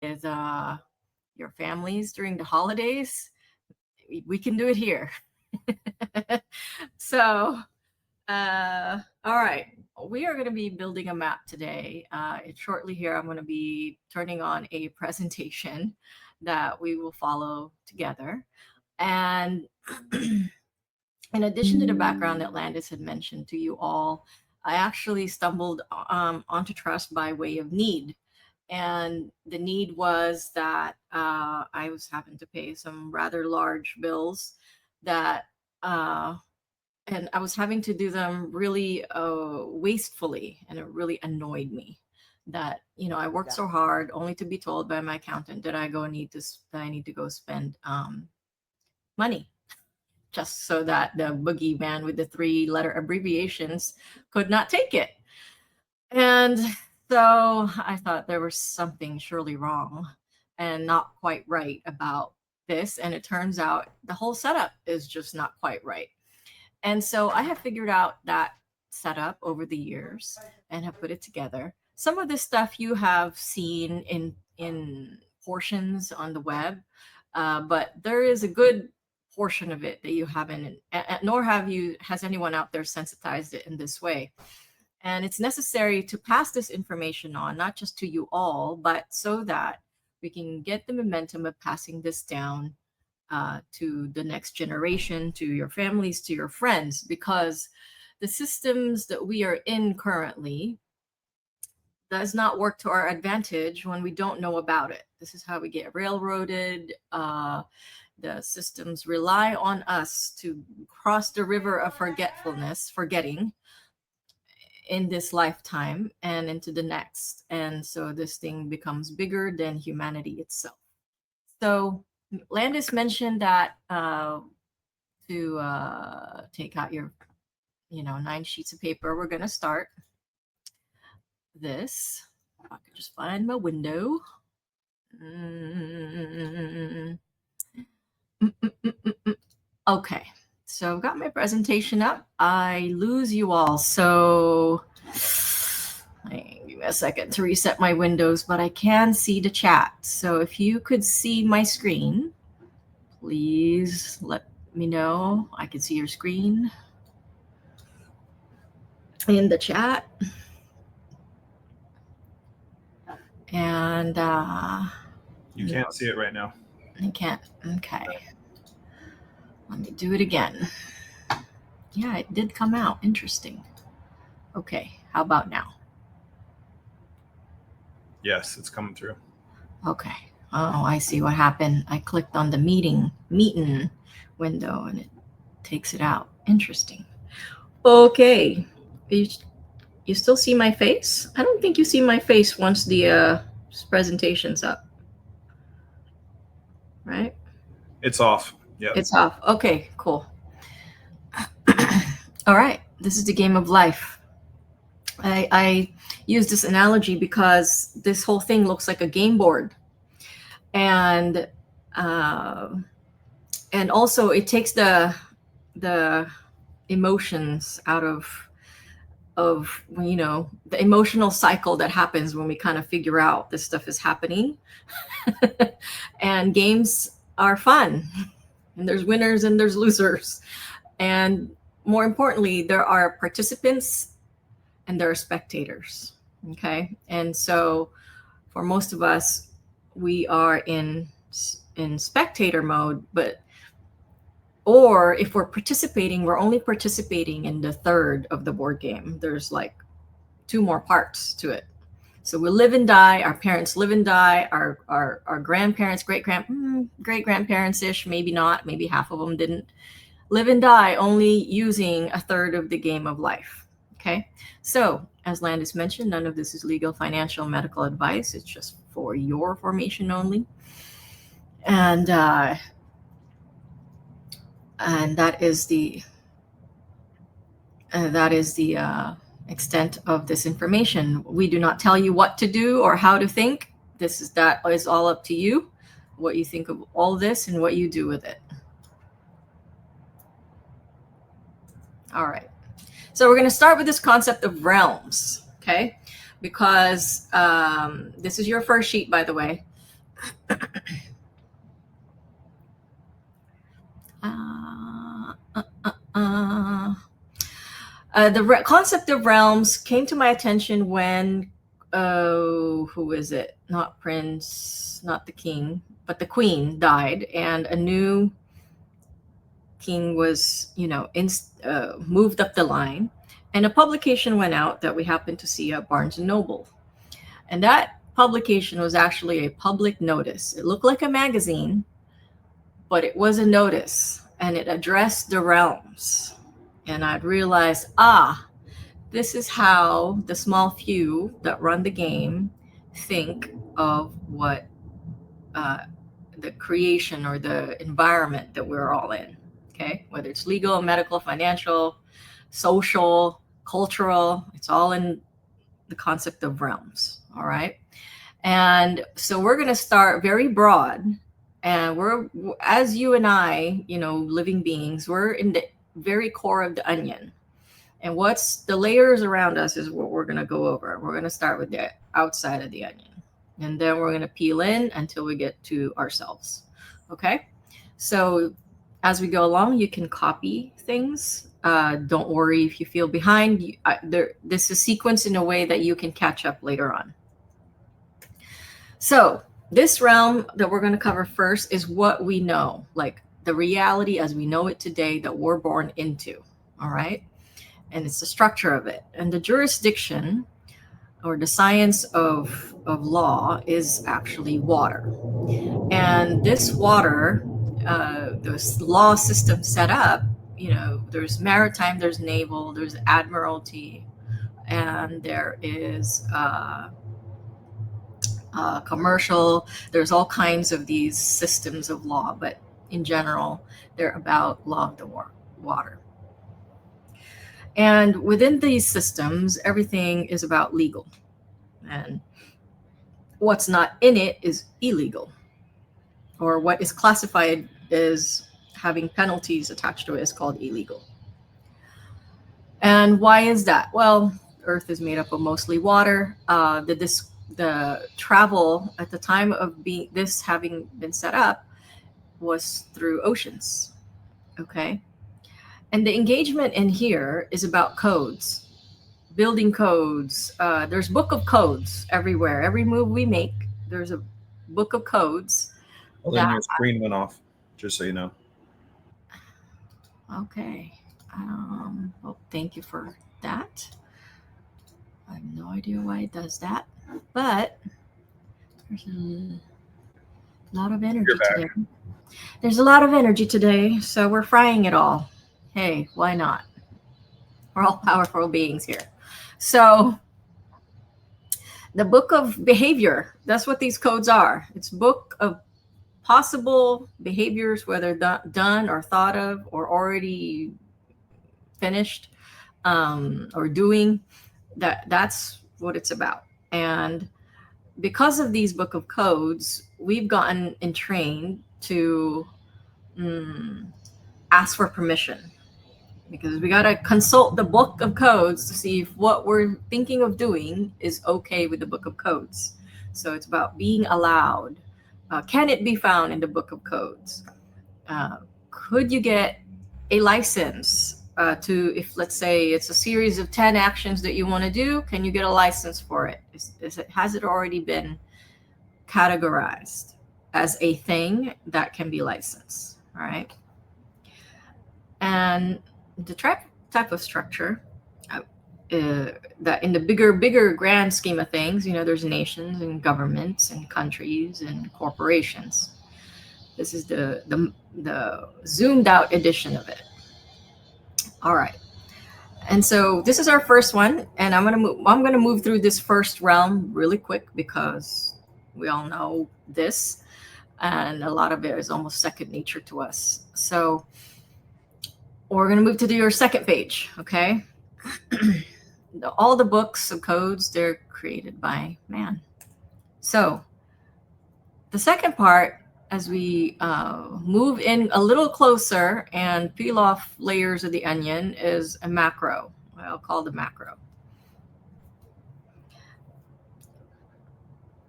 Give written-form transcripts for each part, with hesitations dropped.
with your families during the holidays, we can do it here. So, all right, we are going to be building a map today. Shortly here, I'm going to be turning on a presentation that we will follow together. And in addition to the background that Landis had mentioned to you all, I actually stumbled onto trust by way of need. And the need was that I was having to pay some rather large bills that, and I was having to do them really wastefully, and it really annoyed me that I worked so hard only to be told by my accountant that I need to go spend money just so that the boogeyman with the 3-letter abbreviations could not take it. And so I thought there was something surely wrong and not quite right about this. And it turns out the whole setup is just not quite right. And so I have figured out that setup over the years and have put it together. Some of this stuff you have seen in portions on the web, but there is a good portion of it that you haven't, nor has anyone out there sensitized it in this way. And it's necessary to pass this information on, not just to you all, but so that we can get the momentum of passing this down to the next generation, to your families, to your friends, because the systems that we are in currently does not work to our advantage when we don't know about it. This is how we get railroaded. The systems rely on us to cross the river of forgetting in this lifetime and into the next. And so this thing becomes bigger than humanity itself. So Landis mentioned that to take out your 9 sheets of paper, we're going to start this. If I could just find my window. Okay, so I've got my presentation up. I lose you all, so give me a second to reset my windows, but I can see the chat. So if you could see my screen, please let me know. I can see your screen in the chat. And you can't see it right now. I can't. Okay. Let me do it again. Yeah, it did come out. Interesting. Okay, how about now? Yes, it's coming through. Okay. Oh, I see what happened. I clicked on the meeting window and it takes it out. Interesting. Okay. You still see my face? I don't think you see my face once the presentation's up. Right? It's off. Yeah. It's off. Okay, cool. All right. This is the game of life. I use this analogy because this whole thing looks like a game board. And also it takes the emotions out of the emotional cycle that happens when we kind of figure out this stuff is happening. And games are fun, and there's winners and there's losers, and more importantly, there are participants and there are spectators. Okay, and so for most of us, we are in spectator mode, or if we're participating, we're only participating in the third of the board game. There's like 2 more parts to it. So we live and die. Our parents live and die. Our grandparents, great grandparents-ish, maybe not, maybe half of them didn't live and die, only using a third of the game of life. Okay. So as Landis mentioned, none of this is legal, financial, medical advice. It's just for your formation only. And that is the extent of this information. We do not tell you what to do or how to think. That is all up to you, what you think of all this and what you do with it. All right. So we're going to start with this concept of realms, okay? Because this is your first sheet, by the way. Uh, uh, uh, uh. Concept of realms came to my attention when, oh, who is it? Not Prince, not the king, but the queen died, and a new king was, moved up the line. And a publication went out that we happened to see at Barnes and Noble. And that publication was actually a public notice. It looked like a magazine, but it was a notice, and it addressed the realms. And I'd realized, this is how the small few that run the game think of what uh, the creation or the environment that we're all in. Okay, whether it's legal, medical, financial, social, cultural, it's all in the concept of realms. All right. And so we're going to start very broad. And we're, as you and I, living beings, we're in the very core of the onion. And what's the layers around us is what we're going to go over. We're going to start with the outside of the onion. And then we're going to peel in until we get to ourselves. Okay? So as we go along, you can copy things. Don't worry if you feel behind. This is sequenced in a way that you can catch up later on. So this realm that we're going to cover first is what we know, like the reality as we know it today that we're born into. All right? And it's the structure of it. And the jurisdiction or the science of law is actually water. And this water, this law system set up, there's maritime, there's naval, there's admiralty, and there is commercial. There's all kinds of these systems of law, but in general, they're about law of the water. And within these systems, everything is about legal. And what's not in it is illegal. Or what is classified as having penalties attached to it is called illegal. And why is that? Well, Earth is made up of mostly water. The travel at the time of this having been set up was through oceans. Okay. And the engagement in here is about codes, building codes. There's book of codes everywhere. Every move we make, there's a book of codes. Well, then your screen went off, just so you know. Okay. Well, thank you for that. I have no idea why it does that, but there's a lot of energy today. There's a lot of energy today, so we're frying it all. Hey, why not? We're all powerful beings here. So the book of behavior, that's what these codes are. It's book of possible behaviors, whether done or thought of or already finished or doing. That's what it's about. And because of these book of codes, we've gotten entrained to ask for permission, because we got to consult the book of codes to see if what we're thinking of doing is okay with the book of codes. So it's about being allowed. Can it be found in the book of codes? Could you get a license if, let's say, it's a series of 10 actions that you want to do, can you get a license for it? Has it already been categorized as a thing that can be licensed? All right. And the type of structure that in the bigger grand scheme of things, there's nations and governments and countries and corporations. This is the zoomed out edition of it. All right. And so this is our first one, and I'm gonna move through this first realm really quick because we all know this, and a lot of it is almost second nature to us. So we're gonna move to your second page, okay? All the books of codes, they're created by man. So the second part, as we move in a little closer and peel off layers of the onion, is a macro. I'll call the macro.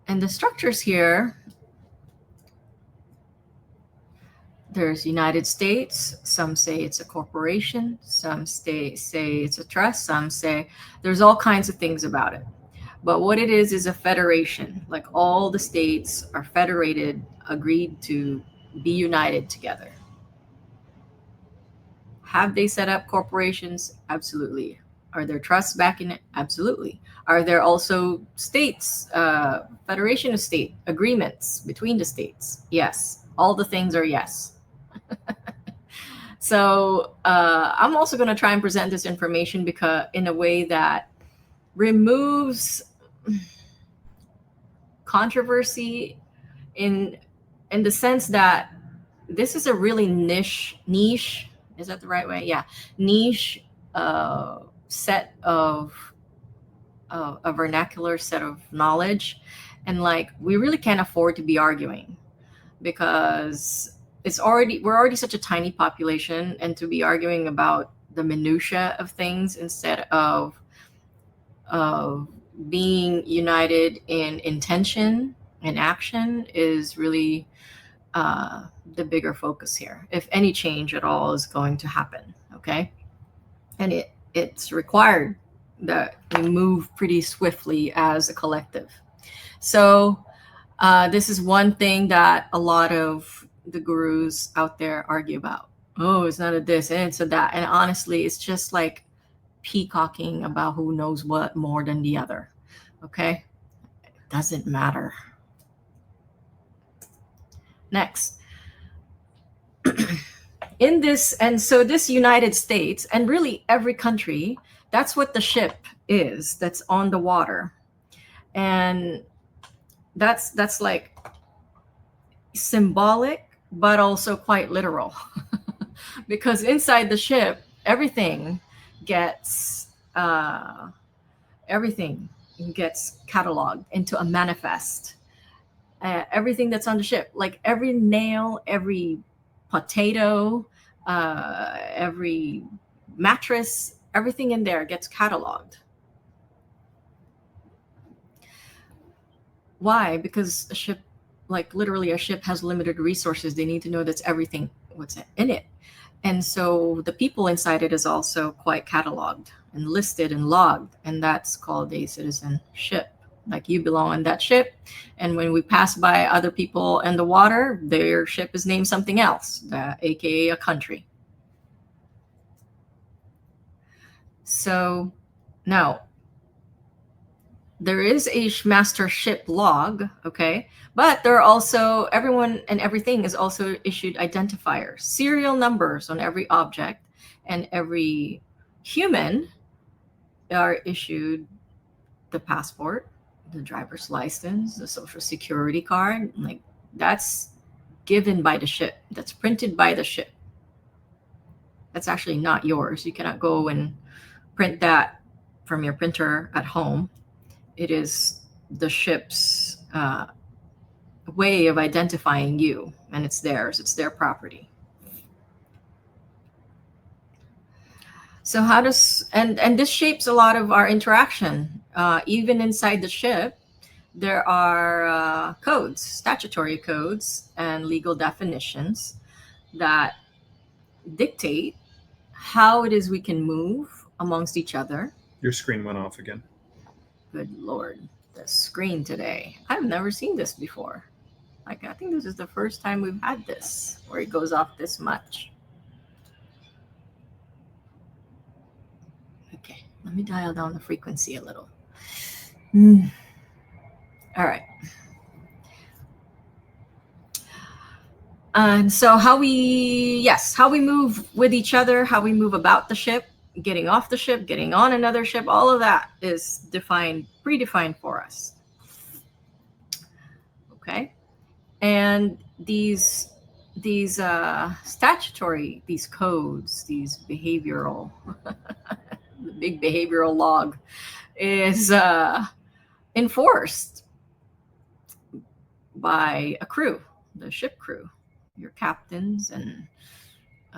And the structures here There's United States. Some say it's a corporation. Some say it's a trust. Some say there's all kinds of things about it. But what it is a federation. Like all the states are federated, agreed to be united together. Have they set up corporations? Absolutely. Are there trusts backing it? Absolutely. Are there also states, federation of state agreements between the states? Yes. All the things are yes. So I'm also going to try and present this information because in a way that removes controversy in the sense that this is a really niche, is that the right way? Yeah, niche set of a vernacular set of knowledge, and like we really can't afford to be arguing because we're already such a tiny population, and to be arguing about the minutia of things instead of being united in intention and action is really the bigger focus here, if any change at all is going to happen. Okay, and it's required that we move pretty swiftly as a collective. So this is one thing that a lot of the gurus out there argue about. Oh, it's not a this and it's a that. And honestly, it's just like peacocking about who knows what more than the other. Okay? It doesn't matter. Next. In this, and so this United States, and really every country, that's what the ship is that's on the water. And that's like symbolic but also quite literal because inside the ship gets uh, everything gets cataloged into a manifest. Everything that's on the ship, like every nail, every potato, every mattress, everything in there gets cataloged. Why? Because a ship, like literally a ship, has limited resources. They need to know that's everything what's in it. And so the people inside it is also quite cataloged and listed and logged, and that's called a citizenship. Like you belong on that ship, and when we pass by other people in the water, their ship is named something else, aka a country. So now there is a master ship log, okay? But there are also, everyone and everything is also issued identifiers, serial numbers on every object, and every human are issued the passport, the driver's license, the social security card. Like that's given by the ship, that's printed by the ship. That's actually not yours. You cannot go and print that from your printer at home. It is the ship's way of identifying you, and it's theirs, it's their property. So how does, and this shapes a lot of our interaction. Even inside the ship, there are codes, statutory codes, and legal definitions that dictate how it is we can move amongst each other. Your screen went off again. Good Lord, the screen today. I've never seen this before. Like, I think this is the first time we've had this where it goes off this much. Okay, let me dial down the frequency a little. All right. And so how we move with each other, how we move about the ship, getting off the ship, getting on another ship, all of that is predefined for us. Okay. And these statutory, these codes, these behavioral, the big behavioral log is enforced by a crew, the ship crew, your captains and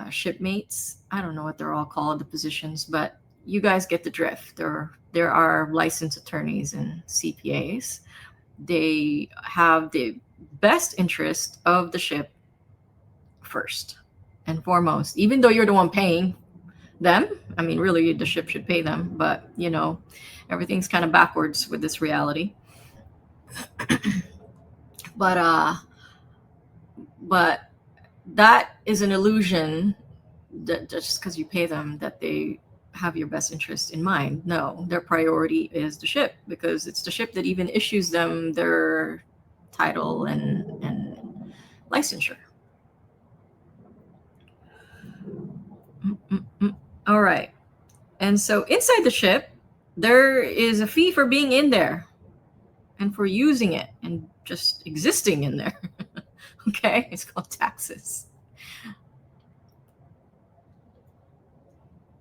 shipmates. I don't know what they're all called, the positions, but you guys get the drift. There are licensed attorneys and CPAs. They have the best interest of the ship first and foremost, even though you're the one paying them. I mean, really, the ship should pay them, but everything's kind of backwards with this reality. But that is an illusion that just because you pay them that they have your best interest in mind. No, their priority is the ship, because it's the ship that even issues them their title and licensure. All right. And so inside the ship, there is a fee for being in there and for using it and just existing in there. Okay, it's called taxes.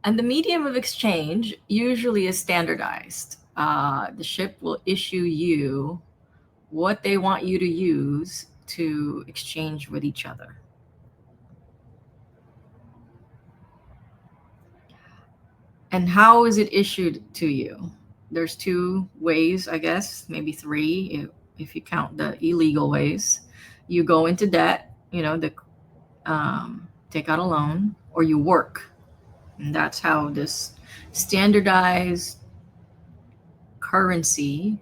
And the medium of exchange usually is standardized. The ship will issue you what they want you to use to exchange with each other. And how is it issued to you? There's two ways, I guess, maybe three if you count the illegal ways. You go into debt, take out a loan, or you work. And that's how this standardized currency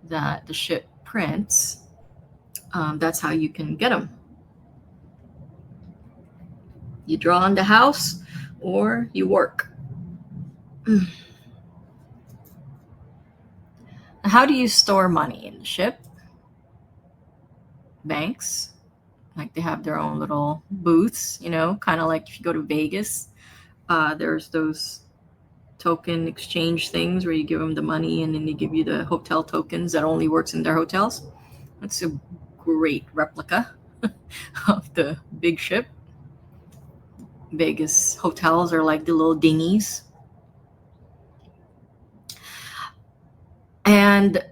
that the ship prints, that's how you can get them. You draw on the house or you work. How do you store money in the ship? Banks, like they have their own little booths, kind of like if you go to Vegas, there's those token exchange things where you give them the money and then they give you the hotel tokens that only works in their hotels. That's a great replica of the big ship. Vegas hotels are like the little dinghies. And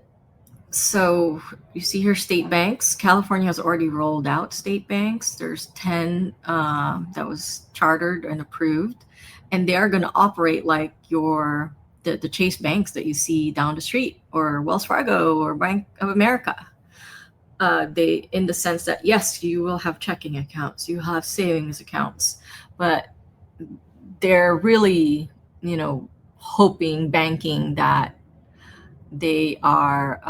so you see here state banks. California has already rolled out state banks. There's 10 that was chartered and approved. And they are going to operate like the Chase banks that you see down the street, or Wells Fargo or Bank of America. They, in the sense that, yes, you will have checking accounts, you have savings accounts, but they're really, banking that they are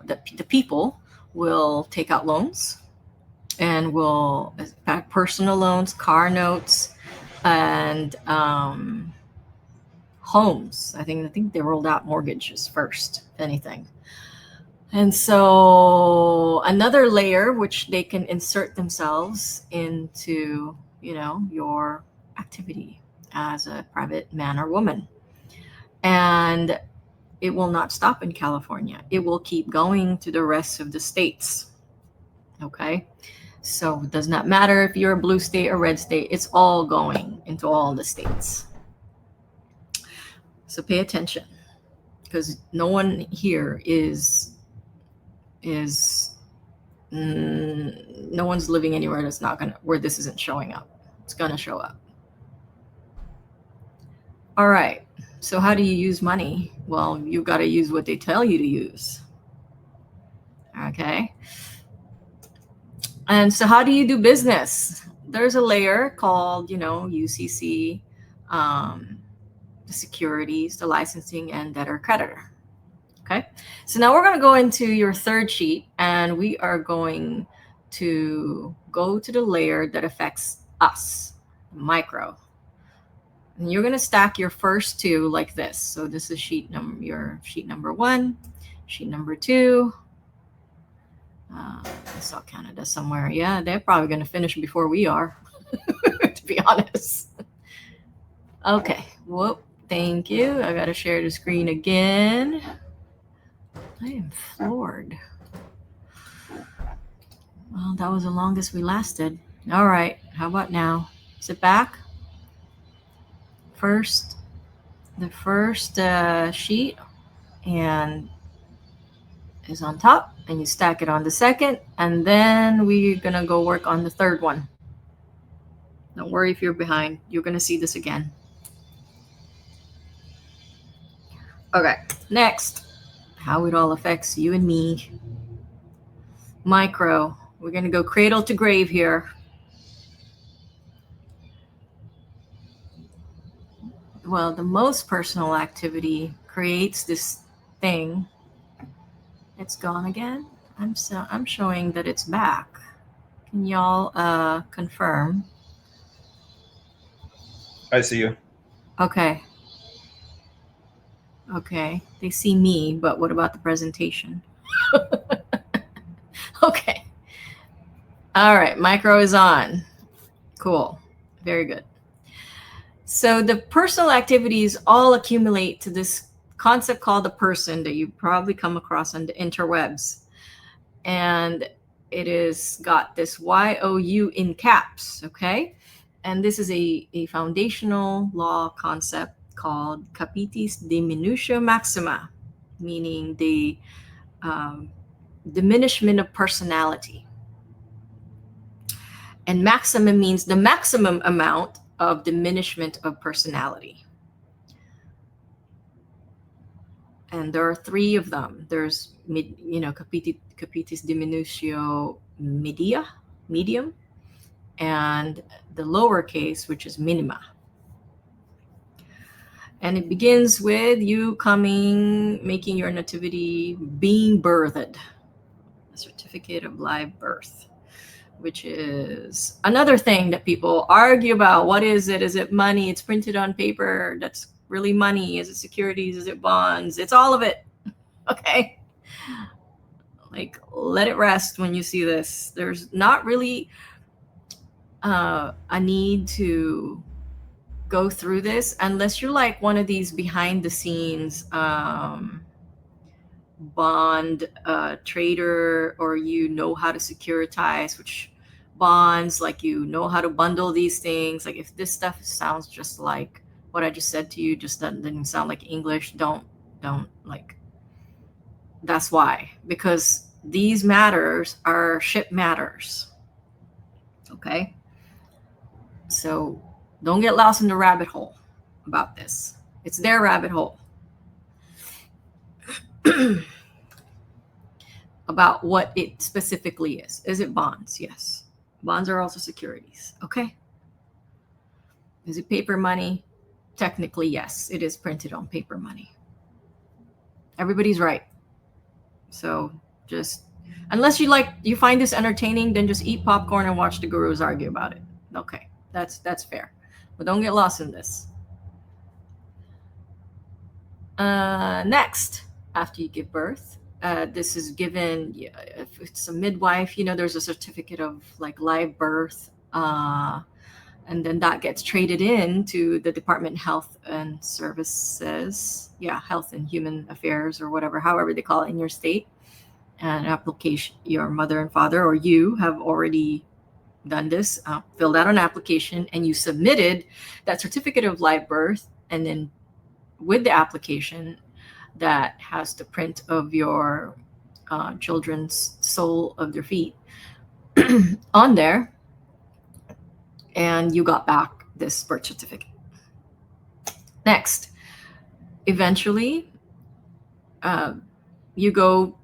the people will take out loans and will back personal loans, car notes, and homes. I think they rolled out mortgages first, if anything. And so another layer which they can insert themselves into, your activity as a private man or woman. And it will not stop in California. It will keep going to the rest of the states. Okay? So it does not matter if you're a blue state or red state, it's all going into all the states. So pay attention, because no one here no one's living anywhere that's not where this isn't showing up. It's gonna show up. All right. So how do you use money? Well, you got to use what they tell you to use. Okay. And so how do you do business? There's a layer called, UCC, the securities, the licensing, and debtor creditor. Okay. So now we're going to go into your third sheet, and we are going to go to the layer that affects us, micro. And you're going to stack your first two like this. So this is your sheet number 1, sheet number 2. I saw Canada somewhere. Yeah, they're probably going to finish before we are, to be honest. Okay. Whoop. Thank you. I got to share the screen again. I am floored. Well, that was the longest we lasted. All right. How about now? Sit back. The first sheet and is on top, and you stack it on the second, and then we're gonna go work on the third one. Don't worry if you're behind. You're gonna see this again. Okay, next, how it all affects you and me. Micro. We're gonna go cradle to grave here. well, the most personal activity creates this thing. It's gone again. I'm showing that it's back. Can y'all confirm? I see you. Okay. Okay. They see me, but what about the presentation? Okay. All right. Micro is on. Cool. Very good. So the personal activities all accumulate to this concept called the person that you probably come across on the interwebs. And it is got this YOU in caps, okay? And this is a foundational law concept called capitis diminutio maxima, meaning the diminishment of personality. And maximum means the maximum amount of diminishment of personality. And there are three of them. There's capitis diminutio medium, and the lowercase, which is minima. And it begins with you making your nativity, being birthed, a certificate of live birth, which is another thing that people argue about. What is it? Is it money? It's printed on paper. That's really money. Is it securities? Is it bonds? It's all of it. Okay. Like, let it rest when you see this. There's not really a need to go through this unless you're like one of these behind the scenes bond trader, or you know how to securitize which bonds, like you know how to bundle these things. Like if this stuff sounds just like what I just said to you, just didn't sound like English, don't like, that's why, because these matters are ship matters. Okay, so don't get lost in the rabbit hole about this. It's their rabbit hole. About what it specifically is. Is it bonds? Yes. Bonds are also securities. Okay. Is it paper money? Technically, yes. It is printed on paper money. Everybody's right. So just, unless you find this entertaining, then just eat popcorn and watch the gurus argue about it. Okay. That's fair. But don't get lost in this. Next, after you give birth, this is given, if it's a midwife, there's a certificate of like live birth, and then that gets traded in to the Department of Health and Services, Health and Human Affairs, or whatever, however they call it in your state. And application, your mother and father or you have already done this, filled out an application, and you submitted that certificate of live birth, and then with the application that has the print of your children's sole of their feet on there, and you got back this birth certificate. Next, eventually, you go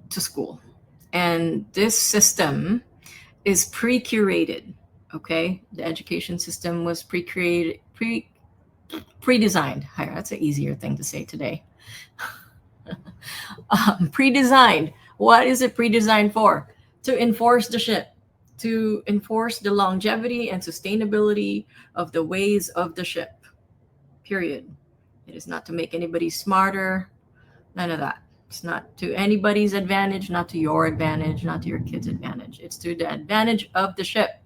to school, and this system is pre-curated. Okay, the education system was pre-created, pre-designed. That's an easier thing to say today. Pre-designed. What is it pre-designed for? To enforce the ship, to enforce the longevity and sustainability of the ways of the ship. Period. It is not to make anybody smarter. None of that. It's not to anybody's advantage, not to your advantage, not to your kids' advantage. It's to the advantage of the ship.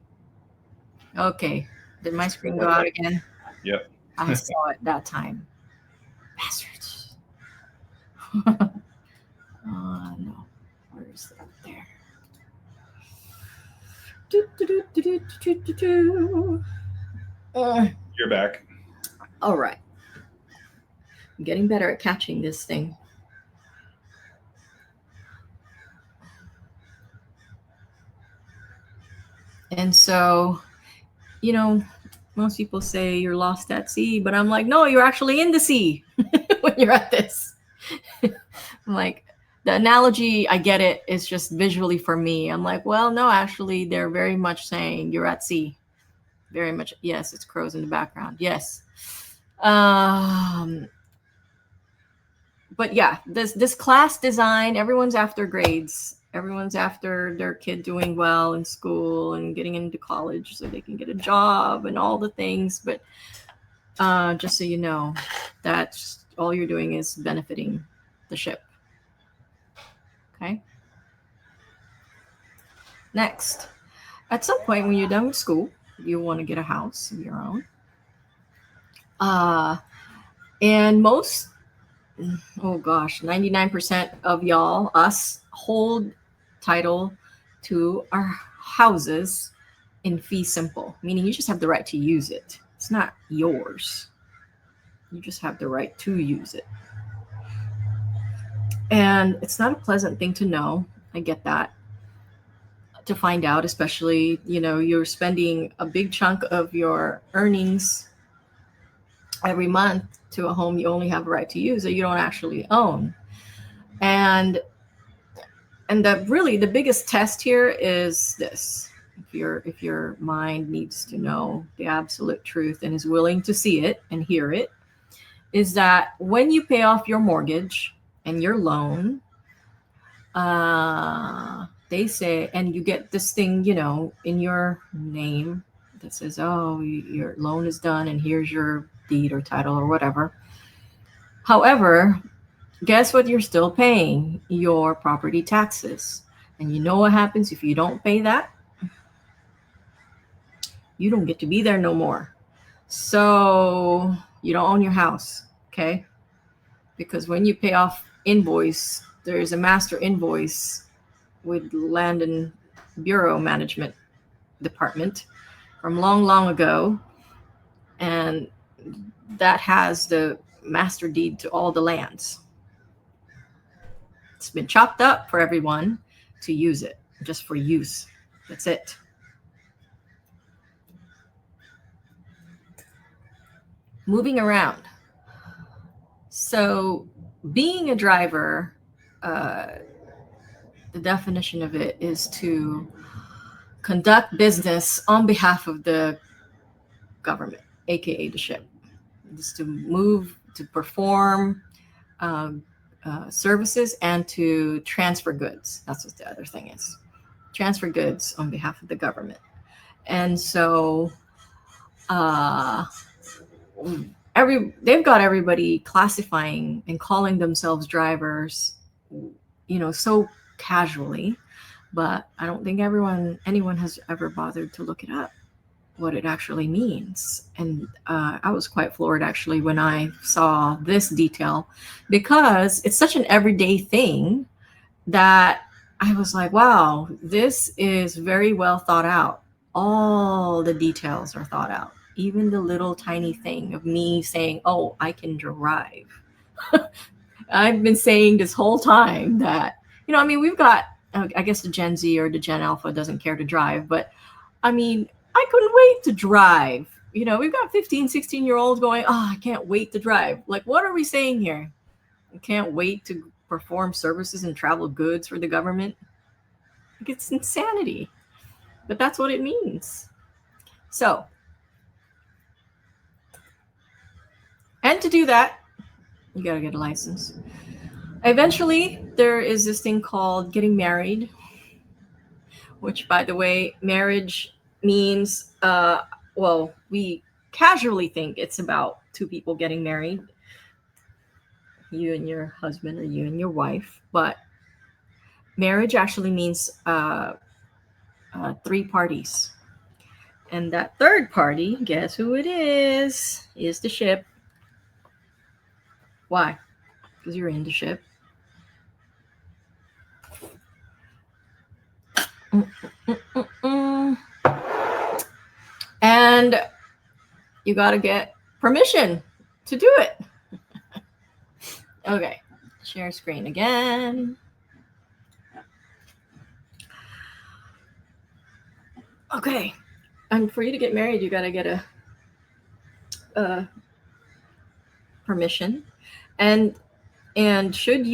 Okay. Did my screen go out again? Yep. I saw it that time. Bastards. No. Where is that? There. You're back. All right. I'm getting better at catching this thing. And so, most people say you're lost at sea, but I'm like, no, you're actually in the sea when you're at this. I'm like, the analogy, I get it. It's just visually for me. I'm like, well, no, actually, they're very much saying you're at sea. Very much. Yes, it's crows in the background. Yes. Um, but yeah, this class design, everyone's after grades. Everyone's after their kid doing well in school and getting into college so they can get a job and all the things. But just so you know, that's all you're doing is benefiting the ship. Okay. Next, at some point when you're done with school, you want to get a house of your own. Uh, and most, oh gosh, 99% of y'all, us, hold title to our houses in fee simple, meaning you just have the right to use it. It's not yours. You just have the right to use it. And it's not a pleasant thing to know. I get that. To find out, especially, you're spending a big chunk of your earnings every month to a home you only have a right to use that you don't actually own. And the biggest test here is this. If your mind needs to know the absolute truth and is willing to see it and hear it, is that when you pay off your mortgage and your loan, they say, and you get this thing, in your name that says, oh, your loan is done and here's your deed or title or whatever. However, guess what? You're still paying your property taxes. And you know what happens if you don't pay that? You don't get to be there no more. So you don't own your house, okay? Because when you pay off invoice, there's a master invoice with Land and Bureau Management Department from long, long ago. And that has the master deed to all the lands. It's been chopped up for everyone to use it, just for use. That's it. Moving around. So, being a driver, the definition of it is to conduct business on behalf of the government, aka the ship. It's to move, to perform services, and to transfer goods. That's what the other thing is. Transfer goods on behalf of the government. And so they've got everybody classifying and calling themselves drivers, so casually, but I don't think anyone has ever bothered to look it up, what it actually means. And I was quite floored actually when I saw this detail, because it's such an everyday thing that I was like, wow, this is very well thought out. All the details are thought out. Even the little tiny thing of me saying, oh, I can drive. I've been saying this whole time that, we've got, I guess the Gen Z or the Gen Alpha doesn't care to drive, but I couldn't wait to drive. We've got 15, 16-year-olds going, oh, I can't wait to drive. Like, what are we saying here? I can't wait to perform services and travel goods for the government. Like, it's insanity. But that's what it means. So, and to do that, you got to get a license. Eventually, there is this thing called getting married, which, by the way, marriage means, we casually think it's about two people getting married, you and your husband or you and your wife, but marriage actually means three parties. And that third party, guess who it is the ship. Why? Because you're in the ship. And you got to get permission to do it. Okay, share screen again. Okay, and for you to get married, you got to get a permission. And should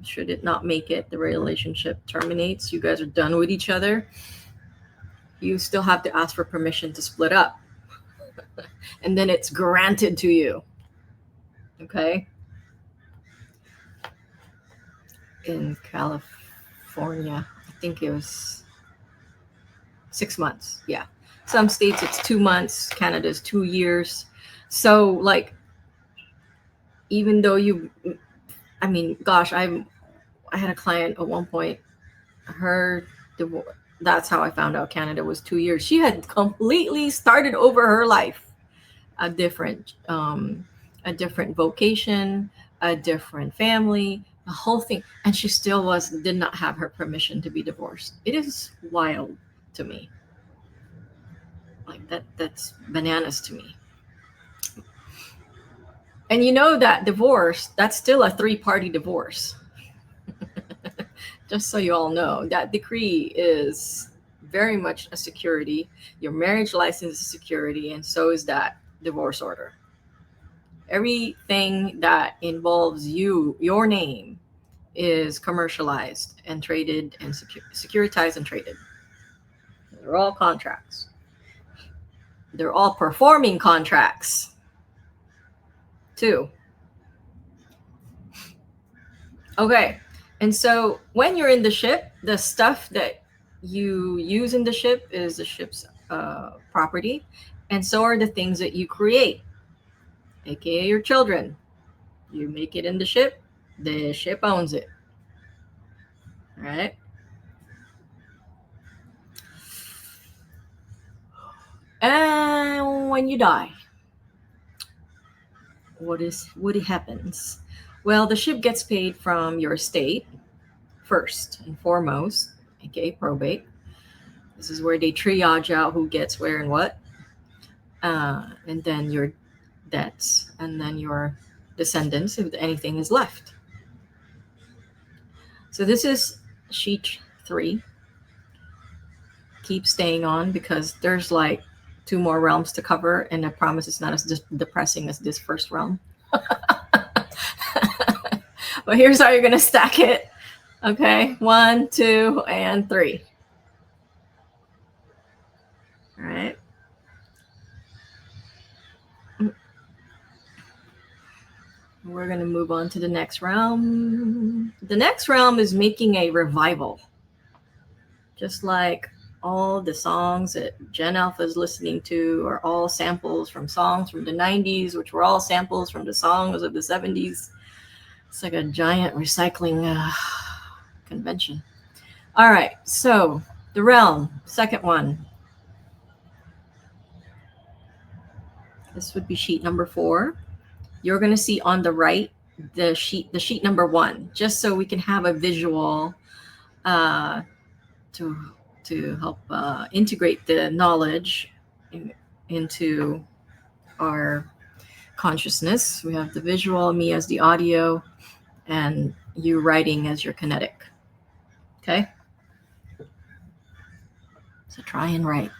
should it not make it, the relationship terminates, you guys are done with each other, you still have to ask for permission to split up. and then it's granted to you. Okay. In California, I think it was 6 months. Yeah. Some states it's 2 months, Canada's 2 years. So, like, even though I mean, gosh, I had a client at one point, her divorce, that's how I found out Canada was 2 years. She had completely started over her life, a a different vocation, a different family, the whole thing, and she still did not have her permission to be divorced. It is wild to me. Like that's bananas to me. And you know that divorce, that's still a three-party divorce. Just so you all know, that decree is very much a security. Your marriage license is security, and so is that divorce order. Everything that involves your name, is commercialized and traded and securitized and traded. They're all contracts. They're all performing contracts, too. Okay. And so when you're in the ship, the stuff that you use in the ship is the ship's property. And so are the things that you create, aka your children. You make it in the ship owns it. All right. And when you die, what happens? Well, the ship gets paid from your estate first and foremost, aka probate. This is where they triage out who gets where and what, and then your debts, and then your descendants if anything is left. So this is sheet 3. Keep staying on because there's like 2 more realms to cover, and I promise it's not as depressing as this first realm. But here's how you're going to stack it. Okay, 1, 2, and 3. All right. We're going to move on to the next realm. The next realm is making a revival. Just like all the songs that Gen Alpha is listening to are all samples from songs from the 90s, which were all samples from the songs of the 70s. It's like a giant recycling convention. All right, so the realm, second one. This would be sheet number 4. You're going to see on the right the sheet number 1, just so we can have a visual to help integrate the knowledge into our consciousness. We have the visual, me as the audio, and you writing as your kinetic. Okay? So try and write.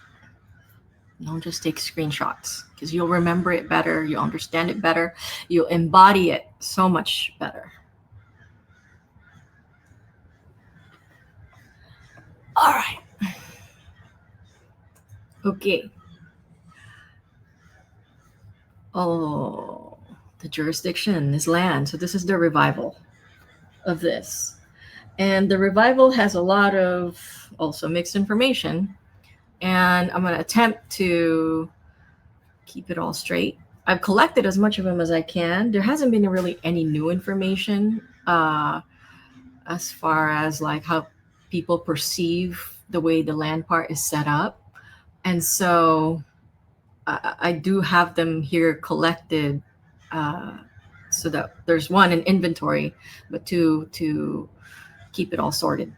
Don't just take screenshots, because you'll remember it better, you'll understand it better, you'll embody it so much better. All right. Okay. Oh, the jurisdiction is land. So this is the revival of this. And the revival has a lot of also mixed information. And I'm going to attempt to keep it all straight. I've collected as much of them as I can. There hasn't been really any new information as far as like how people perceive the way the land part is set up. And so I do have them here collected so that there's 1, an inventory, but 2, to keep it all sorted.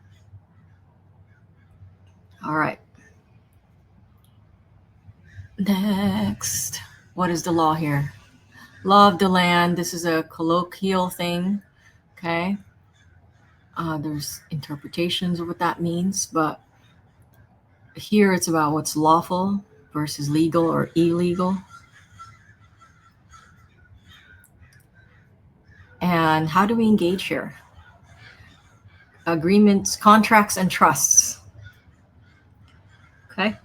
All right. Next, what is the law here? Law of the land. This is a colloquial thing. Okay. There's interpretations of what that means, but here it's about what's lawful versus legal or illegal. And how do we engage here? Agreements, contracts, and trusts. Okay.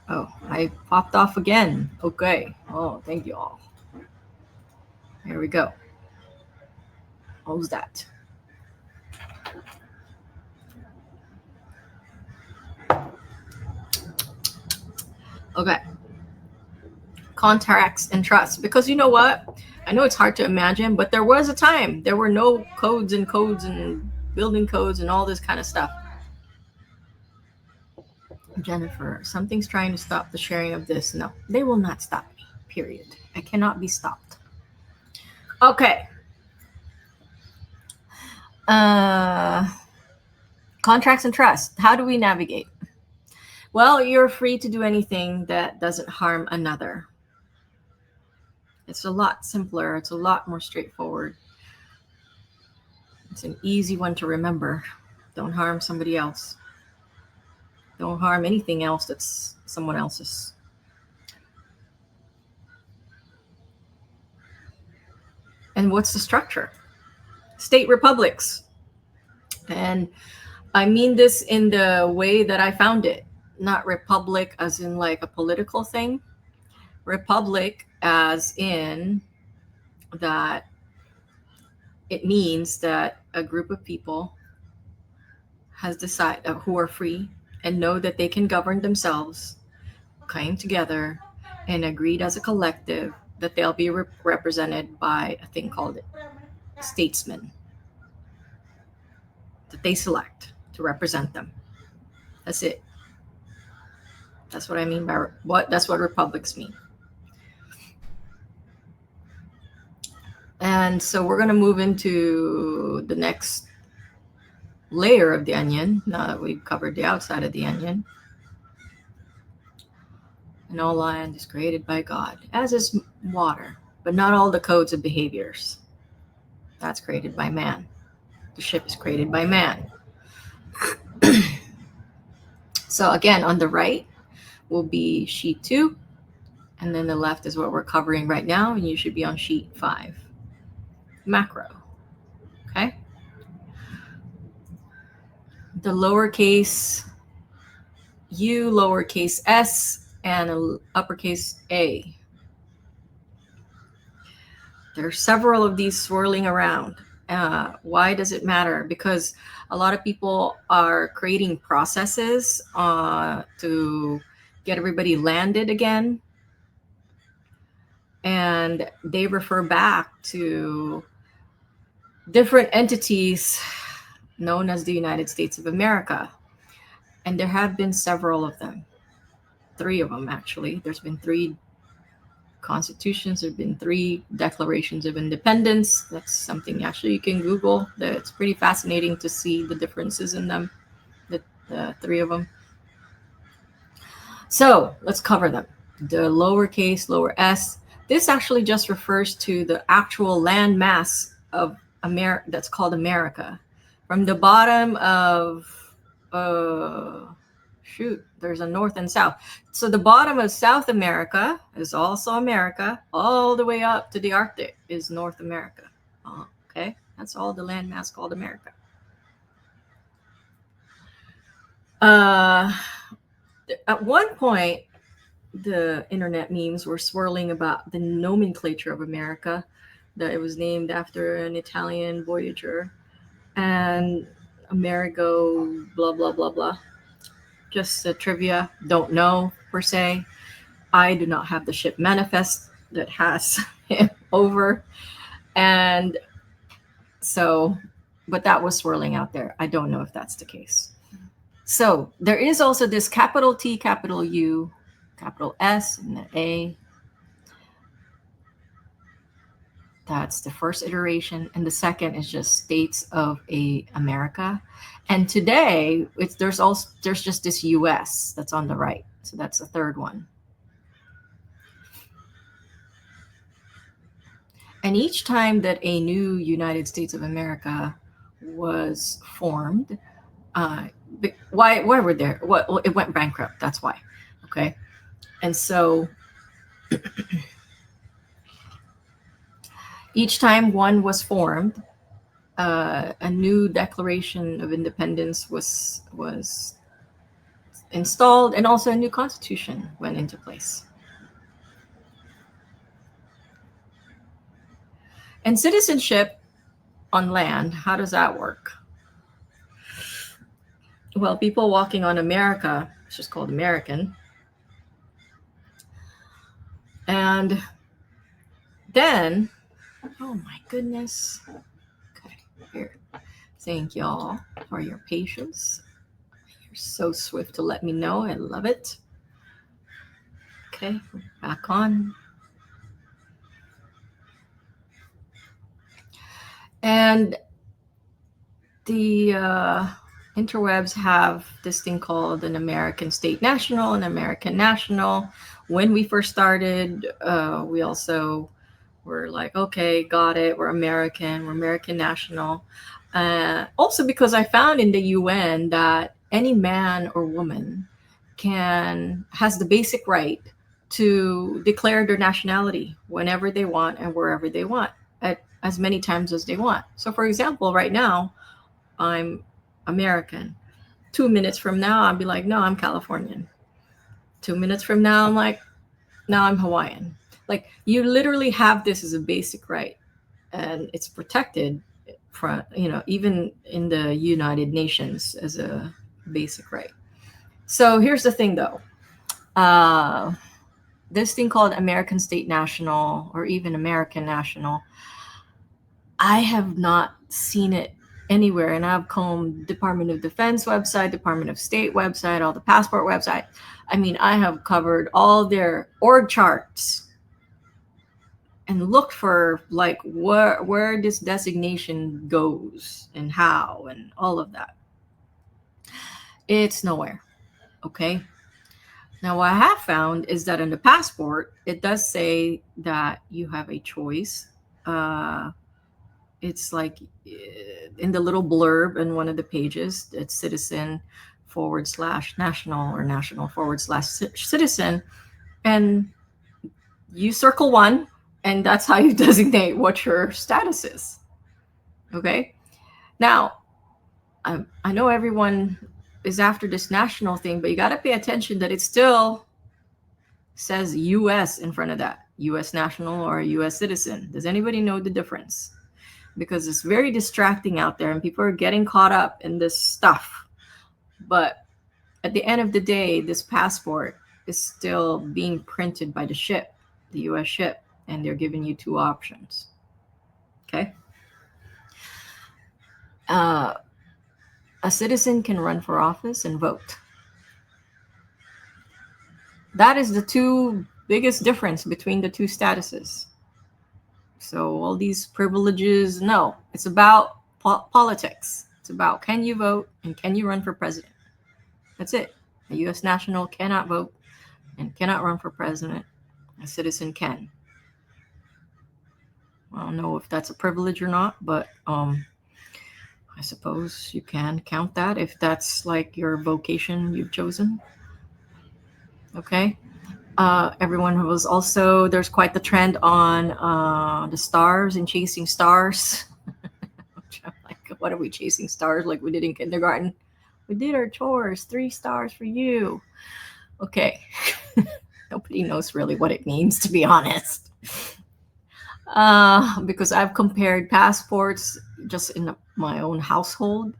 Oh, I popped off again. Okay. Oh, thank you all. Here we go. What was that? Okay. Contracts and trust. Because you know what? I know it's hard to imagine, but there was a time there were no codes and building codes and all this kind of stuff. Jennifer, something's trying to stop the sharing of this. No, they will not stop me. Period. I cannot be stopped. Okay. Uh, contracts and trust. How do we navigate? Well, you're free to do anything that doesn't harm another. It's a lot simpler. It's a lot more straightforward. It's an easy one to remember. Don't harm somebody else. Don't harm anything else that's someone else's. And what's the structure? State republics. And I mean this in the way that I found it, not republic as in like a political thing. Republic as in that it means that a group of people has decided who are free and know that they can govern themselves, came together and agreed as a collective that they'll be represented by a thing called statesmen that they select to represent them. That's it. That's what I mean by what. That's what republics mean. And so we're going to move into the next layer of the onion. Now that we've covered the outside of the onion. And all land is created by God, as is water, but not all the codes of behaviors. That's created by man. The ship is created by man. So again, on the right will be sheet 2, and then the left is what we're covering right now, and you should be on sheet 5. Macro. Okay? The lowercase u, lowercase s, and uppercase a. There are several of these swirling around. Why does it matter? Because a lot of people are creating processes to get everybody landed again. And they refer back to different entities known as the United States of America. And there have been several of them. 3 of them, actually. There's been 3 constitutions. There have been 3 declarations of independence. That's something actually you can Google. It's pretty fascinating to see the differences in them, the 3 of them. So let's cover them. The lowercase, lower s. This actually just refers to the actual land mass of America that's called America. From the bottom of there's a north and south. So the bottom of South America is also America. All the way up to the Arctic is North America. Okay, that's all the landmass called America. At one point, the internet memes were swirling about the nomenclature of America, that it was named after an Italian voyager, and Amerigo, blah, blah, blah, blah. Just trivia, don't know per se. I do not have the ship manifest that has him over. And so, but that was swirling out there. I don't know if that's the case. So there is also this capital T, capital U, capital S, and the A. That's the first iteration. And the second is just states of America. And today there's just this US that's on the right. So that's the third one. And each time that a new United States of America was formed, why were there? Well, it went bankrupt. That's why. Okay. And so each time one was formed, a new Declaration of Independence was installed, and also a new constitution went into place. And citizenship on land, how does that work? Well, people walking on America, it's just called American. And then, oh my goodness. Okay, here. Thank y'all for your patience. You're so swift to let me know. I love it. Okay, back on. And the interwebs have this thing called an American state national, an American national. When we first started, we also were like, okay, got it. We're American national. Also, because I found in the UN that any man or woman has the basic right to declare their nationality whenever they want and wherever they want, at as many times as they want. So, for example, right now, I'm American. 2 minutes from now, I'll be like, no, I'm Californian. 2 minutes from now, I'm like, no, I'm Hawaiian. Like, you literally have this as a basic right, and it's protected from, even in the United Nations as a basic right. So here's the thing, though. This thing called American State National, or even American National, I have not seen it anywhere. And I've combed Department of Defense website, Department of State website, all the passport website. I mean, I have covered all their org charts and looked for like where this designation goes and how and all of that. It's nowhere. Okay. Now, what I have found is that in the passport, it does say that you have a choice. It's like in the little blurb in one of the pages, it's citizen/national or national/citizen. And you circle one, and that's how you designate what your status is. Okay. Now, I know everyone is after this national thing, but you got to pay attention that it still says US in front of that. US national or US citizen. Does anybody know the difference? Because it's very distracting out there and people are getting caught up in this stuff. But at the end of the day, this passport is still being printed by the ship, the US ship, and they're giving you two options. Okay. A citizen can run for office and vote. That is the two biggest difference between the two statuses. So all these privileges, no, it's about politics. It's about, can you vote and can you run for president? That's it. A U.S. national cannot vote and cannot run for president. A citizen can. I don't know if that's a privilege or not, but I suppose you can count that if that's like your vocation you've chosen. Okay. Everyone was also, there's quite the trend on the stars and chasing stars. Like, what are we chasing stars like we did in kindergarten? We did our chores, 3 stars for you. Okay. Nobody knows really what it means, to be honest. Because I've compared passports just in my own household,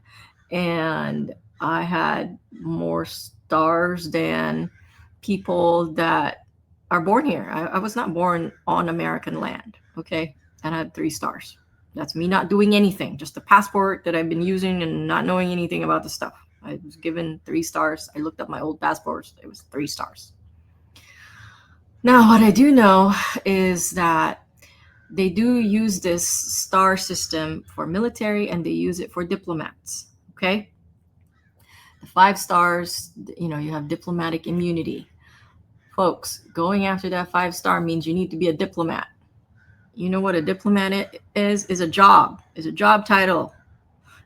and I had more stars than people that are born here. I was not born on American land, okay? And I had 3 stars. That's me not doing anything, just a passport that I've been using and not knowing anything about the stuff. I was given 3 stars. I looked up my old passports. It was 3 stars. Now, what I do know is that they do use this star system for military and they use it for diplomats, okay? The 5 stars, you have diplomatic immunity. Folks, going after that 5-star means you need to be a diplomat. You know what a diplomat is a job. Is a job title.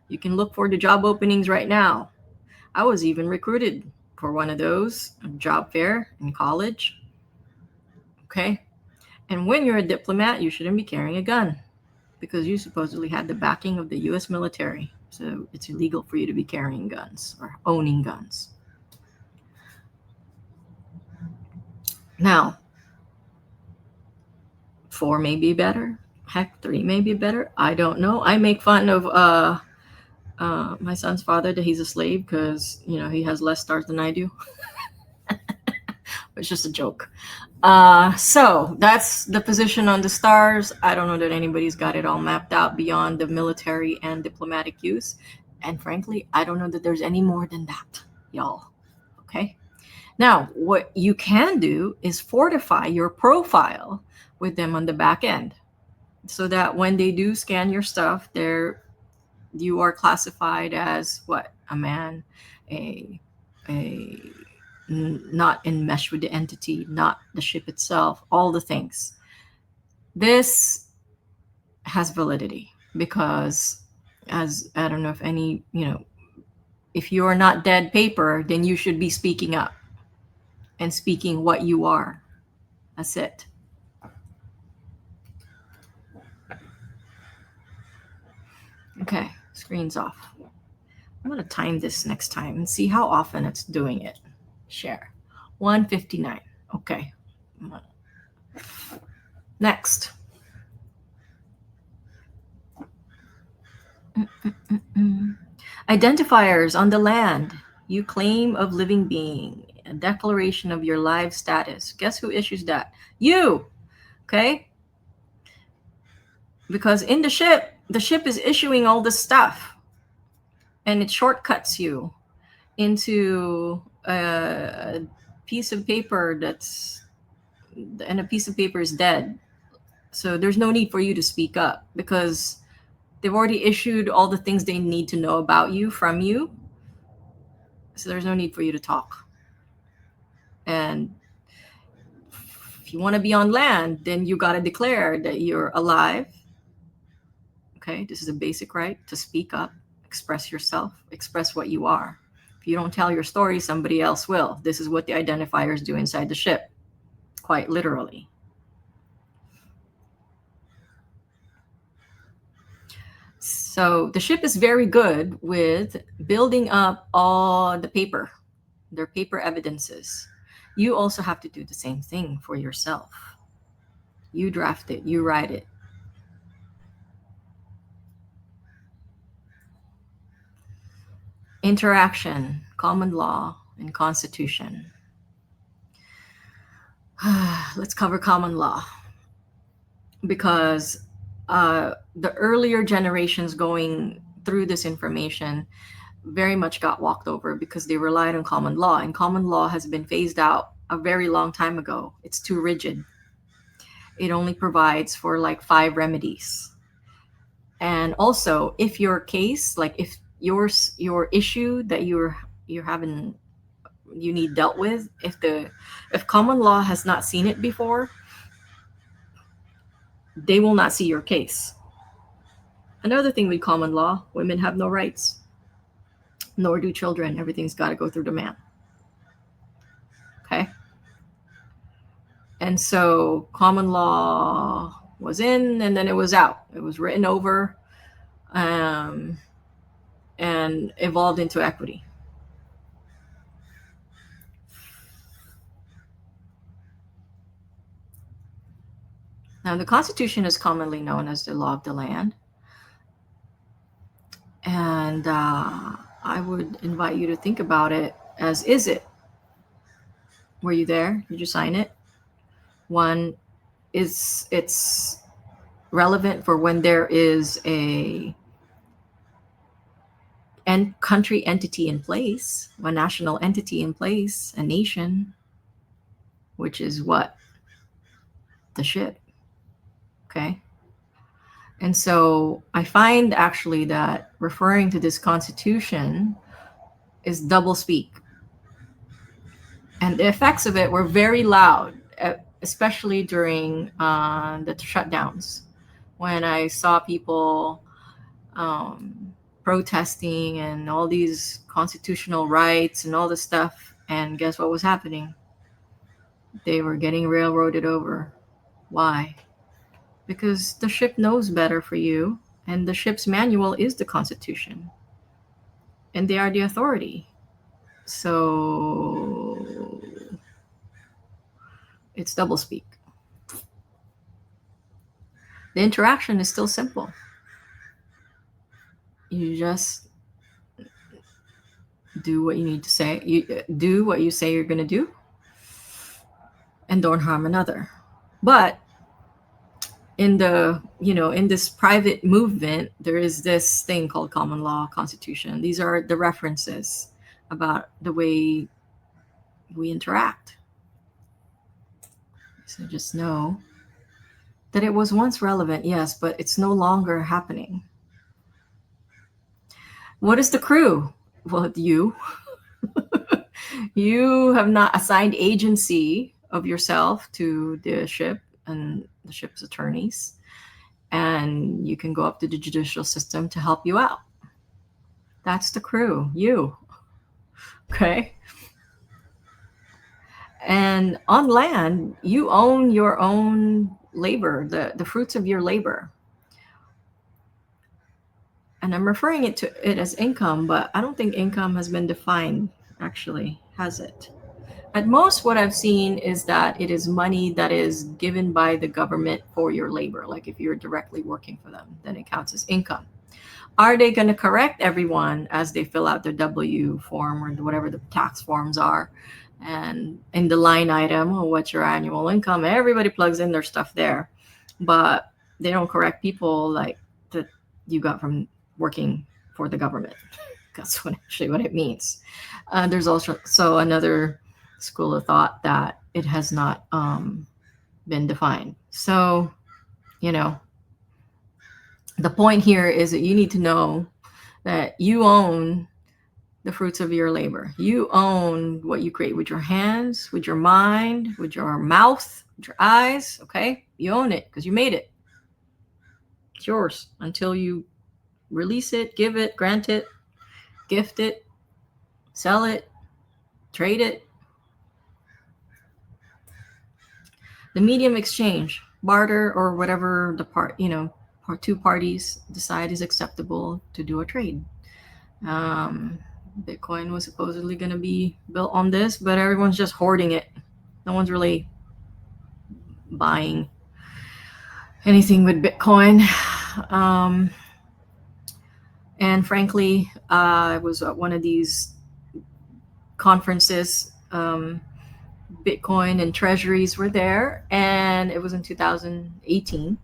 You can look for the job openings right now. I was even recruited for one of those, a job fair in college. Okay. And when you're a diplomat, you shouldn't be carrying a gun because you supposedly had the backing of the US military. So it's illegal for you to be carrying guns or owning guns. Now, 4 may be better. Heck, 3 may be better. I don't know. I make fun of my son's father that he's a slave because he has less stars than I do. It's just a joke. So that's the position on the stars. I don't know that anybody's got it all mapped out beyond the military and diplomatic use. And frankly, I don't know that there's any more than that, y'all. Okay. Now, what you can do is fortify your profile with them on the back end so that when they do scan your stuff, you are classified as what? A man, a not enmeshed with the entity, not the ship itself, all the things. This has validity because, as I don't know if any, if you are not dead paper, then you should be speaking up and speaking what you are. That's it. Okay, screen's off. I'm going to time this next time and see how often it's doing it. Share. 159. Okay. Next. Identifiers on the land. You claim of living being. A declaration of your live status. Guess who issues that? You. Okay? Because in the ship is issuing all this stuff. And it shortcuts you into a piece of paper and a piece of paper is dead. So there's no need for you to speak up because they've already issued all the things they need to know about you from you. So there's no need for you to talk. And if you want to be on land, then you got to declare that you're alive. Okay, this is a basic right to speak up, express yourself, express what you are. If you don't tell your story, somebody else will. This is what the identifiers do inside the ship, quite literally. So the ship is very good with building up all the paper, their paper evidences. You also have to do the same thing for yourself. You draft it, you write it. Interaction, common law, and constitution. Let's cover common law because the earlier generations going through this information very much got walked over because they relied on common law, and common law has been phased out a very long time ago. It's too rigid. It only provides for like 5 remedies. And also, if your case, like if your issue that you're having, you need dealt with, if common law has not seen it before, they will not see your case. Another thing with common law, women have no rights, nor do children. Everything's got to go through the man. Okay? And so common law was in and then it was out. It was written over and evolved into equity. Now, the Constitution is commonly known as the law of the land. And I would invite you to think about it as, is it? Were you there? Did you sign it? One, it's relevant for when there is a country entity in place, a national entity in place, a nation, which is what? The ship. Okay. And so I find actually that referring to this constitution is double speak. And the effects of it were very loud, especially during the shutdowns, when I saw people protesting and all these constitutional rights and all this stuff. And guess what was happening? They were getting railroaded over. Why? Because the ship knows better for you, and the ship's manual is the Constitution, and they are the authority. So It's doublespeak. The interaction is still simple. You just do what you need to say. You do what you say you're going to do, and don't harm another. But in the in this private movement, there is this thing called common law, constitution. These are the references about the way we interact. So just know that it was once relevant, yes, but it's no longer happening. What is the crew? Well, you. You have not assigned agency of yourself to the ship and the ship's attorneys, and you can go up to the judicial system to help you out. That's the crew, you. Okay? And on land, you own your own labor, the fruits of your labor. And I'm referring it to it as income, but I don't think income has been defined, actually, has it? At most, what I've seen is that it is money that is given by the government for your labor. Like if you're directly working for them, then it counts as income. Are they going to correct everyone as they fill out their W form or whatever the tax forms are? And in the line item, oh, what's your annual income? Everybody plugs in their stuff there, but they don't correct people like that you got from working for the government. That's actually what it means. There's also another school of thought that it has not been defined. So, the point here is that you need to know that you own the fruits of your labor. You own what you create with your hands, with your mind, with your mouth, with your eyes. Okay? You own it because you made it. It's yours until you release it, give it, grant it, gift it, sell it, trade it. The medium exchange, barter, or whatever the two parties decide is acceptable to do a trade. Bitcoin was supposedly going to be built on this, but everyone's just hoarding it. No one's really buying anything with Bitcoin. And frankly, I was at one of these conferences. Bitcoin and treasuries were there, and it was in 2018.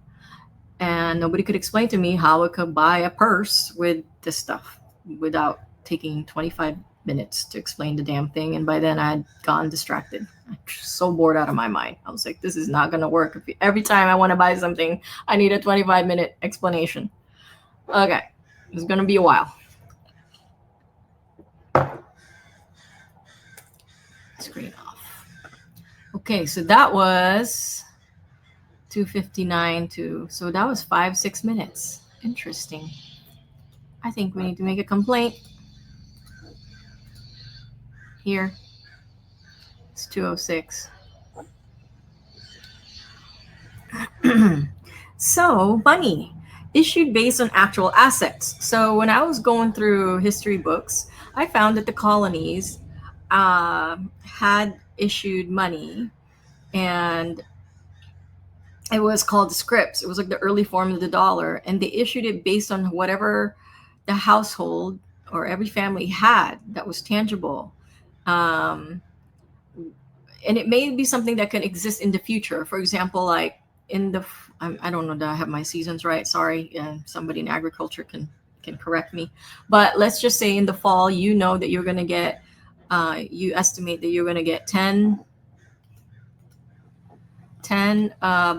And nobody could explain to me how I could buy a purse with this stuff without taking 25 minutes to explain the damn thing. And by then I had gotten distracted. I'm so bored out of my mind. I was like, this is not going to work. Every time I want to buy something, I need a 25-minute explanation. Okay, it's going to be a while. Screen off. Okay, so that was 2:59 so that was 5-6 minutes. Interesting. I think we need to make a complaint here. It's 2:06. So money issued based on actual assets. So when I was going through history books, I found that the colonies had issued money, and it was called scripts. It was like the early form of the dollar, and they issued it based on whatever the household or every family had that was tangible. And it may be something that can exist in the future. For example, like I don't know that I have my seasons right. Sorry, somebody in agriculture can correct me. But let's just say in the fall, you know that you're going to get, you estimate that you're going to get 10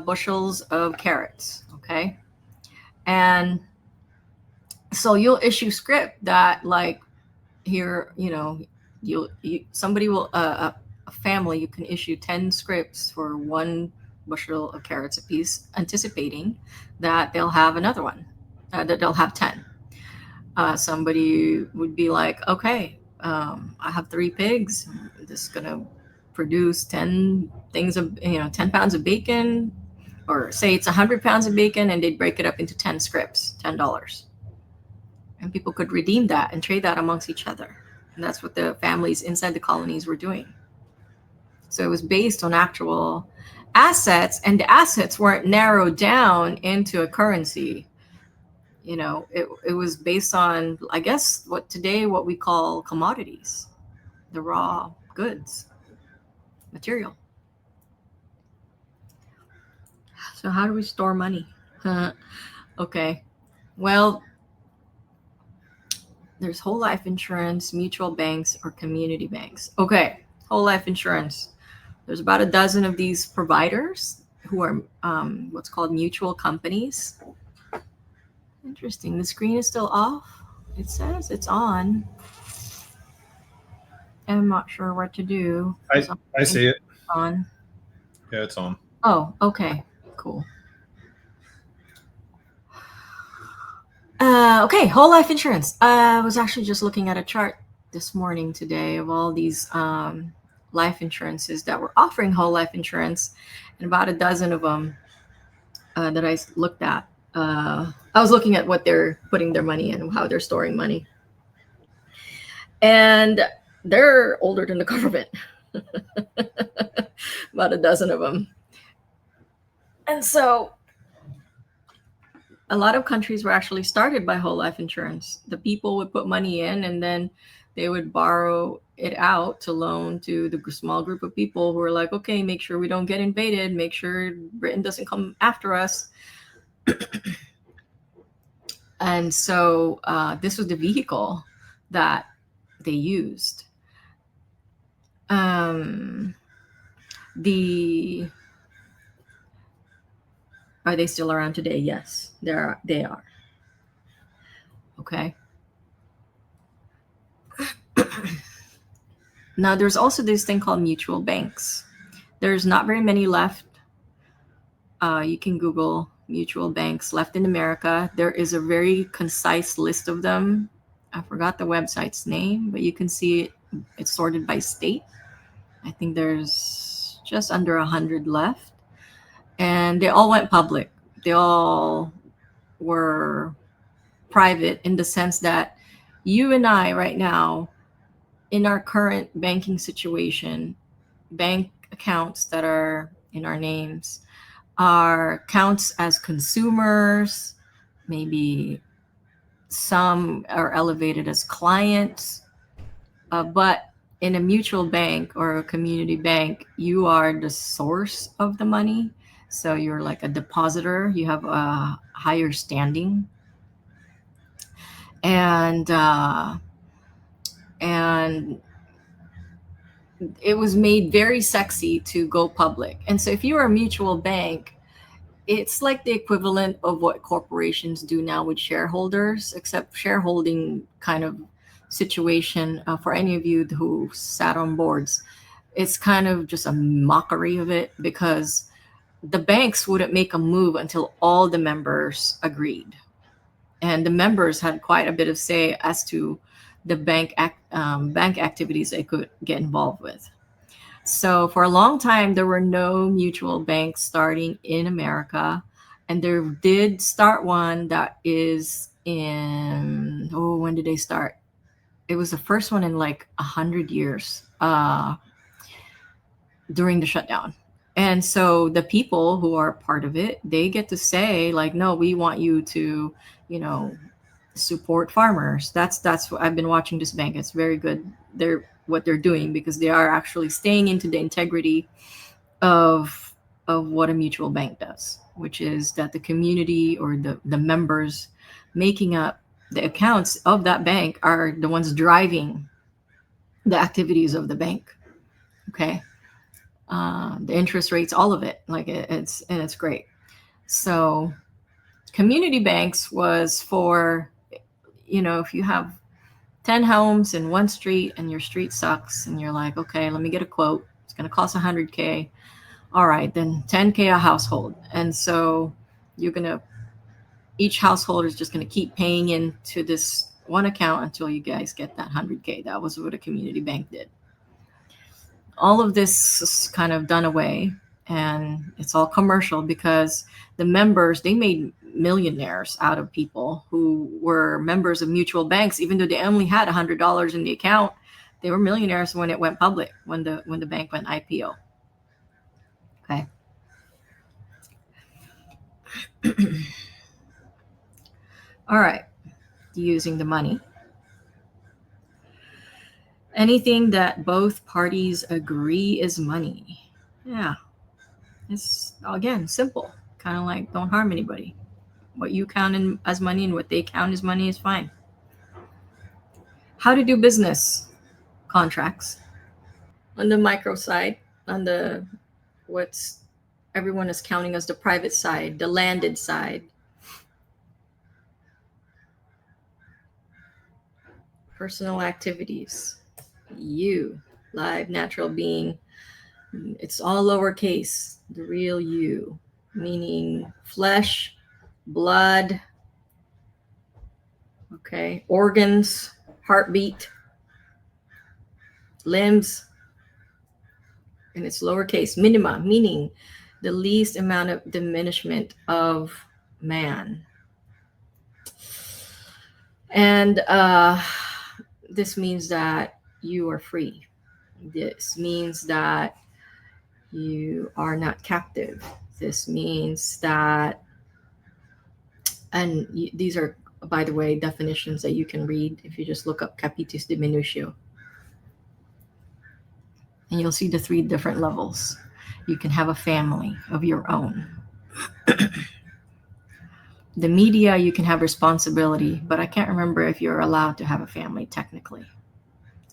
bushels of carrots. Okay. And so you'll issue script that like here, somebody will, a family, you can issue 10 scripts for 1 bushel of carrots apiece, anticipating that they'll have another one, that they'll have 10. Somebody would be like, okay, I have 3 pigs. This is going to produce 10 things of, 10 pounds of bacon, or say it's 100 pounds of bacon, and they'd break it up into 10 scripts, $10. And people could redeem that and trade that amongst each other. And that's what the families inside the colonies were doing. So it was based on actual assets, and the assets weren't narrowed down into a currency. It was based on, I guess, what we call commodities, the raw goods, material. So how do we store money? Okay. Well, there's whole life insurance, mutual banks, or community banks. Okay, whole life insurance. There's about a dozen of these providers who are what's called mutual companies. Interesting. The screen is still off. It says it's on. I'm not sure what to do. I see it. On. Yeah, it's on. Oh, okay. Cool. Okay, whole life insurance. I was actually just looking at a chart this morning today of all these life insurances that were offering whole life insurance, and about a dozen of them that I looked at. I was looking at what they're putting their money in, how they're storing money. And they're older than the government. About a dozen of them. And so a lot of countries were actually started by whole life insurance. The people would put money in, and then they would borrow it out to loan to the small group of people who are like, okay, make sure we don't get invaded, make sure Britain doesn't come after us. And so this was the vehicle that they used. Are they still around today? Yes, they are. Okay. Now, there's also this thing called mutual banks. There's not very many left. You can Google mutual banks left in America. There is a very concise list of them. I forgot the website's name, but you can see it's sorted by state. I think there's just under 100 left. And they all went public. They all were private in the sense that you and I right now, in our current banking situation, bank accounts that are in our names are counts as consumers. Maybe some are elevated as clients, but in a mutual bank or a community bank, you are the source of the money. So you're like a depositor, you have a higher standing. And it was made very sexy to go public. And so if you are a mutual bank, it's like the equivalent of what corporations do now with shareholders, except shareholding kind of situation for any of you who sat on boards. It's kind of just a mockery of it, because the banks wouldn't make a move until all the members agreed. And the members had quite a bit of say as to the bank activities they could get involved with. So for a long time, there were no mutual banks starting in America. And there did start one that is in, when did they start? It was the first one in like 100 years during the shutdown. And so the people who are part of it, they get to say like, no, we want you to, support farmers. That's what I've been watching this bank. It's very good. What they're doing, because they are actually staying into the integrity of what a mutual bank does, which is that the community or the members making up the accounts of that bank are the ones driving the activities of the bank. Okay. The interest rates, all of it, like it's great. So community banks was for, if you have 10 homes in one street and your street sucks and you're like, okay, let me get a quote. It's going to cost 100K. All right, then 10K a household. And so each household is just going to keep paying into this one account until you guys get that 100K. That was what a community bank did. All of this is kind of done away, and it's all commercial, because the members, they made millionaires out of people who were members of mutual banks. Even though they only had $100 in the account, they were millionaires when it went public, when the bank went IPO. All right, using the money. Anything that both parties agree is money. Yeah, it's again simple. Kind of like don't harm anybody. What you count as money and what they count as money is fine. How to do business contracts. On the micro side, on the what's everyone is counting as the private side, the landed side. Personal activities. You, live, natural being. It's all lowercase, the real you, meaning flesh, blood, okay, organs, heartbeat, limbs, and it's lowercase, minima, meaning the least amount of diminishment of man. And this means that you are free. This means that you are not captive. This means that, and these are, by the way, definitions that you can read if you just look up capitis diminutio. And you'll see the three different levels. You can have a family of your own. The media, you can have responsibility, but I can't remember if you're allowed to have a family technically.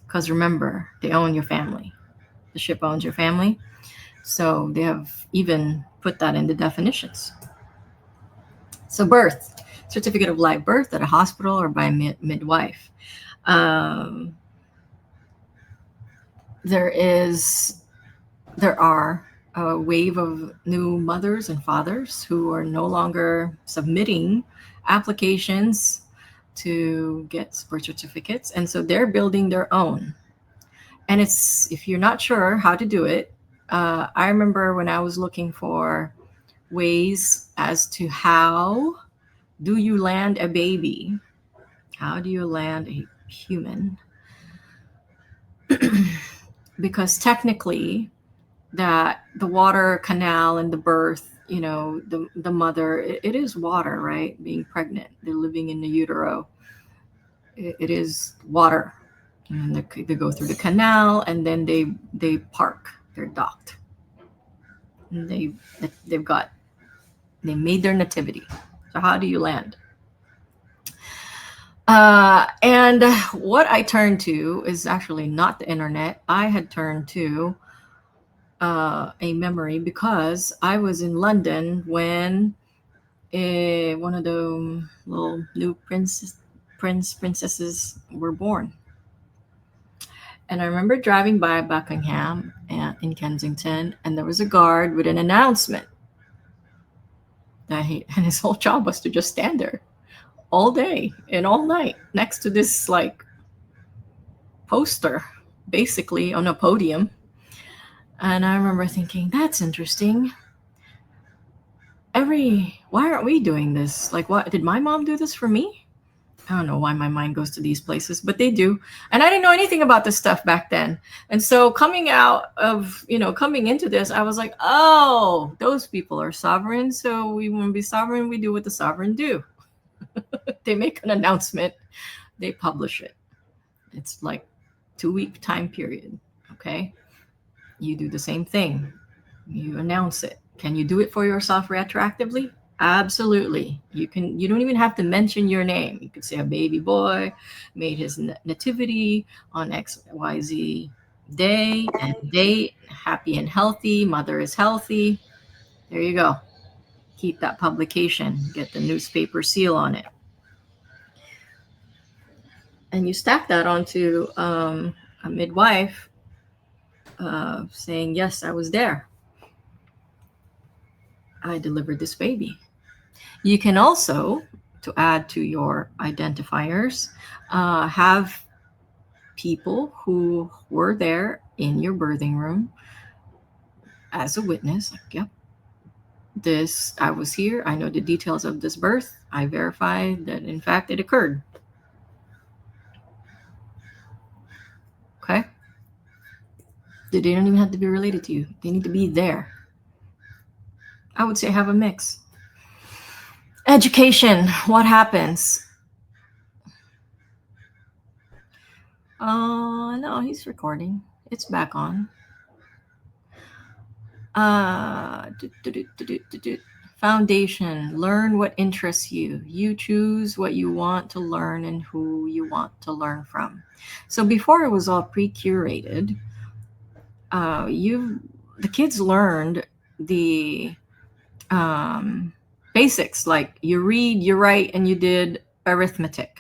Because remember, they own your family. The ship owns your family. So they have even put that in the definitions. So birth, certificate of live birth at a hospital or by a midwife. Um, there are a wave of new mothers and fathers who are no longer submitting applications to get birth certificates, and so they're building their own. And it's, if you're not sure how to do it, I remember when I was looking for ways as to how do you land a baby, how do you land a human, because technically that the water canal and the birth, the mother, it is water, right? Being pregnant, they're living in the utero, it is water, and they go through the canal, and then they park, they're docked, and they made their nativity. So how do you land? And what I turned to is actually not the internet. I had turned to a memory because I was in London when one of the little new princesses were born. And I remember driving by Buckingham in Kensington, and there was a guard with an announcement that and his whole job was to just stand there all day and all night next to this like poster, basically on a podium. And I remember thinking, that's interesting. Why aren't we doing this? Like, what did my mom do this for me? I don't know why my mind goes to these places, but they do. And I didn't know anything about this stuff back then. And so coming into this, I was like, oh, those people are sovereign. So we want to be sovereign. We do what the sovereign do. They make an announcement, they publish it. It's like 2-week time period. Okay. You do the same thing. You announce it. Can you do it for yourself retroactively? Absolutely. You don't even have to mention your name. You could say a baby boy made his nativity on XYZ day and date, happy and healthy, mother is healthy. There you go. Keep that publication, get the newspaper seal on it. And you stack that onto a midwife saying, yes, I was there. I delivered this baby. You can also, to add to your identifiers, have people who were there in your birthing room as a witness. Like, yep, I was here. I know the details of this birth. I verify that, in fact, it occurred. Okay? They don't even have to be related to you. They need to be there. I would say have a mix. Education, what happens? No, he's recording. It's back on. Foundation, learn what interests you. You choose what you want to learn and who you want to learn from. So before it was all pre-curated, you the kids learned the basics, like you read, you write, and you did arithmetic.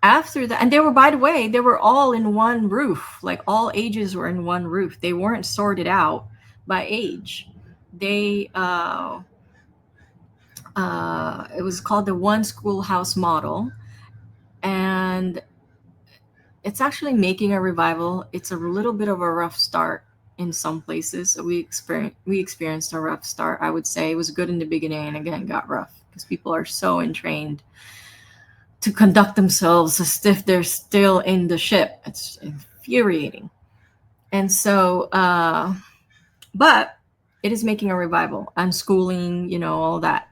After that, and they were, by the way, they were all in one roof, like all ages were in one roof. They weren't sorted out by age. They it was called the one schoolhouse model, and it's actually making a revival. It's a little bit of a rough start in some places. So we experienced a rough start. I would say it was good in the beginning, and again got rough because people are so entrained to conduct themselves as if they're still in the ship. It's infuriating. And so, but it is making a revival. Unschooling, all that.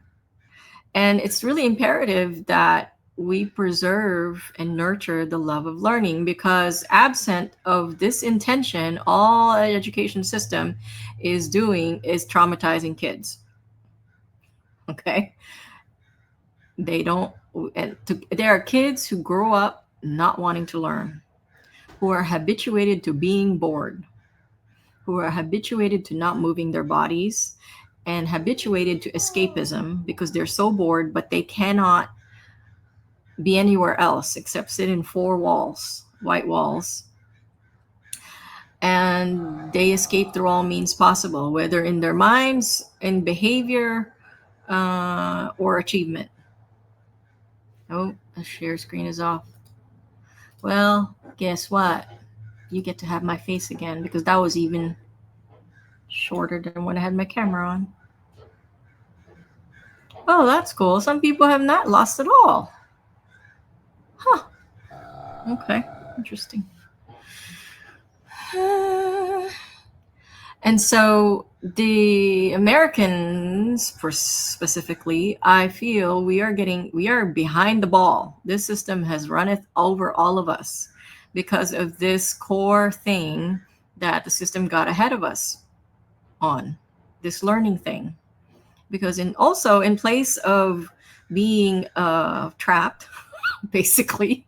And it's really imperative that we preserve and nurture the love of learning, because absent of this intention, all an education system is doing is traumatizing kids. Okay. They don't, there are kids who grow up not wanting to learn, who are habituated to being bored, who are habituated to not moving their bodies, and habituated to escapism because they're so bored, but they cannot be anywhere else except sit in four walls, white walls. And they escape through all means possible, whether in their minds, in behavior, or achievement. Oh, the share screen is off. Well, guess what? You get to have my face again, because that was even shorter than when I had my camera on. Oh, that's cool. Some people have not lost at all. Huh. Okay. Interesting. And so the Americans, for specifically, I feel we are behind the ball. This system has runneth over all of us because of this core thing that the system got ahead of us on, this learning thing. Because in place of being trapped, basically,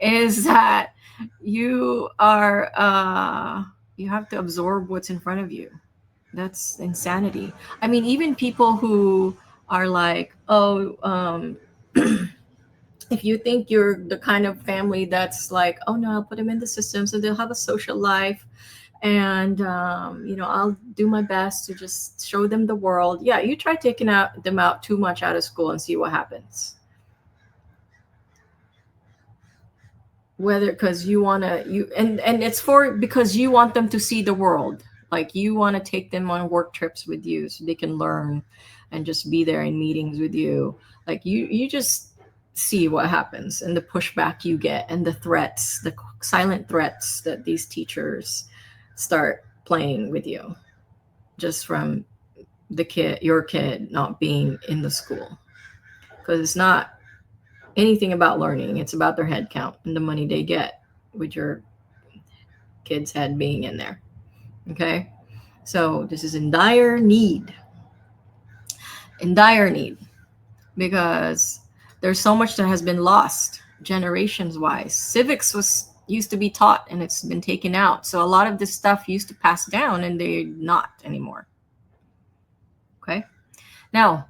is that you are you have to absorb what's in front of you. That's insanity. I mean, even people who are like, oh, if you think you're the kind of family that's like, oh no, I'll put them in the system so they'll have a social life, and I'll do my best to just show them the world. Yeah, you try taking them out too much out of school and see what happens. Whether because you want to you and it's for because you want them to see the world, like you want to take them on work trips with you so they can learn and just be there in meetings with you. Like you just see what happens and the pushback you get and the threats, the silent threats that these teachers start playing with you just from your kid not being in the school, because it's not anything about learning. It's about their head count and the money they get with your kid's head being in there. Okay. So this is in dire need. In dire need. Because there's so much that has been lost generations wise. Civics was used to be taught and it's been taken out. So a lot of this stuff used to pass down and they're not anymore. Okay. Now,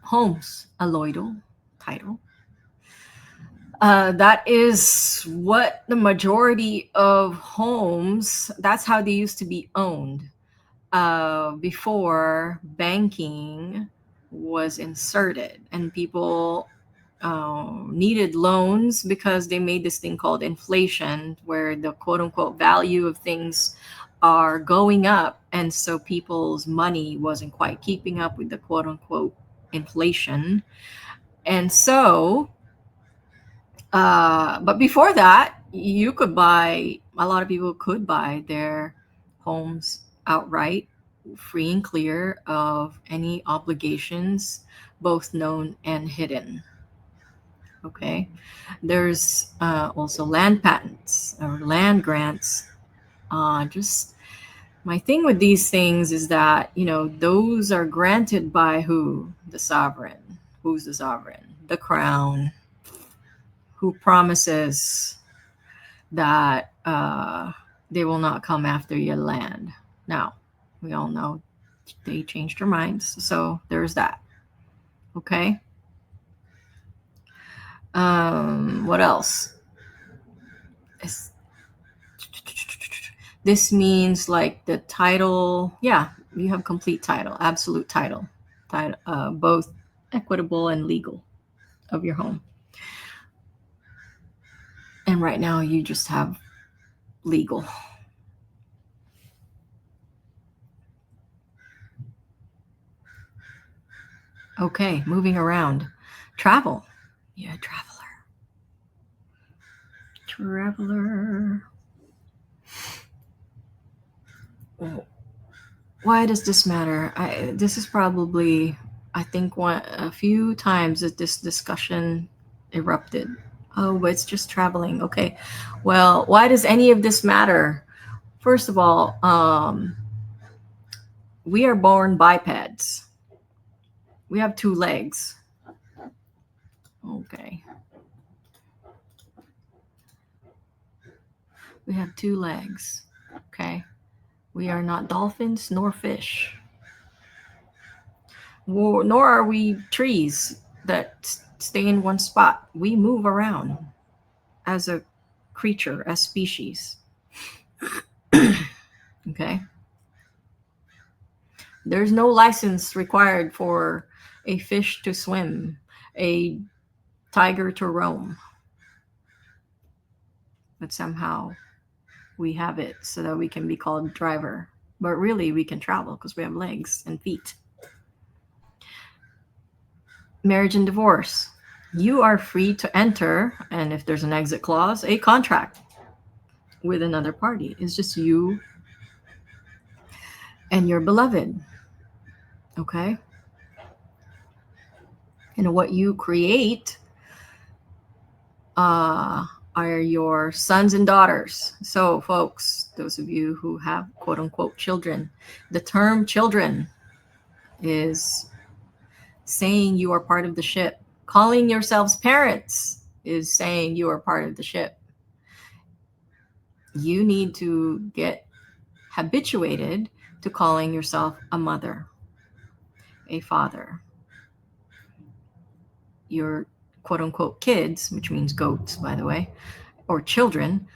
homes, alloidal title. That is what the majority of homes, that's how they used to be owned before banking was inserted. And people needed loans because they made this thing called inflation, where the quote unquote value of things are going up. And so people's money wasn't quite keeping up with the quote unquote inflation. And so but before that, a lot of people could buy their homes outright, free and clear of any obligations both known and hidden. Okay, there's also land patents or land grants. Just my thing with these things is that, those are granted by who? The sovereign. Who's the sovereign? The crown, who promises that they will not come after your land. Now, we all know they changed their minds. So there's that. Okay. What else? This means like the title. Yeah, you have complete title, absolute title, both equitable and legal of your home. And right now you just have legal. Okay, moving around. Travel. Yeah, traveler. Traveler. Why does this matter? This is probably, I think, a few times that this discussion erupted. Oh, but it's just traveling. Okay. Well, why does any of this matter? First of all, we are born bipeds. We have two legs. Okay. We have two legs. Okay. We are not dolphins nor fish. Nor are we trees that stay in one spot. We move around as a creature, as species. Okay. There's no license required for a fish to swim, a tiger to roam. But somehow we have it so that we can be called driver. But really, we can travel because we have legs and feet. Marriage and divorce. You are free to enter, and if there's an exit clause, a contract with another party. It's just you and your beloved. Okay? And what you create are your sons and daughters. So, folks, those of you who have quote unquote children, the term children is saying you are part of the ship. Calling yourselves parents is saying you are part of the ship. You need to get habituated to calling yourself a mother, a father. Your quote unquote kids, which means goats, by the way, or children,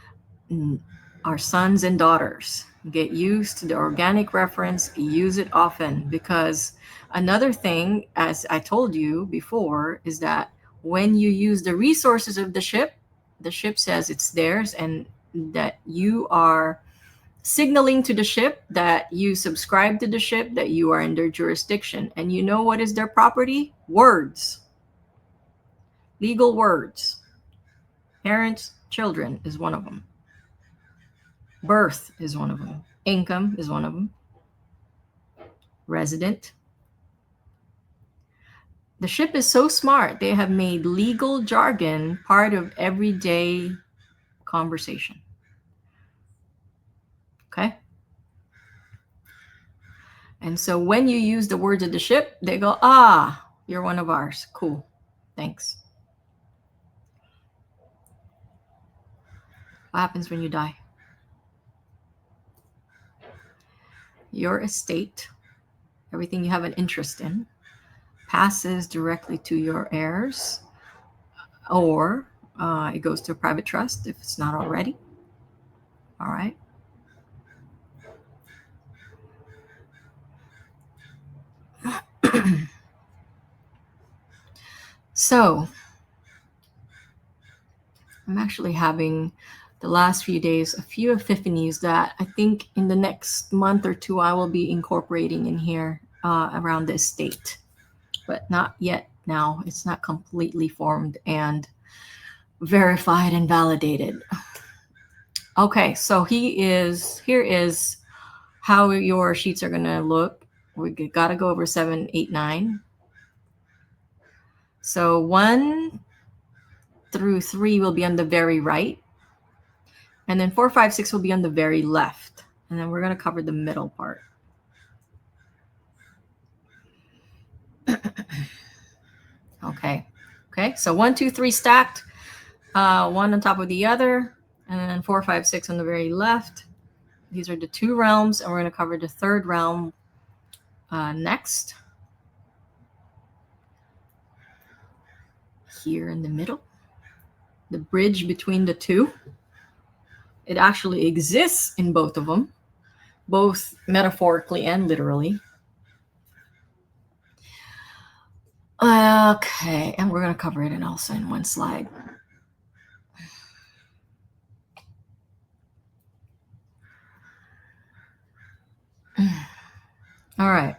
are sons and daughters. Get used to the organic reference, use it often, because another thing, as I told you before, is that when you use the resources of the ship says it's theirs, and that you are signaling to the ship that you subscribe to the ship, that you are in their jurisdiction. And you know what is their property? Words. Legal words. Parents, children is one of them. Birth is one of them. Income is one of them. Resident. The ship is so smart, they have made legal jargon part of everyday conversation. Okay? And so when you use the words of the ship, they go, you're one of ours. Cool. Thanks. What happens when you die? Your estate, everything you have an interest in, passes directly to your heirs, or it goes to a private trust if it's not already. All right. So I'm actually having the last few days a few epiphanies that I think in the next month or two I will be incorporating in here around the estate, but not yet now. It's not completely formed and verified and validated. Okay, so here is how your sheets are going to look. We got to go over 7, 8, 9. So 1 through 3 will be on the very right. And then 4, 5, 6 will be on the very left. And then we're going to cover the middle part. Okay. Okay. So 1, 2, 3 stacked, one on top of the other, and then 4, 5, 6 on the very left. These are the 2 realms, and we're going to cover the 3rd realm next. Here in the middle, the bridge between the 2. It actually exists in both of them, both metaphorically and literally. Okay, and we're going to cover it and also in one slide. All right,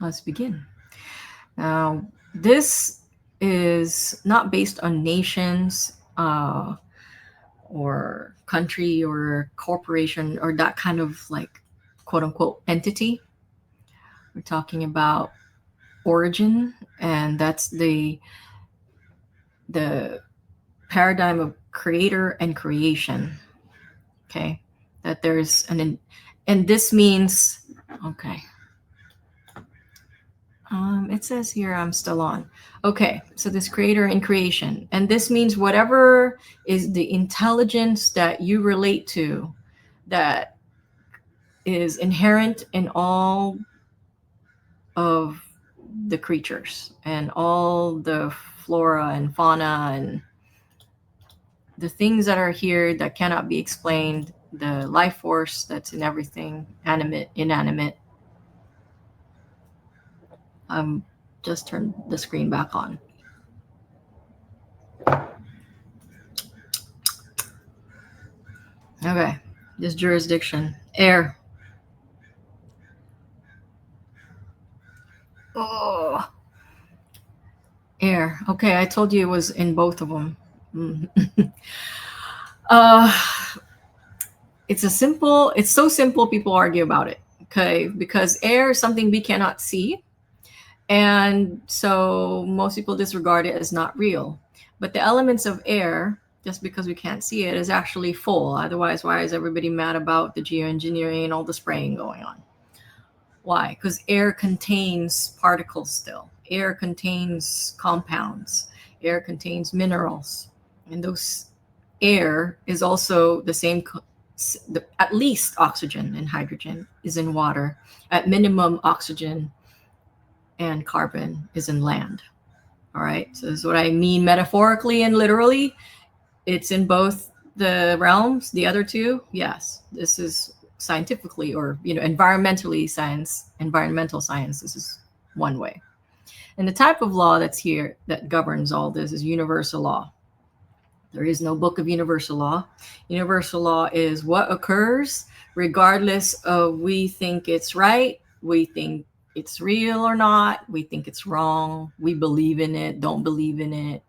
let's begin. Now, this is not based on nations or country or corporation or that kind of like quote unquote entity. We're talking about origin, and that's the paradigm of creator and creation. Okay, that there's and this means, okay, it says here I'm still on. Okay, so this creator and creation, and this means whatever is the intelligence that you relate to, that is inherent in all of the creatures and all the flora and fauna and the things that are here that cannot be explained, the life force that's in everything, animate, inanimate. Just turn the screen back on. Okay, this jurisdiction, air. Oh, air. Okay, I told you it was in both of them. It's so simple people argue about it. Okay, because air is something we cannot see. And so most people disregard it as not real. But the elements of air, just because we can't see it, is actually full. Otherwise, why is everybody mad about the geoengineering and all the spraying going on? Why? Because air contains particles still. Air contains compounds. Air contains minerals. And those air is also the same, at least oxygen and hydrogen is in water. At minimum, oxygen and carbon is in land. All right. So this is what I mean metaphorically and literally. It's in both the realms. The other two, yes. This is scientifically or environmental science. This is one way. And the type of law that's here that governs all this is universal law. There is no book of universal law. Universal law is what occurs regardless of we think it's right, we think it's real or not, we think it's wrong, we believe in it, don't believe in it.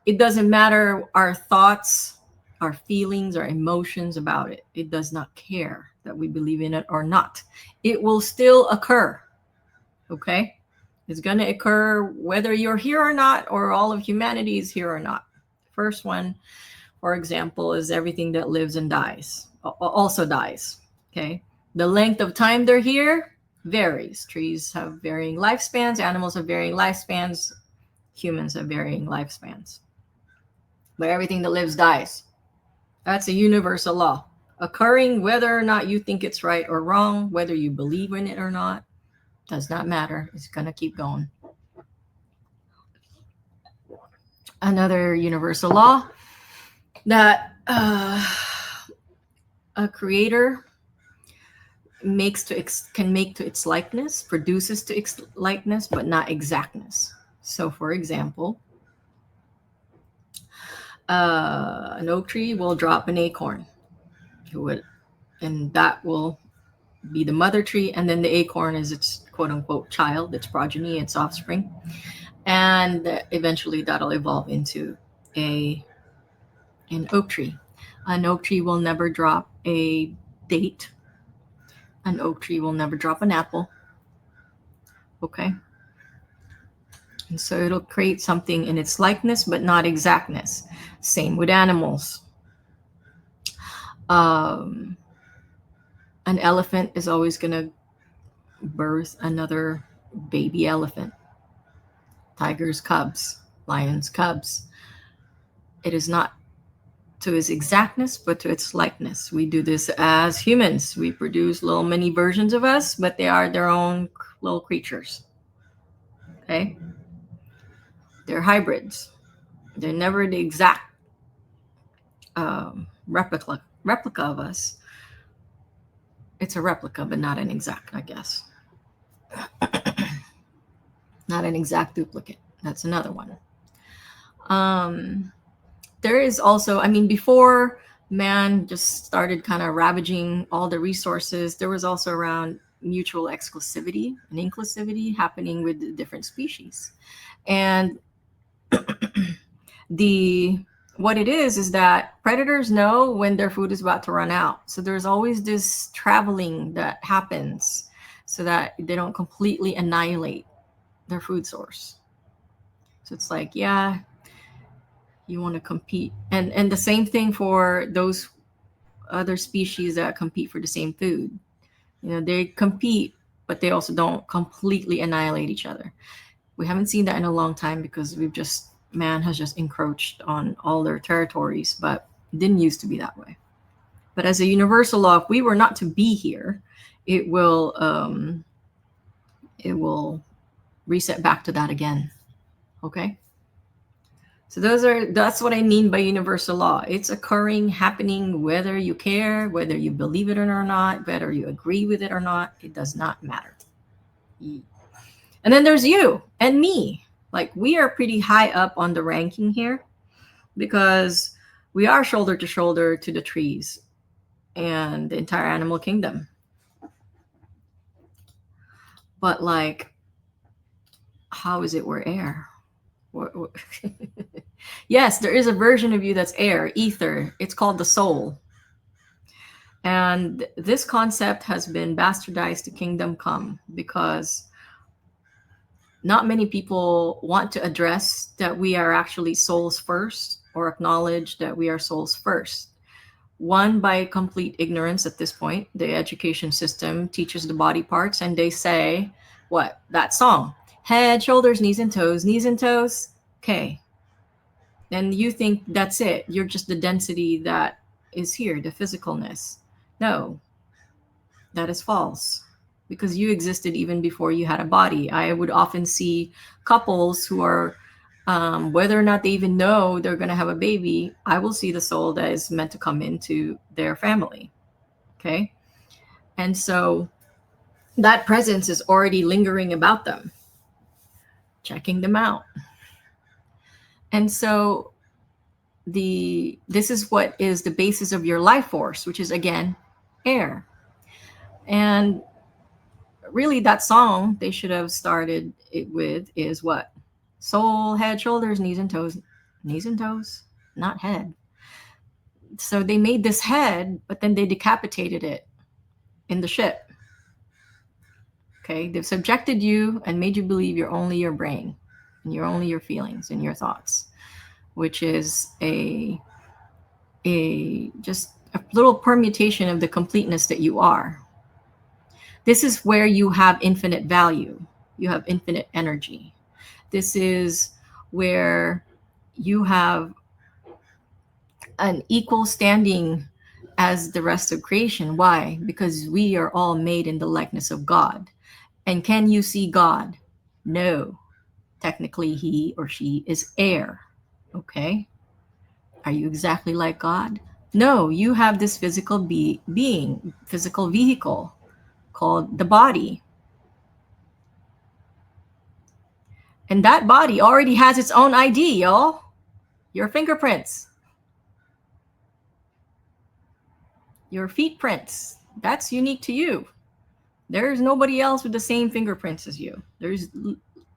It doesn't matter our thoughts, our feelings, our emotions about it. It does not care that we believe in it or not. It will still occur. Okay? It's going to occur whether you're here or not, or all of humanity is here or not. First one, for example, is everything that lives and dies, also dies. Okay? The length of time they're here varies. Trees have varying lifespans, animals have varying lifespans, humans have varying lifespans. But everything that lives dies. That's a universal law. Occurring whether or not you think it's right or wrong, whether you believe in it or not, does not matter. It's going to keep going. Another universal law that a creator can make to its likeness, produces to its likeness, but not exactness. So, for example, an oak tree will drop an acorn, and that will be the mother tree, and then the acorn is its quote unquote child, its progeny, its offspring, and eventually that'll evolve into an oak tree. An oak tree will never drop a date. An oak tree will never drop an apple. Okay. And so it'll create something in its likeness, but not exactness. Same with animals. Um, an elephant is always going to birth another baby elephant. Tigers, cubs, lions, cubs. It is not to its exactness, but to its likeness. We do this as humans. We produce little mini versions of us, but they are their own little creatures. Okay? They're hybrids. They're never the exact replica of us. It's a replica, but not an exact, I guess. Not an exact duplicate. That's another one. Um, there is also, I mean, before man just started kind of ravaging all the resources, there was also around mutual exclusivity and inclusivity happening with the different species. And the what it is that predators know when their food is about to run out. So there's always this traveling that happens so that they don't completely annihilate their food source. So it's like, yeah, you want to compete. And the same thing for those other species that compete for the same food. You know, they compete, but they also don't completely annihilate each other. We haven't seen that in a long time because man has just encroached on all their territories, but it didn't used to be that way. But as a universal law, if we were not to be here, it will reset back to that again. Okay. So that's what I mean by universal law. It's occurring, happening, whether you care, whether you believe it or not, whether you agree with it or not, it does not matter. And then there's you and me. Like we are pretty high up on the ranking here because we are shoulder to shoulder to the trees and the entire animal kingdom. But like, how is it we're air? Yes, there is a version of you that's air, ether. It's called the soul. And this concept has been bastardized to kingdom come because not many people want to address that we are actually souls first or acknowledge that we are souls first. One, by complete ignorance at this point. The education system teaches the body parts and they say, what? That song. Head, shoulders, knees and toes, knees and toes. Okay. And you think that's it. You're just the density that is here, the physicalness. No, that is false because you existed even before you had a body. I would often see couples who are, whether or not they even know they're going to have a baby, I will see the soul that is meant to come into their family. Okay. And so that presence is already lingering about them, checking them out. And so this is what is the basis of your life force, which is again air. And really that song they should have started it with is what? Soul, head, shoulders, knees and toes, not head. So they made this head, but then they decapitated it in the ship. Okay, they've subjected you and made you believe you're only your brain and you're only your feelings and your thoughts, which is a just a little permutation of the completeness that you are. This is where you have infinite value. You have infinite energy. This is where you have an equal standing as the rest of creation. Why? Because we are all made in the likeness of God. And can you see God? No. Technically, he or she is air. Okay. Are you exactly like God? No, you have this physical being, physical vehicle called the body. And that body already has its own ID, y'all. Your fingerprints, your feet prints. That's unique to you. There's nobody else with the same fingerprints as you. There's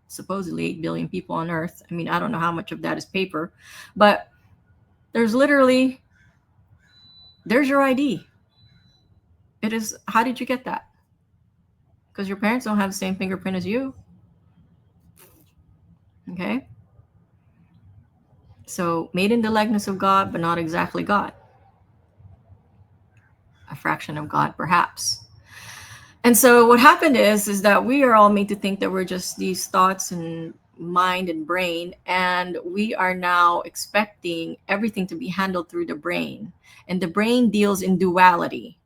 supposedly 8 billion people on Earth. I mean, I don't know how much of that is paper, but there's your ID. It is, how did you get that? Because your parents don't have the same fingerprint as you. Okay? So, made in the likeness of God, but not exactly God. A fraction of God, perhaps. And so what happened is that we are all made to think that we're just these thoughts and mind and brain, and we are now expecting everything to be handled through the brain. And the brain deals in duality.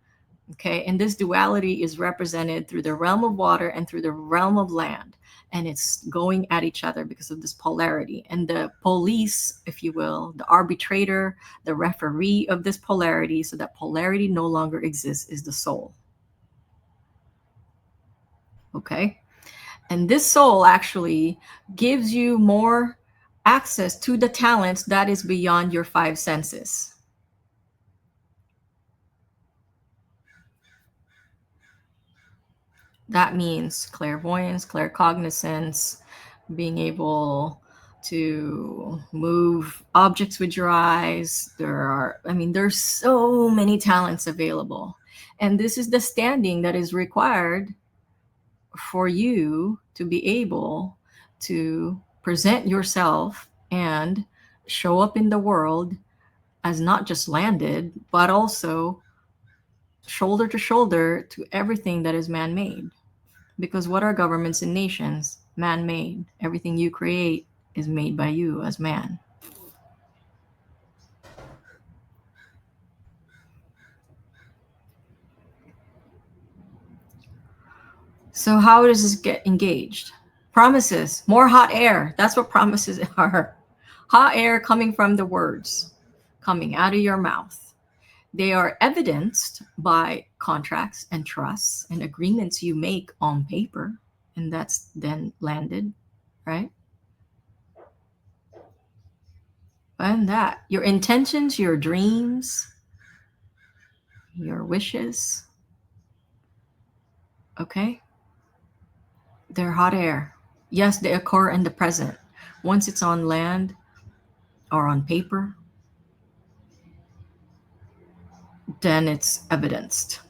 Okay, and this duality is represented through the realm of water and through the realm of land, and it's going at each other because of this polarity. And the police, if you will, the arbitrator, the referee of this polarity, so that polarity no longer exists, is the soul. Okay, and this soul actually gives you more access to the talents that is beyond your five senses. That means clairvoyance, claircognizance, being able to move objects with your eyes. There's so many talents available. And this is the standing that is required for you to be able to present yourself and show up in the world as not just landed, but also shoulder to shoulder to everything that is man made. Because what are governments and nations? Man made. Everything you create is made by you as man. So, how does this get engaged? Promises, more hot air. That's what promises are. Hot air coming from the words, coming out of your mouth. They are evidenced by contracts and trusts and agreements you make on paper, and that's then landed, right? And that, your intentions, your dreams, your wishes, okay? They're hot air. Yes, they occur in the present. Once it's on land or on paper, then it's evidenced.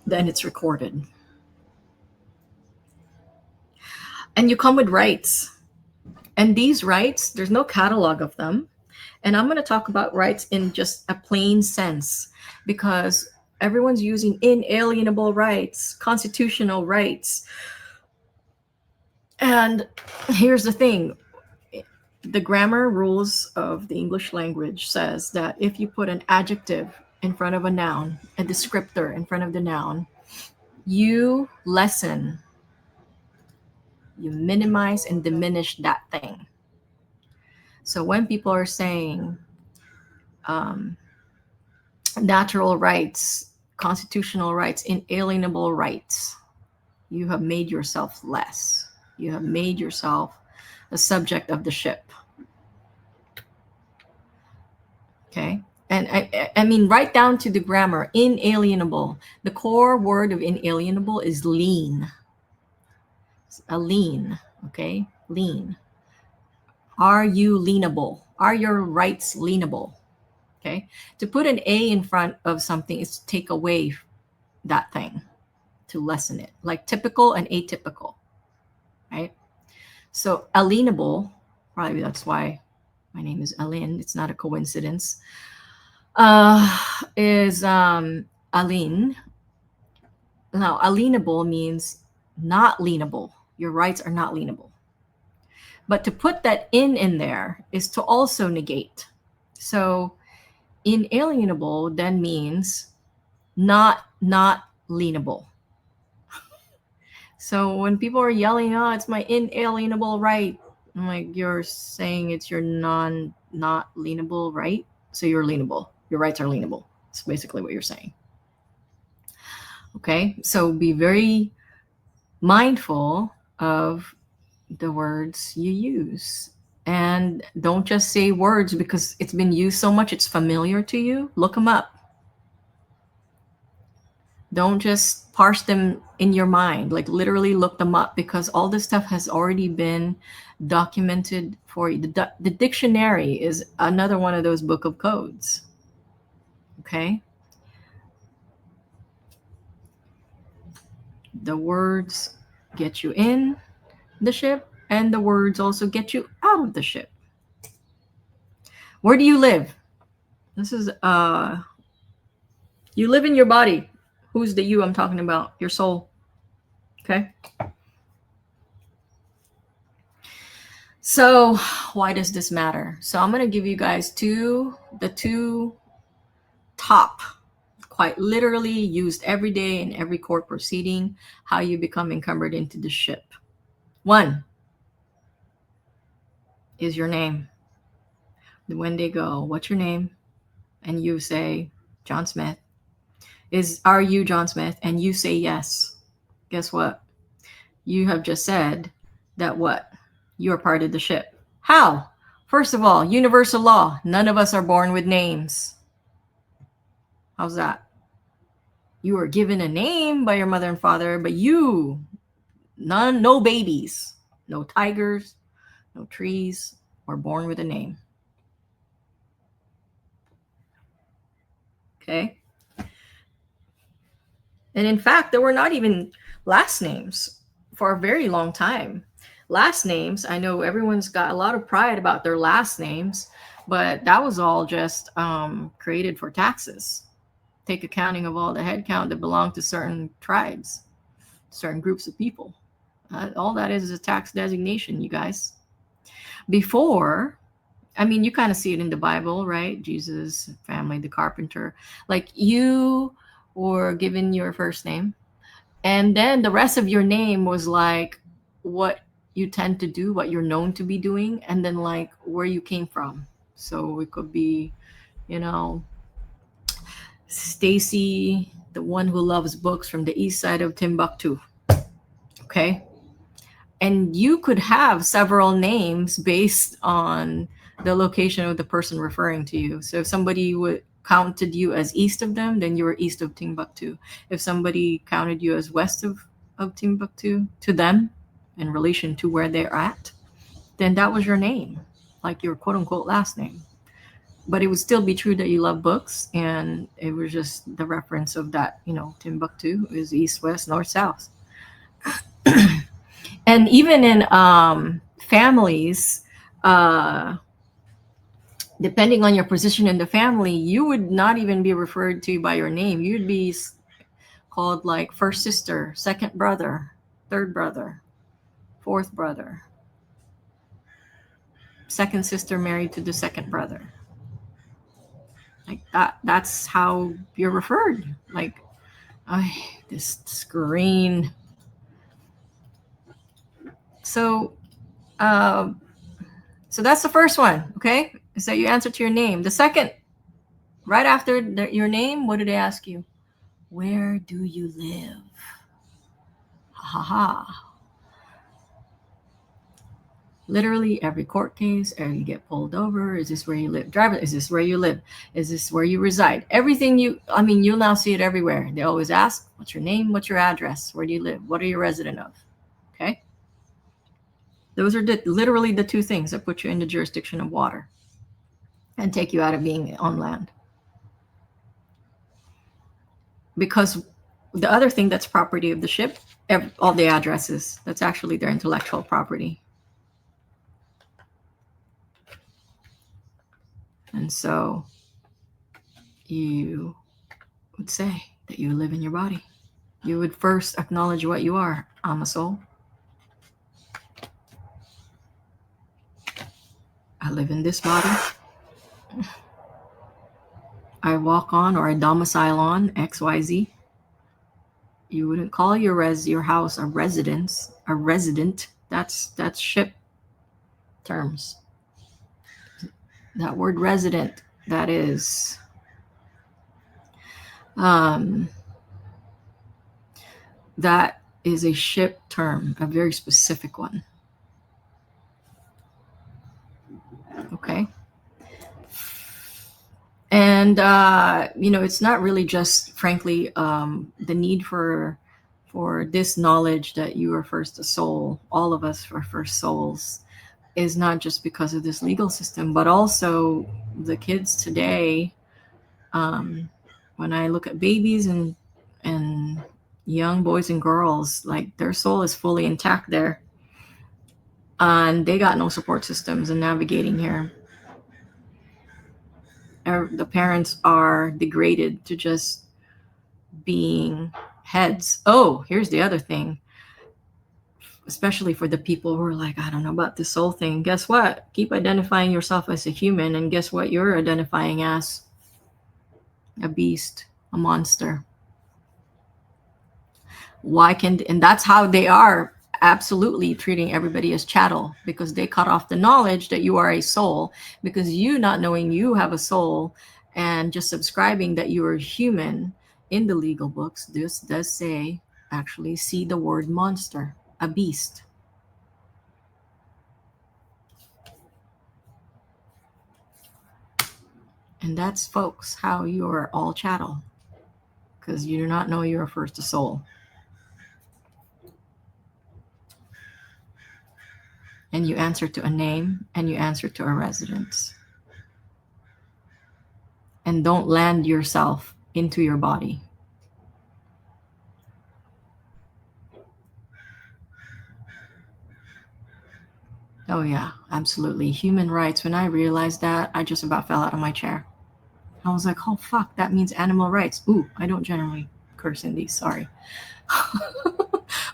Then it's recorded. And you come with rights. And these rights, there's no catalog of them. And I'm going to talk about rights in just a plain sense because everyone's using inalienable rights, constitutional rights. And here's the thing, the grammar rules of the English language says that if you put an adjective in front of a noun, a descriptor in front of the noun, you lessen, you minimize and diminish that thing. So when people are saying um, natural rights, constitutional rights, inalienable rights, you have made yourself less. You have made yourself the subject of the ship. Okay. And I mean, right down to the grammar, inalienable. The core word of inalienable is lean. It's a lean. Okay. Lean. Are you leanable? Are your rights leanable? Okay. To put an A in front of something is to take away that thing, to lessen it, like typical and atypical. Right. So alienable, probably that's why my name is Alin. It's not a coincidence. Is Aline. Now, alienable means not leanable. Your rights are not leanable. But to put that in there is to also negate. So inalienable then means not leanable. So when people are yelling, "Oh, it's my inalienable right," I'm like, you're saying it's your not leanable right. So you're leanable. Your rights are leanable. That's basically what you're saying. Okay, so be very mindful of the words you use. And don't just say words because it's been used so much, it's familiar to you. Look them up. Don't just parse them in your mind, like literally look them up because all this stuff has already been documented for you. The dictionary is another one of those book of codes. Okay. The words get you in, the ship, and the words also get you out of the ship. Where do you live? This is you live in your body. Who's the you I'm talking about? Your soul. Okay? So, why does this matter? So, I'm going to give you guys the two top, quite literally used every day in every court proceeding, how you become encumbered into the ship. One is your name. When they go, what's your name? And you say, John Smith. Are you John Smith? And you say yes. Guess what? You have just said that what? You're part of the ship. How? First of all, universal law. None of us are born with names. How's that? You were given a name by your mother and father, but no babies, no tigers, no trees were born with a name. Okay? And in fact, there were not even last names for a very long time. Last names, I know everyone's got a lot of pride about their last names, but that was all just created for taxes. Take accounting of all the head count that belonged to certain tribes, certain groups of people. All that is a tax designation, you guys. Before, I mean, you kind of see it in the Bible, right? Jesus, family, the carpenter. Like you were given your first name, and then the rest of your name was like what you tend to do, what you're known to be doing, and then like where you came from. So it could be, you know, Stacy, the one who loves books from the east side of Timbuktu. Okay. And you could have several names based on the location of the person referring to you. So if somebody counted you as east of them, then you were east of Timbuktu. If somebody counted you as west of Timbuktu to them in relation to where they're at, then that was your name, like your quote unquote last name. But it would still be true that you love books, and it was just the reference of that, Timbuktu is east, west, north, south. And even in families, uh, depending on your position in the family, you would not even be referred to by your name. You'd be called like first sister, second brother, third brother, fourth brother, second sister married to the second brother. Like that's how you're referred. Like, this screen. So, uh, so that's the first one. Okay, is that you answer to your name. The second, right after your name, what do they ask you? Where do you live? Ha ha ha. Literally every court case, you get pulled over. Is this where you live? Driver, is this where you live? Is this where you reside? Everything you'll now see it everywhere. They always ask, what's your name? What's your address? Where do you live? What are you a resident of? Okay. Those are literally the two things that put you in the jurisdiction of water and take you out of being on land. Because the other thing that's property of the ship, all the addresses, that's actually their intellectual property. And so you would say that you live in your body. You would first acknowledge what you are. I'm a soul. I live in this body. I walk on, or I domicile on XYZ. You wouldn't call your house a residence, a resident. That's ship terms. That word resident, that is that is a ship term, a very specific one. Okay. And it's not really just, frankly, the need for this knowledge that you are first a soul. All of us are first souls, is not just because of this legal system, but also the kids today. When I look at babies and young boys and girls, like their soul is fully intact there. and they got no support systems in navigating here. The parents are degraded to just being heads. Oh, here's the other thing, especially for the people who are like, I don't know about this soul thing. Guess what? Keep identifying yourself as a human, and guess what? You're identifying as a beast, a monster. Why can, and that's how they are absolutely treating everybody as chattel, because they cut off the knowledge that you are a soul, because you not knowing you have a soul and just subscribing that you are human. In the legal books, this does say, actually see the word monster, a beast. And that's, folks, how you are all chattel, because you do not know you are first a soul. And you answer to a name, and you answer to a residence. And don't land yourself into your body. Oh yeah, absolutely. Human rights. When I realized that, I just about fell out of my chair. I was like, oh fuck, that means animal rights. Ooh, I don't generally curse in these, sorry.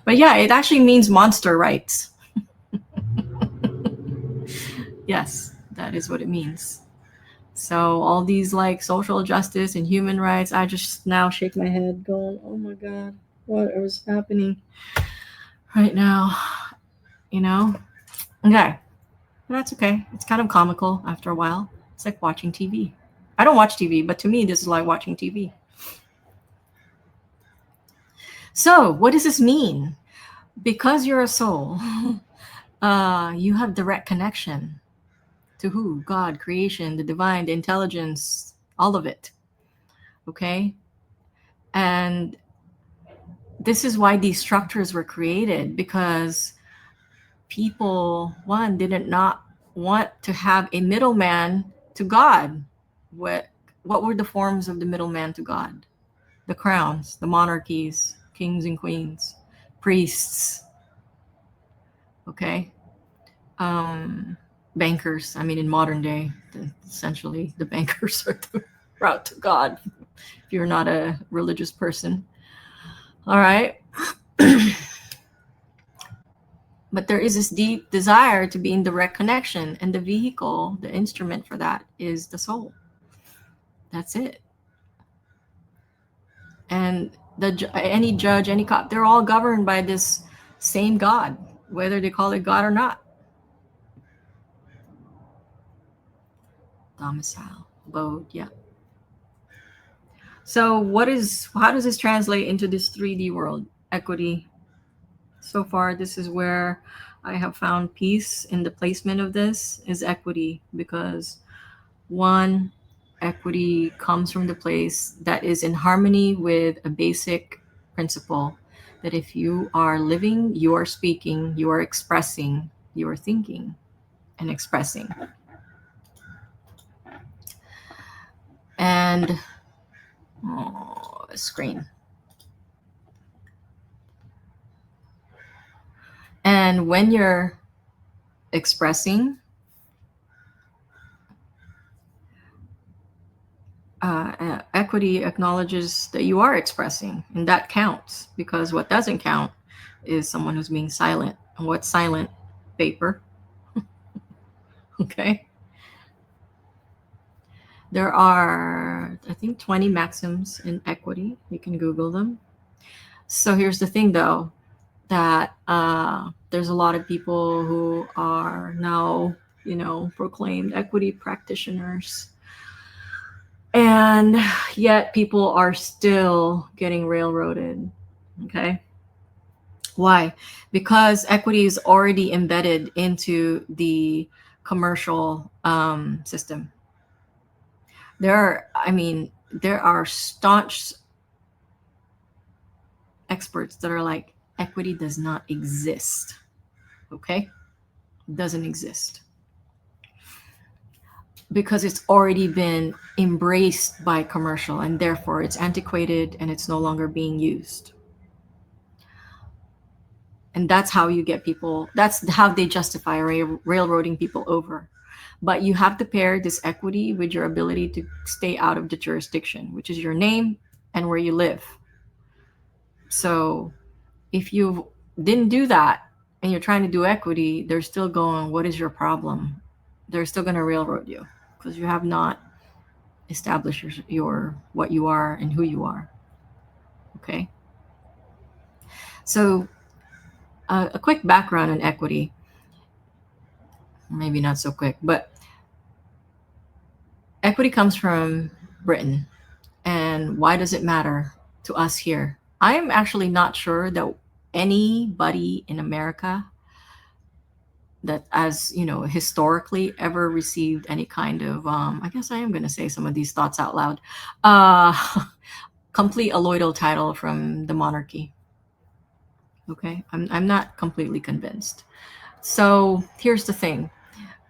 But yeah, it actually means monster rights. Yes, that is what it means. So all these like social justice and human rights, I just now shake my head going, oh my God, what is happening right now? You know? Okay. That's okay. It's kind of comical after a while. It's like watching TV. I don't watch TV, but to me, this is like watching TV. So, what does this mean? Because you're a soul, you have direct connection to who? God, creation, the divine, the intelligence, all of it. Okay? And this is why these structures were created, because people, one, didn't not want to have a middleman to God. What were the forms of the middleman to God? The crowns, the monarchies, kings and queens, priests, okay? Bankers. I mean, in modern day, essentially, the bankers are the route to God if you're not a religious person. All right. But there is this deep desire to be in direct connection, and the vehicle, the instrument for that is the soul. That's it. And any judge, any cop, they're all governed by this same God, whether they call it God or not. Domicile, abode, yeah. So how does this translate into this 3D world? Equity. So far, this is where I have found peace in the placement of this is equity, because one, equity comes from the place that is in harmony with a basic principle that if you are living, you are speaking, you are expressing, you are thinking and expressing. And screen. And when you're expressing, equity acknowledges that you are expressing, and that counts, because what doesn't count is someone who's being silent. And what's silent? Paper. Okay. There are, I think, 20 maxims in equity. You can Google them. So here's the thing, though, that there's a lot of people who are now, proclaimed equity practitioners. And yet people are still getting railroaded. Okay. Why? Because equity is already embedded into the commercial system. There are staunch experts that are like, equity does not exist. Okay? It doesn't exist. Because it's already been embraced by commercial, and therefore it's antiquated and it's no longer being used. And that's how you get people, that's how they justify railroading people over. But you have to pair this equity with your ability to stay out of the jurisdiction, which is your name and where you live. So if you didn't do that and you're trying to do equity, they're still going, what is your problem? They're still going to railroad you because you have not established your what you are and who you are. Okay. So a quick background on equity, maybe not so quick, but equity comes from Britain. And why does it matter to us here? I am actually not sure that anybody in America that, as you know, historically ever received any kind of I guess I am going to say some of these thoughts out loud, uh complete alloidal title from the monarchy. Okay, I'm not completely convinced. So here's the thing.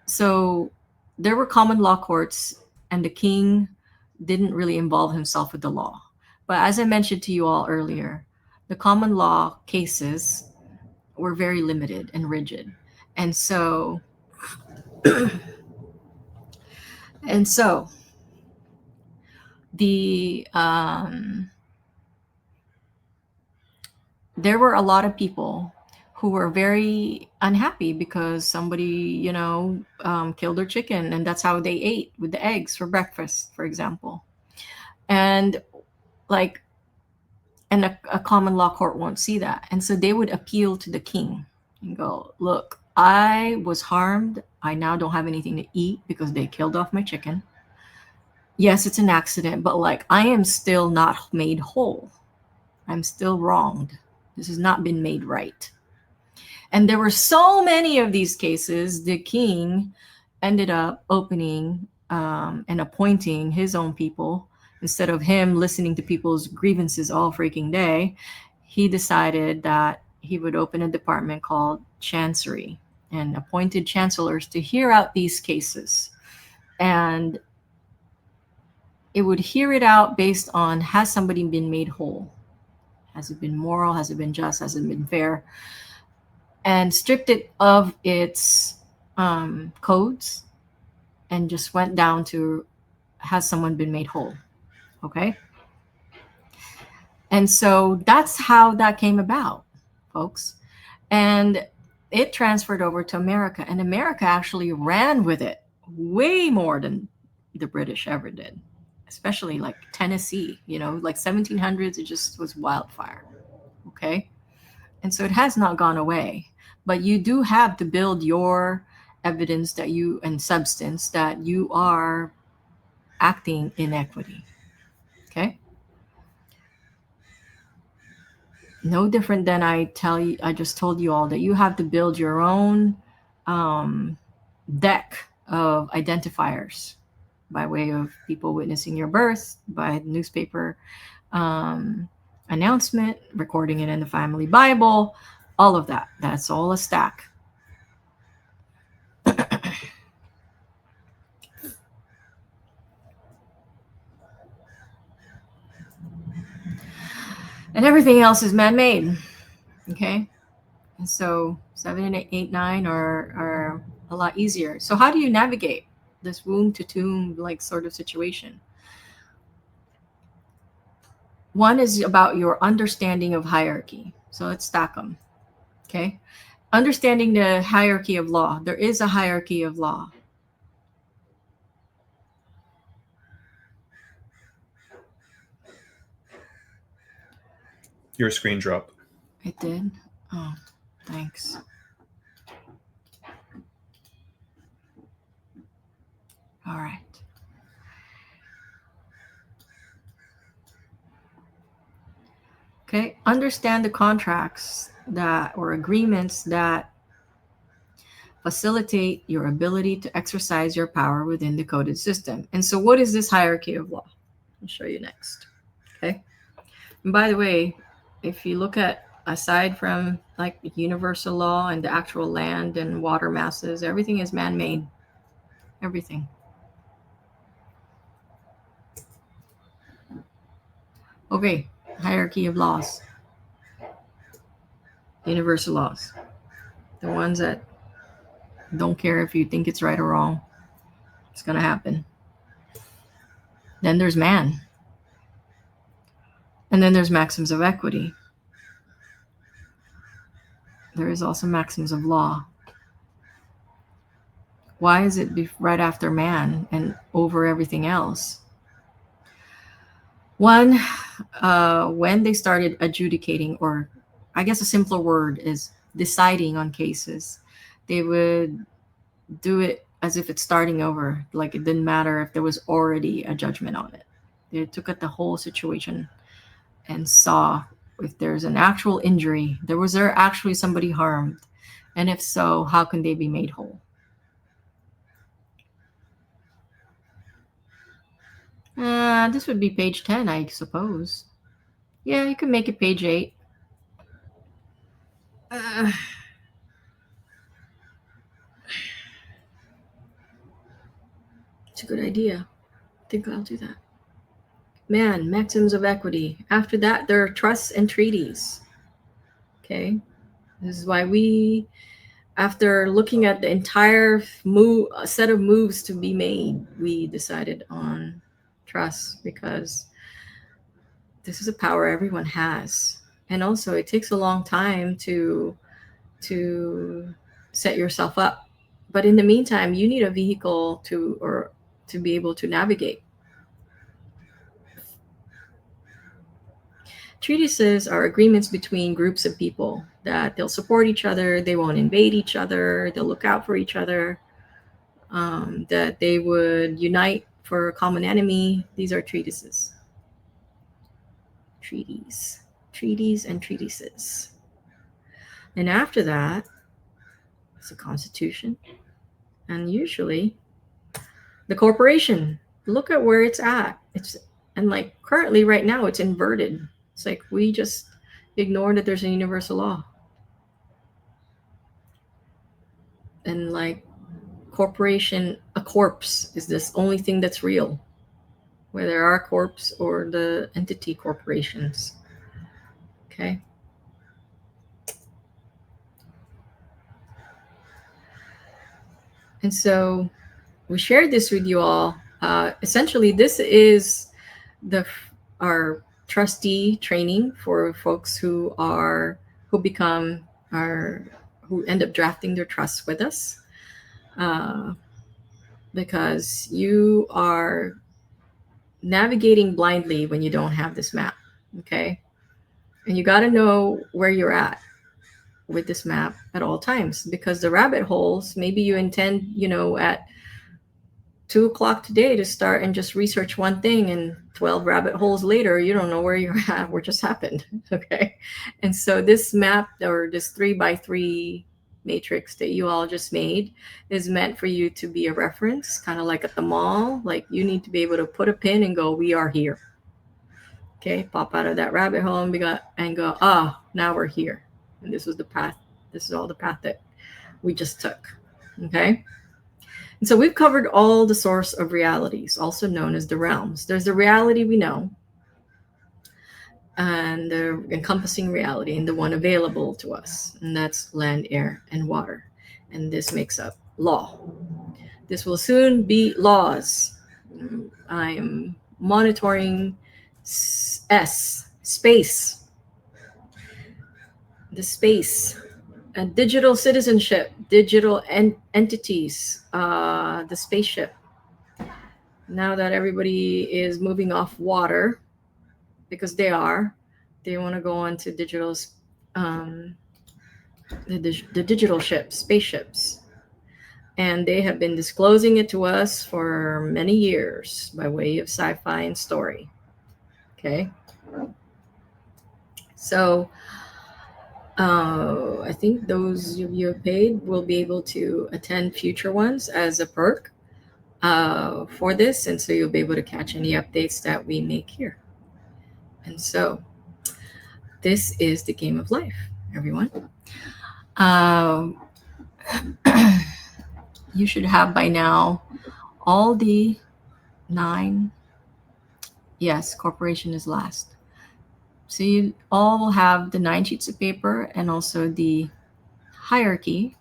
So there were common law courts, and the king didn't really involve himself with the law. But as I mentioned to you all earlier, the common law cases were very limited and rigid. And so and so the there were a lot of people who were very unhappy because somebody, killed their chicken, and that's how they ate, with the eggs for breakfast, for example. And like, and a common law court won't see that, and so they would appeal to the king and go, look, I was harmed, I now don't have anything to eat because they killed off my chicken. Yes, it's an accident, but like, I am still not made whole, I'm still wronged, this has not been made right. And there were so many of these cases, the king ended up opening and appointing his own people. Instead of him listening to people's grievances all freaking day, he decided that he would open a department called Chancery and appointed chancellors to hear out these cases. And it would hear it out based on, has somebody been made whole? Has it been moral? Has it been just? Has it been fair? And stripped it of its codes and just went down to, has someone been made whole? Okay. And so that's how that came about, folks. And it transferred over to America, and America actually ran with it way more than the British ever did, especially like Tennessee, like 1700s, it just was wildfire. Okay. And so it has not gone away, but you do have to build your evidence that you, and substance that you are acting in equity. Okay. No different than I just told you all that you have to build your own um, deck of identifiers by way of people witnessing your birth, by newspaper um, announcement, recording it in the family Bible, all of that. That's all a stack. And everything else is man-made. Okay. And so 7 and 8, 9 are a lot easier. So how do you navigate this womb to tomb like sort of situation? One is about your understanding of hierarchy. So let's stack them. Okay. Understanding the hierarchy of law. There is a hierarchy of law. Your screen dropped. It did. Oh, thanks. All right. Okay. Understand the contracts that, or agreements that facilitate your ability to exercise your power within the coded system. And so, what is this hierarchy of law? I'll show you next. Okay. And by the way, if you look at, aside from like universal law and the actual land and water masses, everything is man made. Everything. Okay. Hierarchy of laws. Universal laws. The ones that don't care if you think it's right or wrong. It's going to happen. Then there's man. And then there's maxims of equity. There is also maxims of law. Why is it right after man and over everything else? One, when they started adjudicating, or I guess a simpler word is deciding on cases, they would do it as if it's starting over. Like it didn't matter if there was already a judgment on it. They took at the whole situation and saw if there's an actual injury, was there actually somebody harmed? And if so, how can they be made whole? This would be page 10, I suppose. Yeah, you can make it page 8. It's a good idea. I think I'll do that. Man, maxims of equity. After that, there are trusts and treaties. Okay. This is why we, after looking at the entire set of moves to be made, we decided on trusts, because this is a power everyone has. And also it takes a long time to set yourself up. But in the meantime, you need a vehicle to be able to navigate. Treaties are agreements between groups of people that they'll support each other, they won't invade each other, they'll look out for each other, that they would unite for a common enemy. These are treatises. Treaties and treatises. And after that, it's a constitution. And usually the corporation. Look at where it's at. And like currently right now it's inverted. It's like we just ignore that there's a universal law. And like corporation, a corpse is this only thing that's real. Whether our corpse or the entity corporations. Okay. And so we shared this with you all. Essentially, this is our trustee training for folks who end up drafting their trusts with us, because you are navigating blindly when you don't have this map. Okay, and you got to know where you're at with this map at all times, because the rabbit holes, maybe you intend, at 2:00 today to start and just research one thing, and 12 rabbit holes later, you don't know where you're at, what just happened. Okay. And so this map, or this 3x3 matrix that you all just made, is meant for you to be a reference, kind of like at the mall. Like you need to be able to put a pin and go, we are here. Okay. Pop out of that rabbit hole and go, now we're here. And this was the path. This is all the path that we just took. Okay. And so we've covered all the source of realities, also known as the realms. There's the reality we know, and the encompassing reality, and the one available to us. And that's land, air, and water. And this makes up law. This will soon be laws. I am monitoring space. The space. Digital citizenship, digital entities, the spaceship. Now that everybody is moving off water, because they want to go on to digital, the digital ships, spaceships. And they have been disclosing it to us for many years by way of sci-fi and story. Okay. So I think those of you who have paid will be able to attend future ones as a perk for this. And so you'll be able to catch any updates that we make here. And so this is the game of life, everyone. You should have by now all the 9. Yes, corporation is last. So you all will have the 9 sheets of paper and also the hierarchy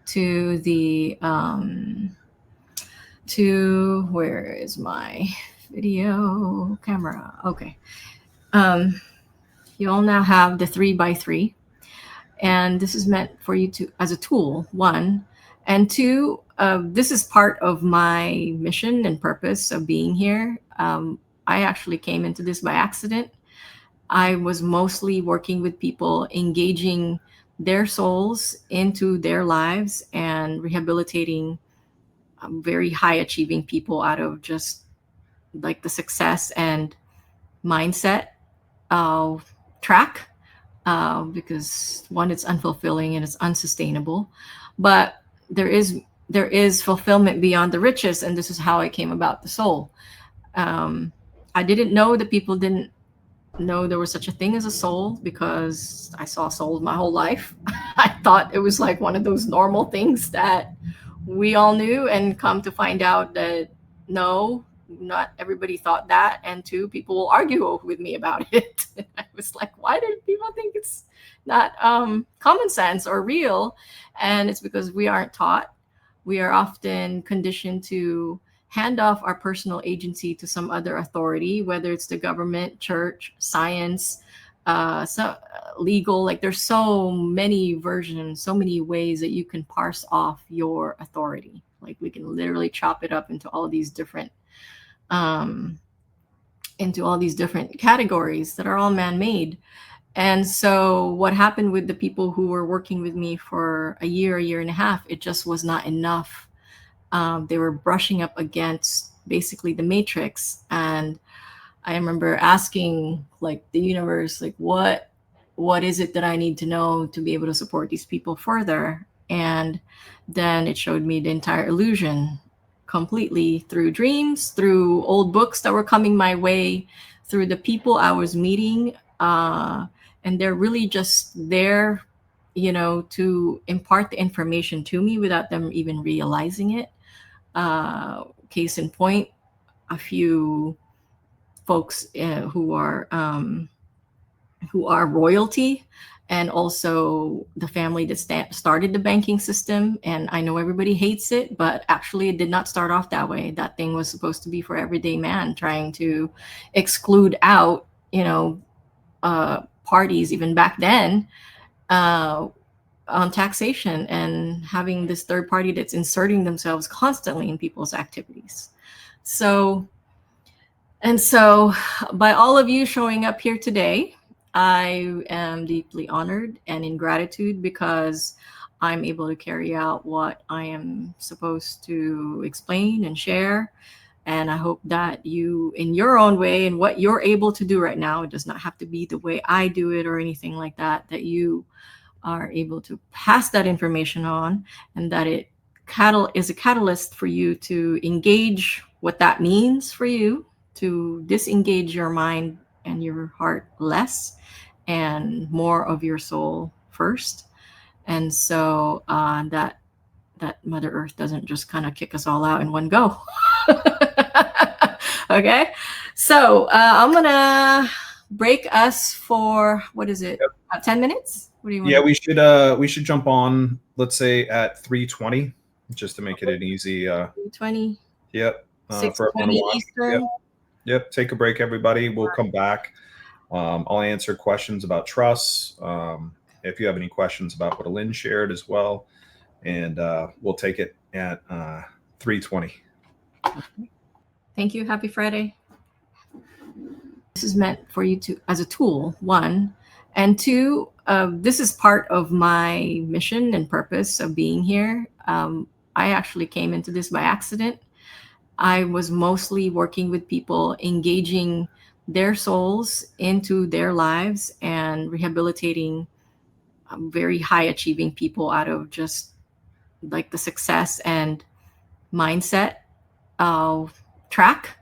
to the to where is my video camera? Okay. Um, you all now have the 3x3, and this is meant for you to as a tool. One, and two. This is part of my mission and purpose of being here. I actually came into this by accident. I was mostly working with people, engaging their souls into their lives and rehabilitating very high achieving people out of just like the success and mindset uh, track, because one, it's unfulfilling and it's unsustainable, but there is there is fulfillment beyond the riches, and this is how I came about the soul. um, I didn't know that people didn't know there was such a thing as a soul because I saw souls my whole life. I thought it was like one of those normal things that we all knew, and come to find out that no, not everybody thought that. And two, people will argue with me about it. I was like, why do people think it's not common sense or real? And it's because we aren't taught. We are often conditioned to hand off our personal agency to some other authority, whether it's the government, church, science, legal. Like there's so many versions, so many ways that you can parse off your authority. Like we can literally chop it up um, into all these different categories that are all man-made. And so what happened with the people who were working with me for a year and a half, it just was not enough. They were brushing up against basically the matrix. And I remember asking like the universe, like what is it that I need to know to be able to support these people further? And then it showed me the entire illusion completely through dreams, through old books that were coming my way, through the people I was meeting. And they're really just there, to impart the information to me without them even realizing it. Case in point, a few folks who are royalty, and also the family that started the banking system. And I know everybody hates it, but actually it did not start off that way. That thing was supposed to be for everyday man, trying to exclude out, parties even back then, uh, on taxation, and having this third party that's inserting themselves constantly in people's activities. So, and so, by all of you showing up here today, I am deeply honored and in gratitude because I'm able to carry out what I am supposed to explain and share. And I hope that you, in your own way, and what you're able to do right now, it does not have to be the way I do it or anything like that, that you are able to pass that information on, and that it is a catalyst for you to engage what that means for you, to disengage your mind and your heart less, and more of your soul first. And so that Mother Earth doesn't just kind of kick us all out in one go. Okay, so I'm gonna break us for, what is it, Yep. 10 minutes? What do you want Yeah, to we should jump on, let's say at 3:20, just to make it do? an easy 20, yep, for everyone to 6:20 watch. Yep. Eastern. Yep. Take a break, everybody. We'll come back. I'll answer questions about trusts. If you have any questions about what Lynn shared as well, and we'll take it at 3:20. Thank you. Happy Friday. This is meant for you to as a tool. One, and two. This is part of my mission and purpose of being here. I actually came into this by accident. I was mostly working with people, engaging their souls into their lives and rehabilitating very high achieving people out of just like the success and mindset track,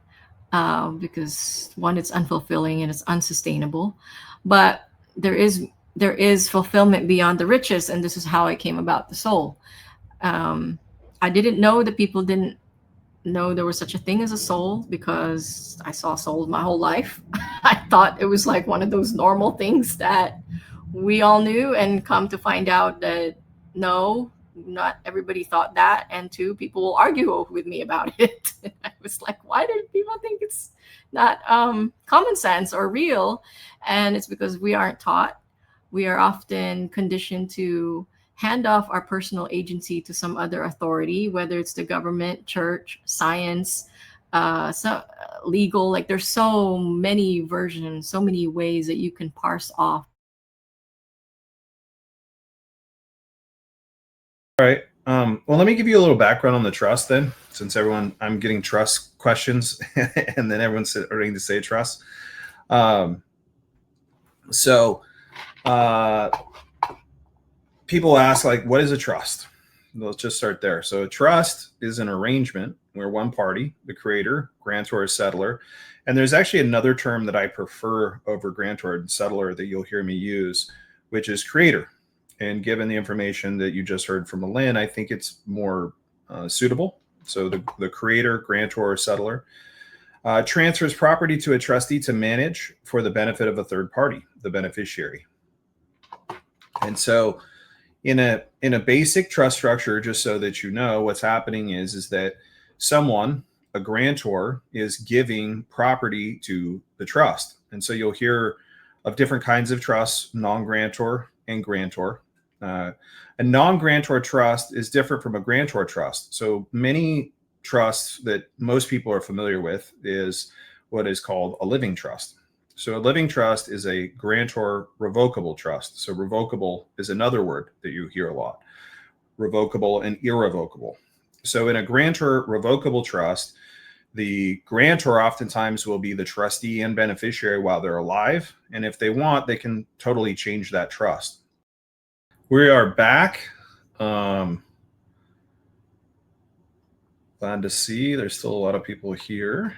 because one, it's unfulfilling and it's unsustainable, but there is fulfillment beyond the riches, and this is how I came about the soul. um, I didn't know that people didn't know there was such a thing as a soul because I saw souls my whole life. I thought it was like one of those normal things that we all knew, and come to find out that no, not everybody thought that. And two, people will argue with me about it. And I was like, why do people think it's not common sense or real? And it's because we aren't taught. We are often conditioned to hand off our personal agency to some other authority, whether it's the government, church, science, legal. Like there's so many versions, so many ways that you can parse off. All right. Well, let me give you a little background on the trust then, since I'm getting trust questions and then everyone's starting to say trust. Um, so, uh, people ask, like, what is a trust? Let's just start there. So a trust is an arrangement where one party, the creator, grantor, or settler, and there's actually another term that I prefer over grantor and settler that you'll hear me use, which is creator. And given the information that you just heard from Lynn, I think it's more suitable. So the creator, grantor, or settler transfers property to a trustee to manage for the benefit of a third party, the beneficiary. And so in a basic trust structure, just so that you know, what's happening is that someone, a grantor, is giving property to the trust. And so you'll hear of different kinds of trusts: non-grantor and grantor. A non-grantor trust is different from a grantor trust. So many trusts that most people are familiar with is what is called a living trust. So a living trust is a grantor revocable trust. So revocable is another word that you hear a lot: revocable and irrevocable. So in a grantor revocable trust, the grantor oftentimes will be the trustee and beneficiary while they're alive. And if they want, they can totally change that trust. We are back. Glad to see there's still a lot of people here.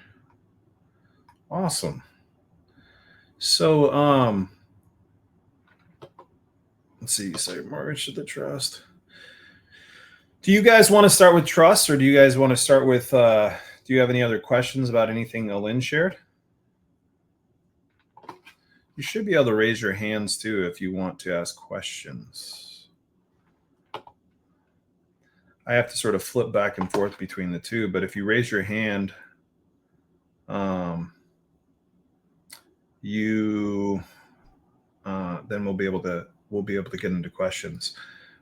Awesome. So, let's see. So, mortgage to the trust. Do you guys want to start with trust, or do you guys want to start with? Do you have any other questions about anything Lynn shared? You should be able to raise your hands too if you want to ask questions. I have to sort of flip back and forth between the two, but if you raise your hand, then we'll be able to get into questions.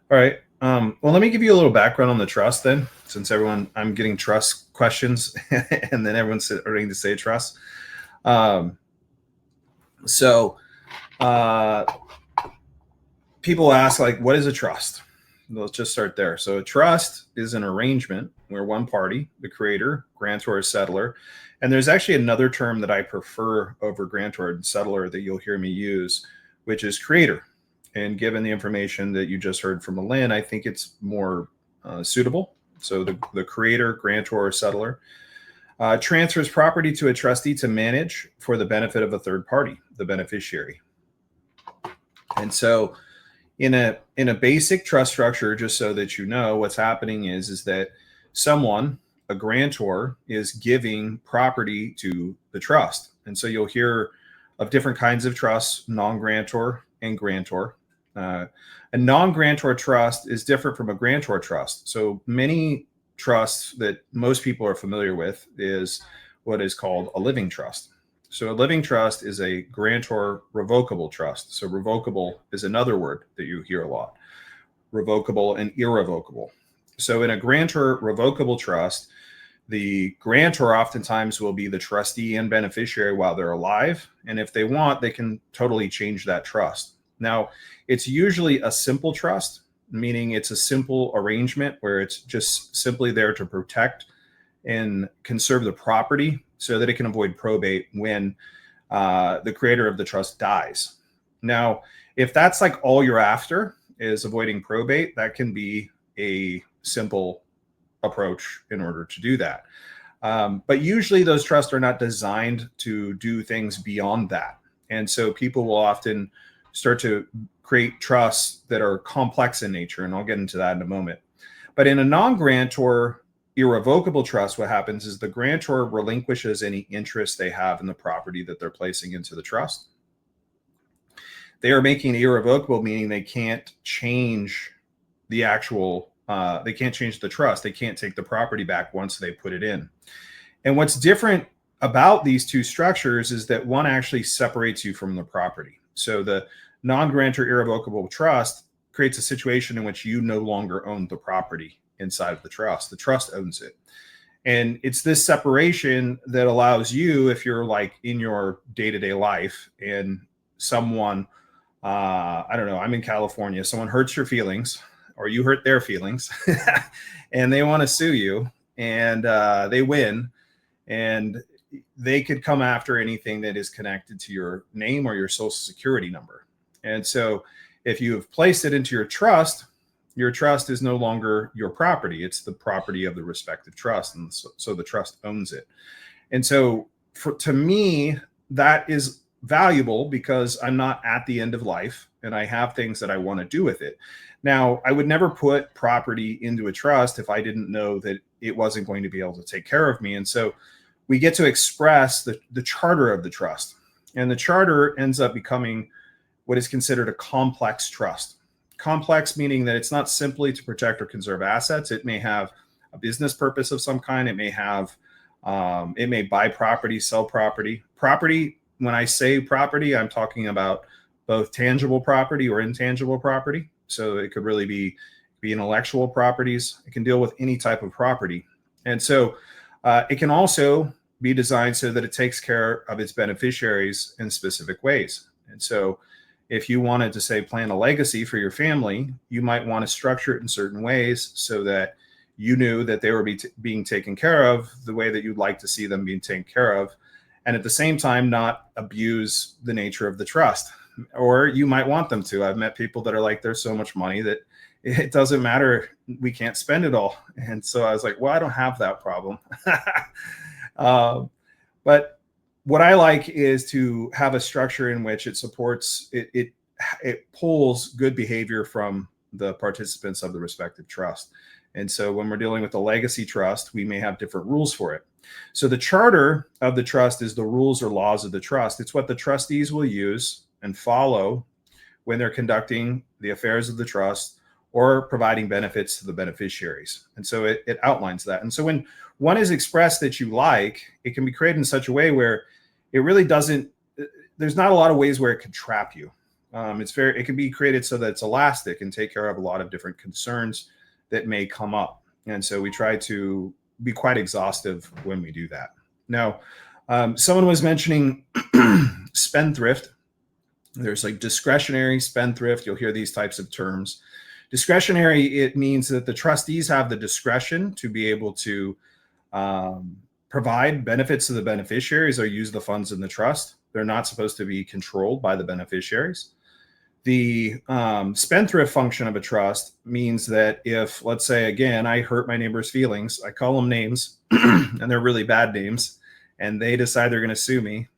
All right. Well, let me give you a little background on the trust then, since I'm getting trust questions and then everyone's starting to say trust. So people ask, like, what is a trust? Let's just start there. So a trust is an arrangement where one party, the creator, grantor, or settler, and there's actually another term that I prefer over grantor and settler that you'll hear me use, which is creator. And given the information that you just heard from Lynn, I think it's more suitable. So the creator, grantor, or settler transfers property to a trustee to manage for the benefit of a third party, the beneficiary. And so in a basic trust structure, just so that you know, what's happening is that someone, a grantor, is giving property to the trust. And so you'll hear of different kinds of trusts: non-grantor and grantor. A non-grantor trust is different from a grantor trust. So many trusts that most people are familiar with is what is called a living trust. So a living trust is a grantor revocable trust. So revocable is another word that you hear a lot: revocable and irrevocable. So in a grantor revocable trust, the grantor oftentimes will be the trustee and beneficiary while they're alive. And if they want, they can totally change that trust. Now, it's usually a simple trust, meaning it's a simple arrangement where it's just simply there to protect and conserve the property so that it can avoid probate when the creator of the trust dies. Now, if that's like all you're after is avoiding probate, that can be a simple approach in order to do that. But usually those trusts are not designed to do things beyond that. And so people will often start to create trusts that are complex in nature. And I'll get into that in a moment. But in a non-grantor irrevocable trust, what happens is the grantor relinquishes any interest they have in the property that they're placing into the trust. They are making it irrevocable, meaning they can't change the actual, they can't change the trust. They can't take the property back once they put it in. And what's different about these two structures is that one actually separates you from the property. So the non-grantor irrevocable trust creates a situation in which you no longer own the property inside of the trust. The trust owns it. And it's this separation that allows you, if you're like in your day-to-day life and someone, I don't know, I'm in California, someone hurts your feelings or you hurt their feelings and they want to sue you and they win, and they could come after anything that is connected to your name or your social security number. And so if you have placed it into your trust is no longer your property. It's the property of the respective trust. And so the trust owns it. And so to me, that is valuable because I'm not at the end of life and I have things that I want to do with it. Now, I would never put property into a trust if I didn't know that it wasn't going to be able to take care of me. And so we get to express the charter of the trust. And the charter ends up becoming what is considered a complex trust. Complex meaning that it's not simply to protect or conserve assets. It may have a business purpose of some kind. It may have, it may buy property, sell property. Property, when I say property, I'm talking about both tangible property or intangible property. So it could really be intellectual properties. It can deal with any type of property. And so it can also be designed so that it takes care of its beneficiaries in specific ways. And so if you wanted to say plan a legacy for your family, you might want to structure it in certain ways so that you knew that they were being taken care of the way that you'd like to see them being taken care of. And at the same time, not abuse the nature of the trust. Or you might want them to. I've met people that are like, there's so much money that it doesn't matter. We can't spend it all. And so I was like, well, I don't have that problem. But what I like is to have a structure in which it supports, it pulls good behavior from the participants of the respective trust. And so when we're dealing with a legacy trust, we may have different rules for it. So the charter of the trust is the rules or laws of the trust. It's what the trustees will use and follow when they're conducting the affairs of the trust or providing benefits to the beneficiaries. And so it outlines that. And so when one is expressed that you like, it can be created in such a way where it really doesn't, there's not a lot of ways where it can trap you. It can be created so that it's elastic and take care of a lot of different concerns that may come up. And so we try to be quite exhaustive when we do that. Now, someone was mentioning spendthrift. There's like discretionary, spendthrift. You'll hear these types of terms. Discretionary, it means that the trustees have the discretion to be able to provide benefits to the beneficiaries or use the funds in the trust. They're not supposed to be controlled by the beneficiaries. The spendthrift function of a trust means that if, let's say, again, I hurt my neighbor's feelings, I call them names, and they're really bad names, and they decide they're going to sue me.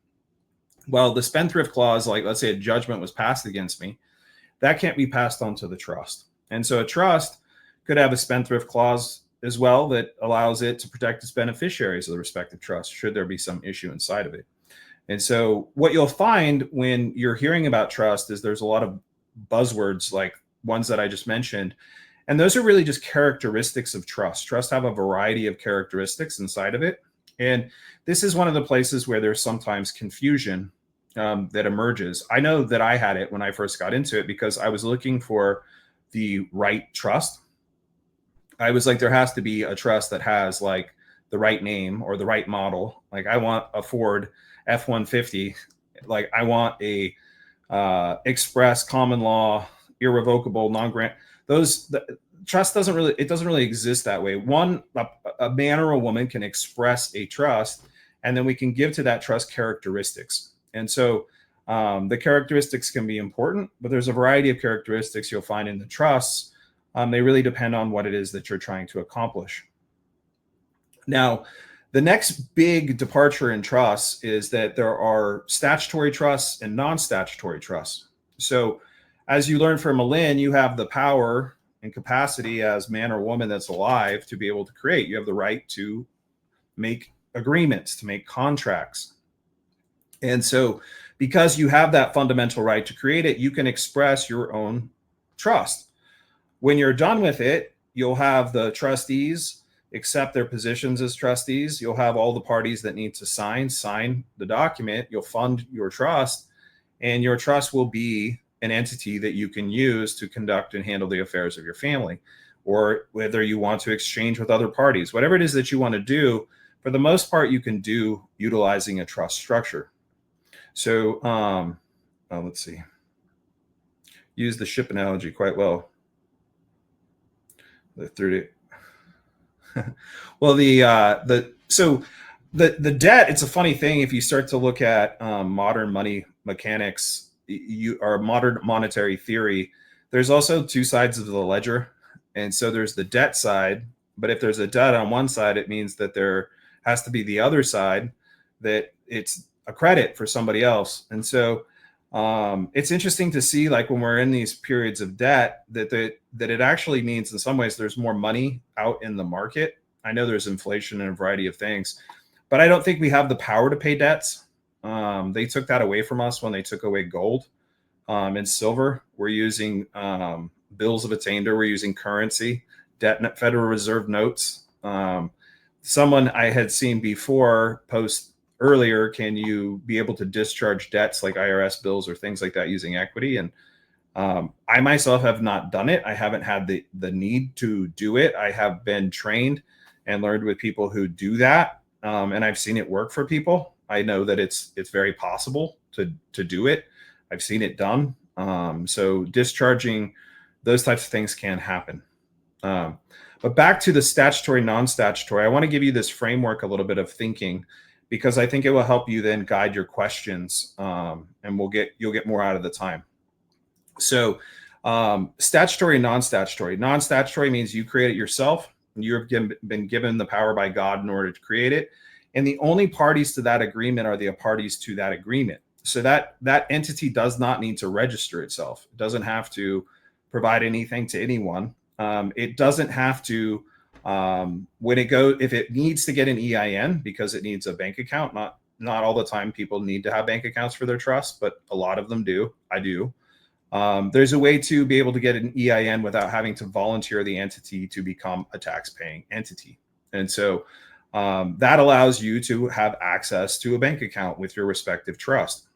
Well, the spendthrift clause, like let's say a judgment was passed against me, that can't be passed on to the trust. And so a trust could have a spendthrift clause as well that allows it to protect its beneficiaries of the respective trust should there be some issue inside of it. And so what you'll find when you're hearing about trust is there's a lot of buzzwords like ones that I just mentioned. And those are really just characteristics of trust. Trust have a variety of characteristics inside of it. And this is one of the places where there's sometimes confusion that emerges. I know that I had it when I first got into it because I was looking for the right trust. I was like, there has to be a trust that has like the right name or the right model. Like I want a Ford F-150. Like I want a express common law, irrevocable, non-grant. Trust doesn't really exist that way. A man or a woman can express a trust, and then we can give to that trust characteristics. And so the characteristics can be important, but there's a variety of characteristics you'll find in the trusts. They really depend on what it is that you're trying to accomplish. Now, the next big departure in trusts is that there are statutory trusts and non-statutory trusts. So as you learned from Malin, you have the power and capacity as man or woman that's alive to be able to create. You have the right to make agreements, to make contracts. And so because you have that fundamental right to create it, you can express your own trust. When you're done with it, you'll have the trustees accept their positions as trustees. You'll have all the parties that need to sign the document. You'll fund your trust, and your trust will be an entity that you can use to conduct and handle the affairs of your family, or whether you want to exchange with other parties, whatever it is that you want to do. For the most part, you can do utilizing a trust structure. So let's see. Use the ship analogy quite well. Well, the debt, it's a funny thing if you start to look at modern money mechanics, or modern monetary theory. There's also two sides of the ledger, and so there's the debt side. But if there's a debt on one side, it means that there has to be the other side, that it's a credit for somebody else. And so it's interesting to see, like, when we're in these periods of debt, that it actually means in some ways there's more money out in the market. I know there's inflation and a variety of things, but I don't think we have the power to pay debts. They took that away from us when they took away gold and silver. We're using bills of attainder. We're using currency, debt, Federal Reserve notes. Someone I had seen before post earlier, can you be able to discharge debts like IRS bills or things like that using equity? And I myself have not done it. I haven't had the need to do it. I have been trained and learned with people who do that, and I've seen it work for people. I know that it's very possible to do it. I've seen it done. So discharging those types of things can happen. But back to the statutory, non-statutory, I want to give you this framework, a little bit of thinking, because I think it will help you then guide your questions, and you'll get more out of the time. So statutory, non-statutory. Non-statutory means you create it yourself. You've been given the power by God in order to create it. And the only parties to that agreement are the parties to that agreement. So that entity does not need to register itself. It doesn't have to provide anything to anyone. It doesn't have to, if it needs to get an EIN because it needs a bank account. Not all the time people need to have bank accounts for their trust, but a lot of them do. I do. There's a way to be able to get an EIN without having to volunteer the entity to become a tax-paying entity. And so that allows you to have access to a bank account with your respective trust.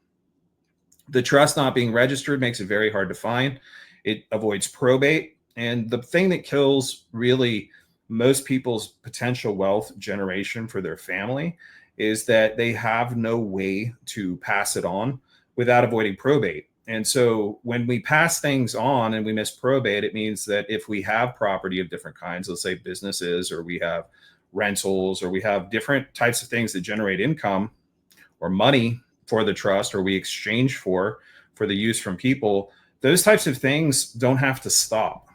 The trust not being registered makes it very hard to find. It avoids probate. And the thing that kills really most people's potential wealth generation for their family is that they have no way to pass it on without avoiding probate. And so when we pass things on and we miss probate, it means that if we have property of different kinds, let's say businesses, or we have rentals, or we have different types of things that generate income or money for the trust, or we exchange for the use from people, those types of things don't have to stop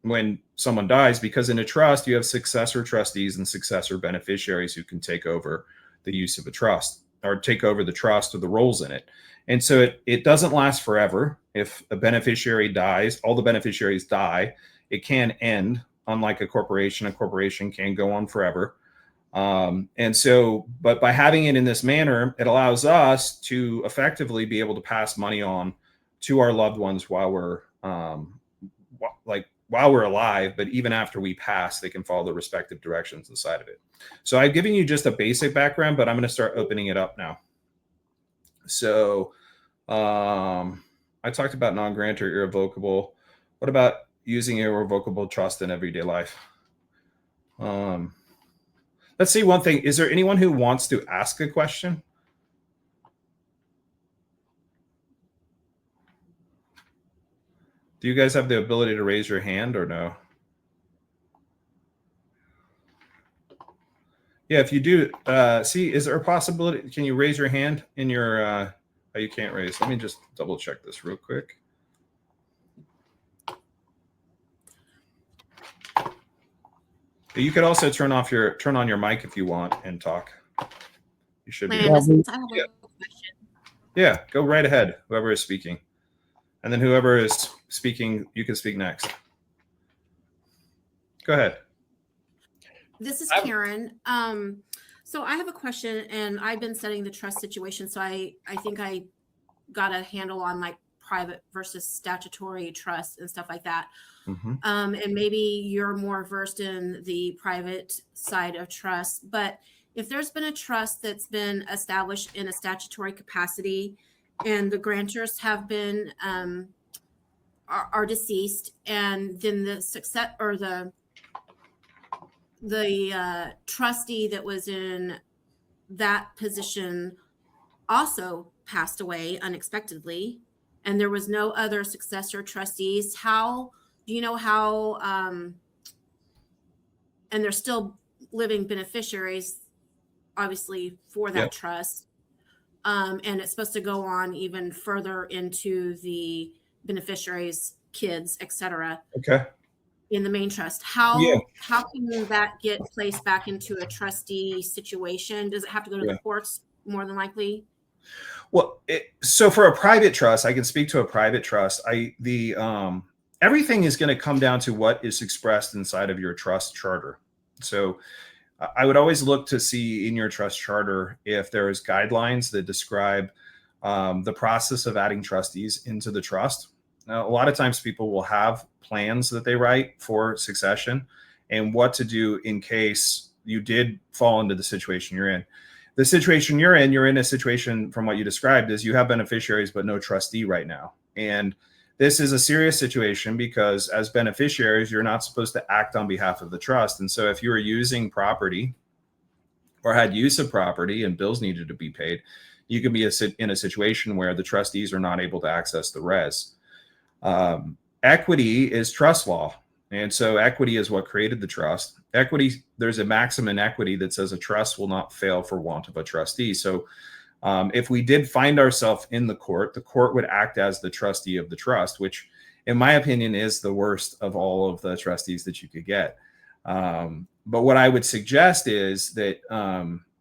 when someone dies, because in a trust, you have successor trustees and successor beneficiaries who can take over the use of a trust, or take over the trust or the roles in it. And so it doesn't last forever. If a beneficiary dies, all the beneficiaries die, it can end. Unlike a corporation can go on forever. But by having it in this manner, it allows us to effectively be able to pass money on to our loved ones while we're alive, but even after we pass, they can follow the respective directions inside of it. So I've given you just a basic background, but I'm going to start opening it up now. So I talked about non-grant or irrevocable. What about using irrevocable trust in everyday life? Let's see one thing. Is there anyone who wants to ask a question? Do you guys have the ability to raise your hand or no? Yeah, if you do, is there a possibility? Can you raise your hand in your, oh, you can't raise. Let me just double check this real quick. You could also turn on your mic if you want and talk. You should be. Landis, I have a question. Yeah, go right ahead, whoever is speaking. And then whoever is speaking, you can speak next. Go ahead. This is Karen. So I have a question, and I've been studying the trust situation. So I think I got a handle on like private versus statutory trust and stuff like that. Mm-hmm. And maybe you're more versed in the private side of trust. But if there's been a trust that's been established in a statutory capacity, and the grantors have been are deceased, and then the success or the trustee that was in that position also passed away unexpectedly, and there was no other successor trustees. How do you know how? And they're still living beneficiaries, obviously, for that Yep. trust, and it's supposed to go on even further into the beneficiaries' kids, etc. Okay. In the main trust. Yeah. How can that get placed back into a trustee situation? Does it have to go to the courts more than likely? Well, so for a private trust, I can speak to a private trust. Everything is going to come down to what is expressed inside of your trust charter. So I would always look to see in your trust charter if there is guidelines that describe the process of adding trustees into the trust. Now, a lot of times people will have plans that they write for succession and what to do in case you did fall into the situation you're in. The situation you're in a situation from what you described is you have beneficiaries, but no trustee right now. And this is a serious situation because as beneficiaries, you're not supposed to act on behalf of the trust. And so if you were using property or had use of property and bills needed to be paid, you can be in a situation where the trustees are not able to access the res. Equity is trust law. And so equity is what created the trust. Equity, there's a maxim in equity that says a trust will not fail for want of a trustee. So if we did find ourselves in the court would act as the trustee of the trust, which in my opinion is the worst of all of the trustees that you could get. But what I would suggest is that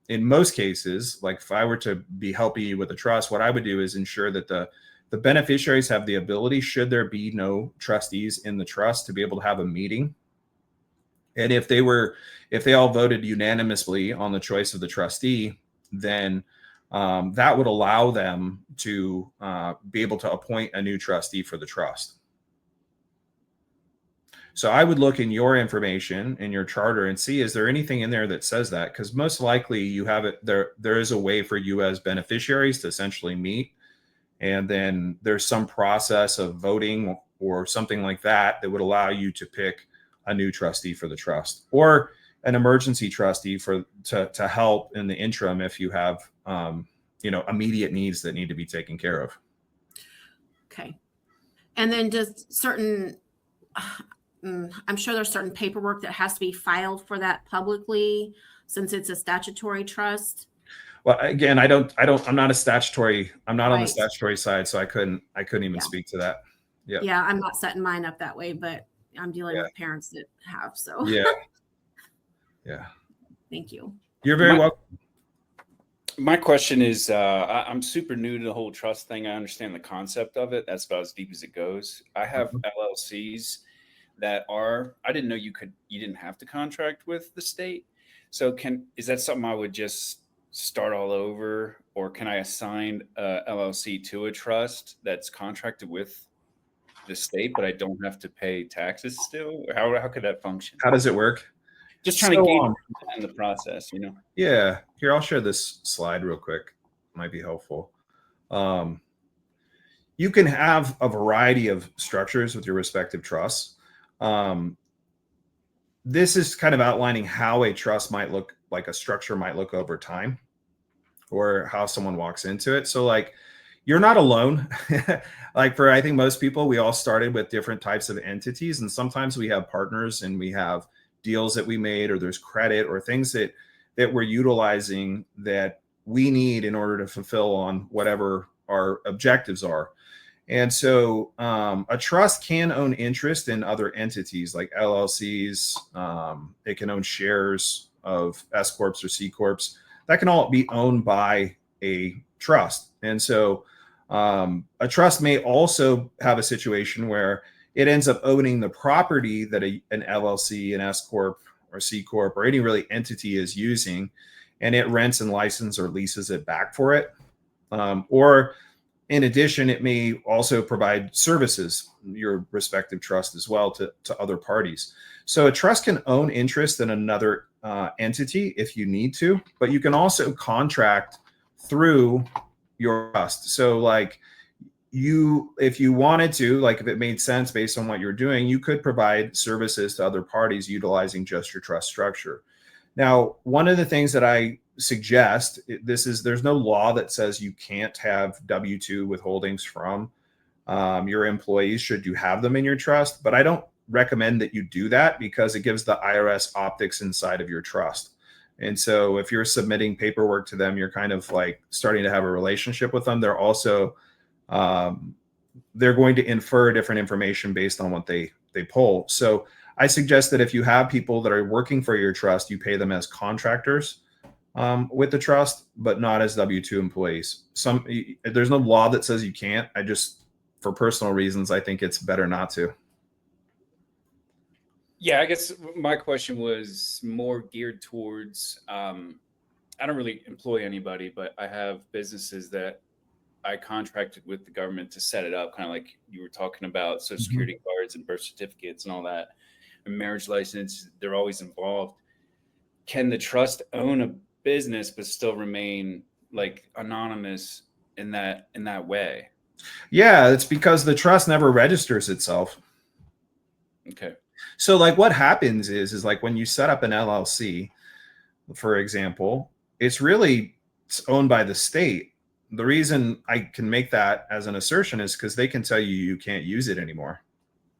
in most cases, like if I were to be helping you with a trust, what I would do is ensure that the beneficiaries have the ability, should there be no trustees in the trust, to be able to have a meeting. And if they all voted unanimously on the choice of the trustee, then that would allow them to be able to appoint a new trustee for the trust. So I would look in your information in your charter and see, is there anything in there that says that? Because most likely you have it there. There is a way for you as beneficiaries to essentially meet. And then there's some process of voting or something like that that would allow you to pick a new trustee for the trust, or an emergency trustee to help in the interim if you have immediate needs that need to be taken care of. Okay. And then does certain, I'm sure there's certain paperwork that has to be filed for that publicly, since it's a statutory trust. Well, again, I'm not on the statutory side, so I couldn't even speak to that. Yeah. Yeah. I'm not setting mine up that way, but I'm dealing with parents that have, so. Yeah. Yeah. Thank you. You're very welcome. My question is, I'm super new to the whole trust thing. I understand the concept of it. That's about as deep as it goes. I have LLCs that I didn't know you didn't have to contract with the state. So is that something I would just start all over, or can I assign a LLC to a trust that's contracted with the state, but I don't have to pay taxes still? How could that function? How does it work? Just trying to gauge in the process, Yeah. Here, I'll share this slide real quick. Might be helpful. You can have a variety of structures with your respective trusts. This is kind of outlining how a trust might look, like a structure might look over time, or how someone walks into it. So like, you're not alone. Like I think most people, we all started with different types of entities, and sometimes we have partners and we have deals that we made, or there's credit or things that we're utilizing that we need in order to fulfill on whatever our objectives are. And so a trust can own interest in other entities like LLCs. It can own shares of S Corps or C Corps. That can all be owned by a trust. And so a trust may also have a situation where it ends up owning the property that an LLC, an S Corp, or C Corp, or any really entity is using, and it rents and licenses or leases it back for it. Or in addition, it may also provide services, your respective trust as well, to other parties. So a trust can own interest in another entity if you need to, but you can also contract through your trust. So like if you wanted to, like if it made sense based on what you're doing, you could provide services to other parties utilizing just your trust structure. Now, one of the things that I suggest, there's no law that says you can't have W-2 withholdings from your employees should you have them in your trust, but I don't recommend that you do that because it gives the IRS optics inside of your trust. And so if you're submitting paperwork to them, you're kind of like starting to have a relationship with them. They're also they're going to infer different information based on what they pull. So I suggest that if you have people that are working for your trust, you pay them as contractors with the trust, but not as W-2 employees. There's no law that says you can't. For personal reasons, I think it's better not to. Yeah, I guess my question was more geared towards, I don't really employ anybody, but I have businesses that I contracted with the government to set it up, kind of like you were talking about Social Security cards and birth certificates and all that, and marriage license, they're always involved. Can the trust own a business but still remain like anonymous in that way? Yeah, it's because the trust never registers itself. Okay. So like what happens is like when you set up an LLC, for example, it's owned by the state. The reason I can make that as an assertion is because they can tell you can't use it anymore.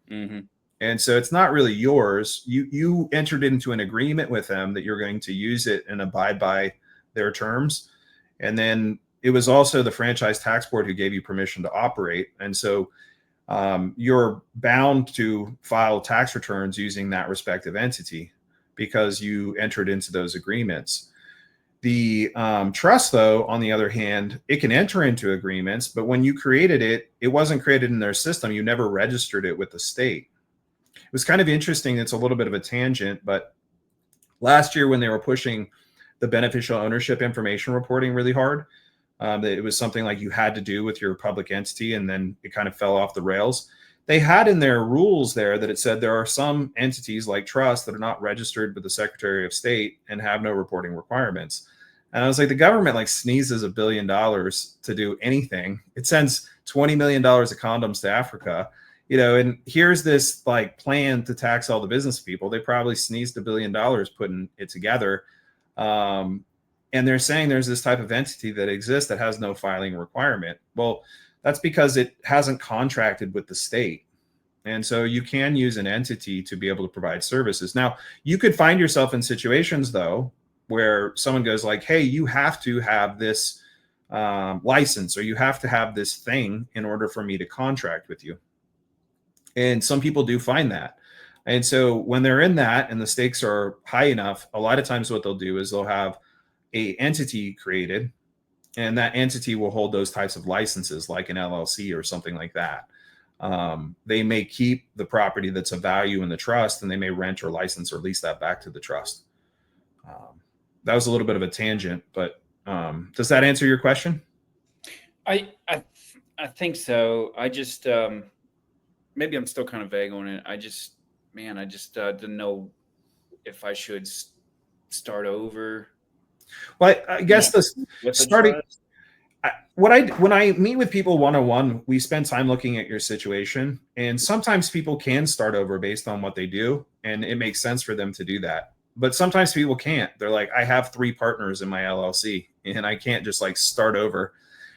Mm-hmm. And so it's not really yours. You entered into an agreement with them that you're going to use it and abide by their terms. And then it was also the Franchise Tax Board who gave you permission to operate. And so you're bound to file tax returns using that respective entity because you entered into those agreements. The trust, though, on the other hand, it can enter into agreements, but when you created it, it wasn't created in their system. You never registered it with the state. It was kind of interesting. It's a little bit of a tangent, but last year when they were pushing the beneficial ownership information reporting really hard, that it was something like you had to do with your public entity, and then it kind of fell off the rails. They had in their rules there that it said there are some entities like trusts that are not registered with the Secretary of State and have no reporting requirements. And I was like, the government like sneezes $1 billion to do anything. It sends $20 million of condoms to Africa, and here's this like plan to tax all the business people. They probably sneezed $1 billion putting it together. And they're saying there's this type of entity that exists that has no filing requirement. Well, that's because it hasn't contracted with the state. And so you can use an entity to be able to provide services. Now, you could find yourself in situations, though, where someone goes like, hey, you have to have this license, or you have to have this thing in order for me to contract with you. And some people do find that. And so when they're in that and the stakes are high enough, a lot of times what they'll do is they'll have a entity created, and that entity will hold those types of licenses like an LLC or something like that. They may keep the property that's of value in the trust, and they may rent or license or lease that back to the trust. That was a little bit of a tangent, but does that answer your question? I think so. I just maybe I'm still kind of vague on it. I just didn't know if I should start over. Well, I guess when I meet with people one-on-one, we spend time looking at your situation, and sometimes people can start over based on what they do, and it makes sense for them to do that. But sometimes people can't. They're like, I have 3 partners in my LLC, and I can't just like start over.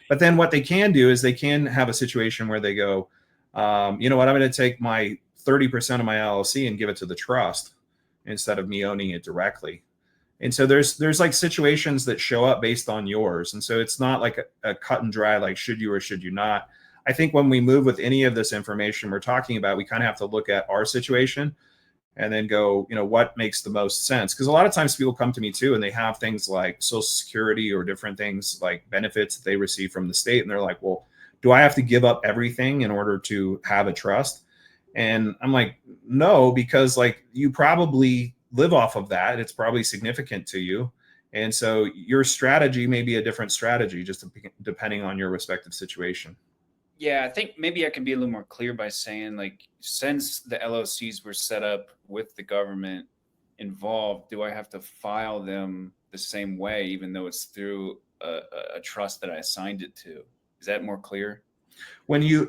But then what they can do is they can have a situation where they go, you know what, I'm going to take my 30% of my LLC and give it to the trust instead of me owning it directly. And so there's like situations that show up based on yours. And so it's not like a cut and dry, like should you or should you not. I think when we move with any of this information we're talking about, we kind of have to look at our situation and then go, what makes the most sense? Because a lot of times people come to me too, and they have things like Social Security or different things like benefits that they receive from the state. And they're like, well, do I have to give up everything in order to have a trust? And I'm like, no, because like you probably live off of that. It's probably significant to you. And so your strategy may be a different strategy, just depending on your respective situation. Yeah, I think maybe I can be a little more clear by saying, like, since the LLCs were set up with the government involved, do I have to file them the same way, even though it's through a trust that I assigned it to? Is that more clear?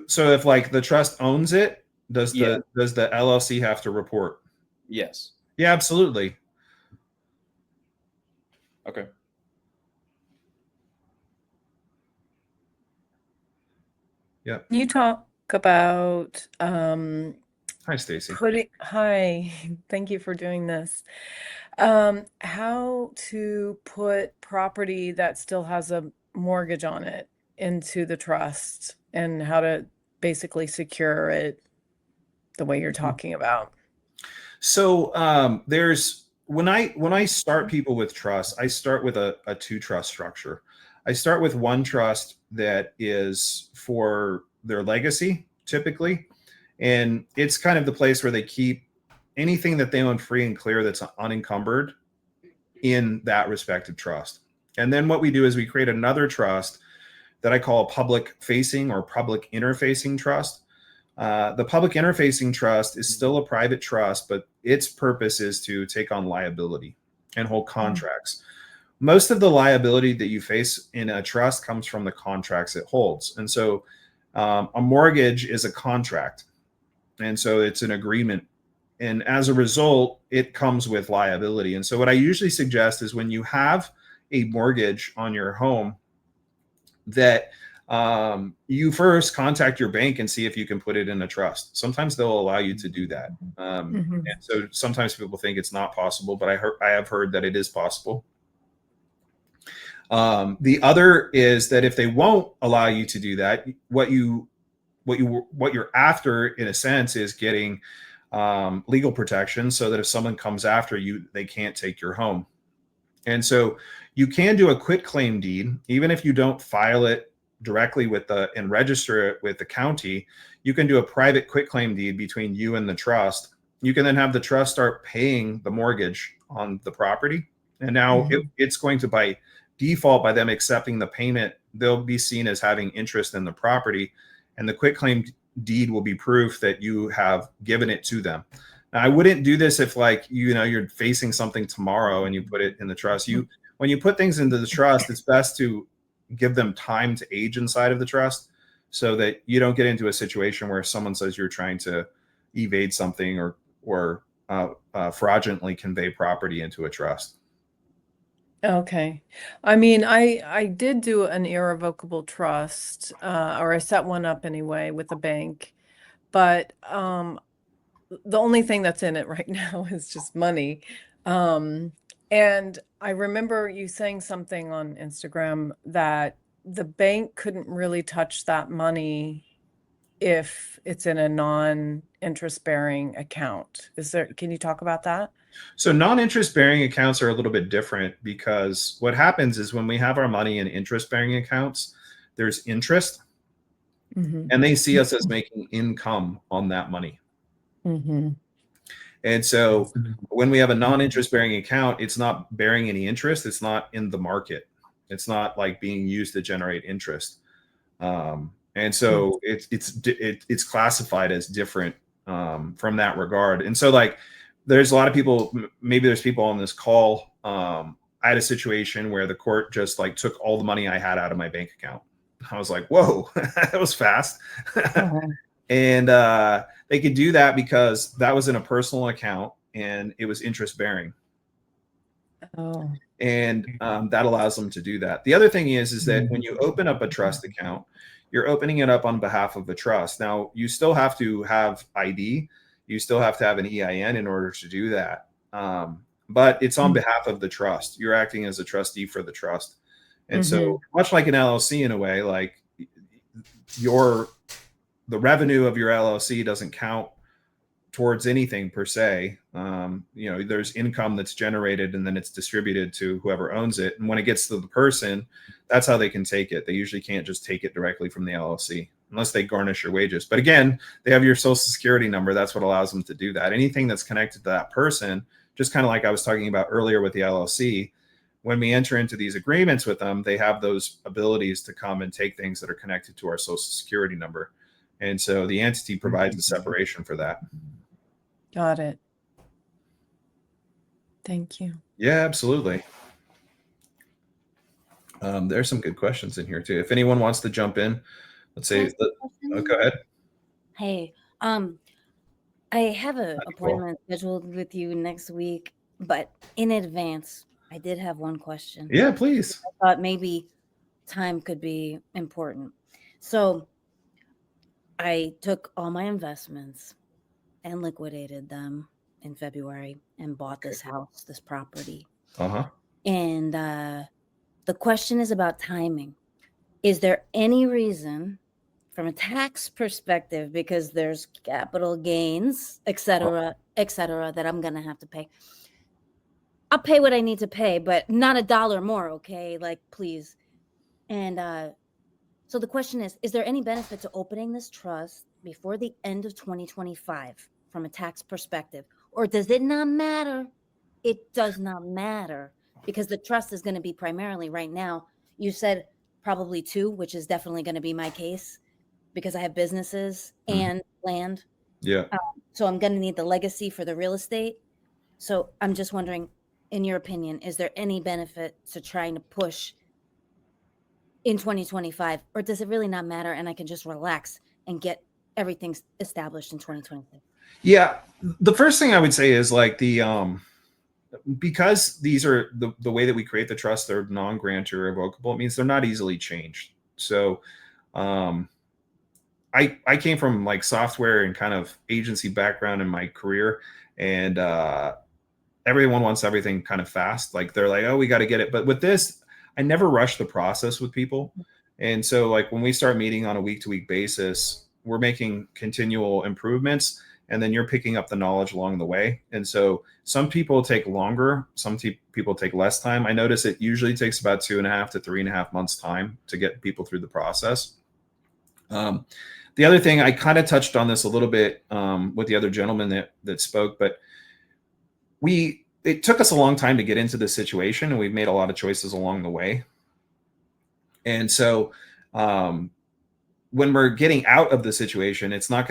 So if like the trust owns it, does Yeah. the LLC have to report? Yes. Yeah, absolutely. Okay. Yeah. Can you talk about Hi, Stacy. hi, thank you for doing this. How to put property that still has a mortgage on it into the trust and how to basically secure it the way you're talking about. So when I start people with trust, I start with a two trust structure. I start with one trust that is for their legacy, typically, and it's kind of the place where they keep anything that they own free and clear that's unencumbered in that respective trust. And then what we do is we create another trust that I call a public facing or public interfacing trust. The public interfacing trust is still a private trust, but its purpose is to take on liability and hold contracts. Most of the liability that you face in a trust comes from the contracts it holds. And so a mortgage is a contract. And so it's an agreement. And as a result, it comes with liability. And so what I usually suggest is when you have a mortgage on your home, that you first contact your bank and see if you can put it in a trust. Sometimes they'll allow you to do that. And so sometimes people think it's not possible, but I have heard that it is possible. The other is that if they won't allow you to do that, what you're after, in a sense, is getting legal protection so that if someone comes after you, they can't take your home. And so you can do a quitclaim deed, even if you don't file it directly and register it with the county. You can do a private quitclaim deed between you and the trust. You can then have the trust start paying the mortgage on the property. And now it's going to, by default, by them accepting the payment, they'll be seen as having interest in the property. And the quitclaim deed will be proof that you have given it to them. Now, I wouldn't do this if, like, you're facing something tomorrow and you put it in the trust. When you put things into the trust, it's best to give them time to age inside of the trust so that you don't get into a situation where someone says you're trying to evade something or fraudulently convey property into a trust. Okay. I mean, I did do an irrevocable trust, or I set one up anyway with a bank, but the only thing that's in it right now is just money. And I remember you saying something on Instagram that the bank couldn't really touch that money if it's in a non-interest bearing account. Can you talk about that? So non-interest bearing accounts are a little bit different, because what happens is when we have our money in interest bearing accounts, there's interest, and they see us as making income on that money. And so when we have a non-interest bearing account, it's not bearing any interest. It's not in the market. It's not like being used to generate interest. And so it's classified as different from that regard. And so, like, there's a lot of people, maybe there's people on this call. I had a situation where the court just like took all the money I had out of my bank account. I was like, whoa, that was fast. And they could do that because that was in a personal account and it was interest bearing. And that allows them to do that. The other thing is that when you open up a trust account, you're opening it up on behalf of the trust. Now, you still have to have ID. You still have to have an EIN in order to do that. But it's on behalf of the trust. You're acting as a trustee for the trust. And so much like an LLC in a way, like the revenue of your LLC doesn't count towards anything per se. There's income that's generated and then it's distributed to whoever owns it. And when it gets to the person, that's how they can take it. They usually can't just take it directly from the LLC. unless they garnish your wages. But again, they have your social security number. That's what allows them to do that. Anything that's connected to that person, just kind of like I was talking about earlier with the LLC, when we enter into these agreements with them, they have those abilities to come and take things that are connected to our social security number. And so the entity provides a separation for that. Got it. Thank you. Yeah, absolutely. There's some good questions in here too. If anyone wants to jump in, let's say, go ahead. Hey, I have an That'd be cool. appointment scheduled with you next week, but in advance, I did have one question. Yeah, please. I thought maybe time could be important. So I took all my investments and liquidated them in February and bought this house, this property. Uh-huh. And the question is about timing. Is there any reason from a tax perspective, because there's capital gains, et cetera, that I'm going to have to pay? I'll pay what I need to pay, but not a dollar more, okay? Like, please. And so the question is there any benefit to opening this trust before the end of 2025 from a tax perspective? Or does it not matter? It does not matter, because the trust is going to be primarily right now. You said probably 2, which is definitely going to be my case because I have businesses and land. Yeah. So I'm going to need the legacy for the real estate. So I'm just wondering, in your opinion, is there any benefit to trying to push in 2025, or does it really not matter and I can just relax and get everything established in 2026? Yeah. The first thing I would say is like because these are the way that we create the trust, they're non-grantor revocable. It means they're not easily changed. So I came from like software and kind of agency background in my career, and everyone wants everything kind of fast. Like they're like, oh, we got to get it. But with this, I never rush the process with people. And so like when we start meeting on a week-to-week basis, we're making continual improvements, and then you're picking up the knowledge along the way. And so some people take longer, some people take less time. I notice it usually takes about 2.5 to 3.5 months time to get people through the process. The other thing, I kind of touched on this a little bit with the other gentleman that spoke, but it took us a long time to get into this situation, and we've made a lot of choices along the way. And so when we're getting out of the situation, it's not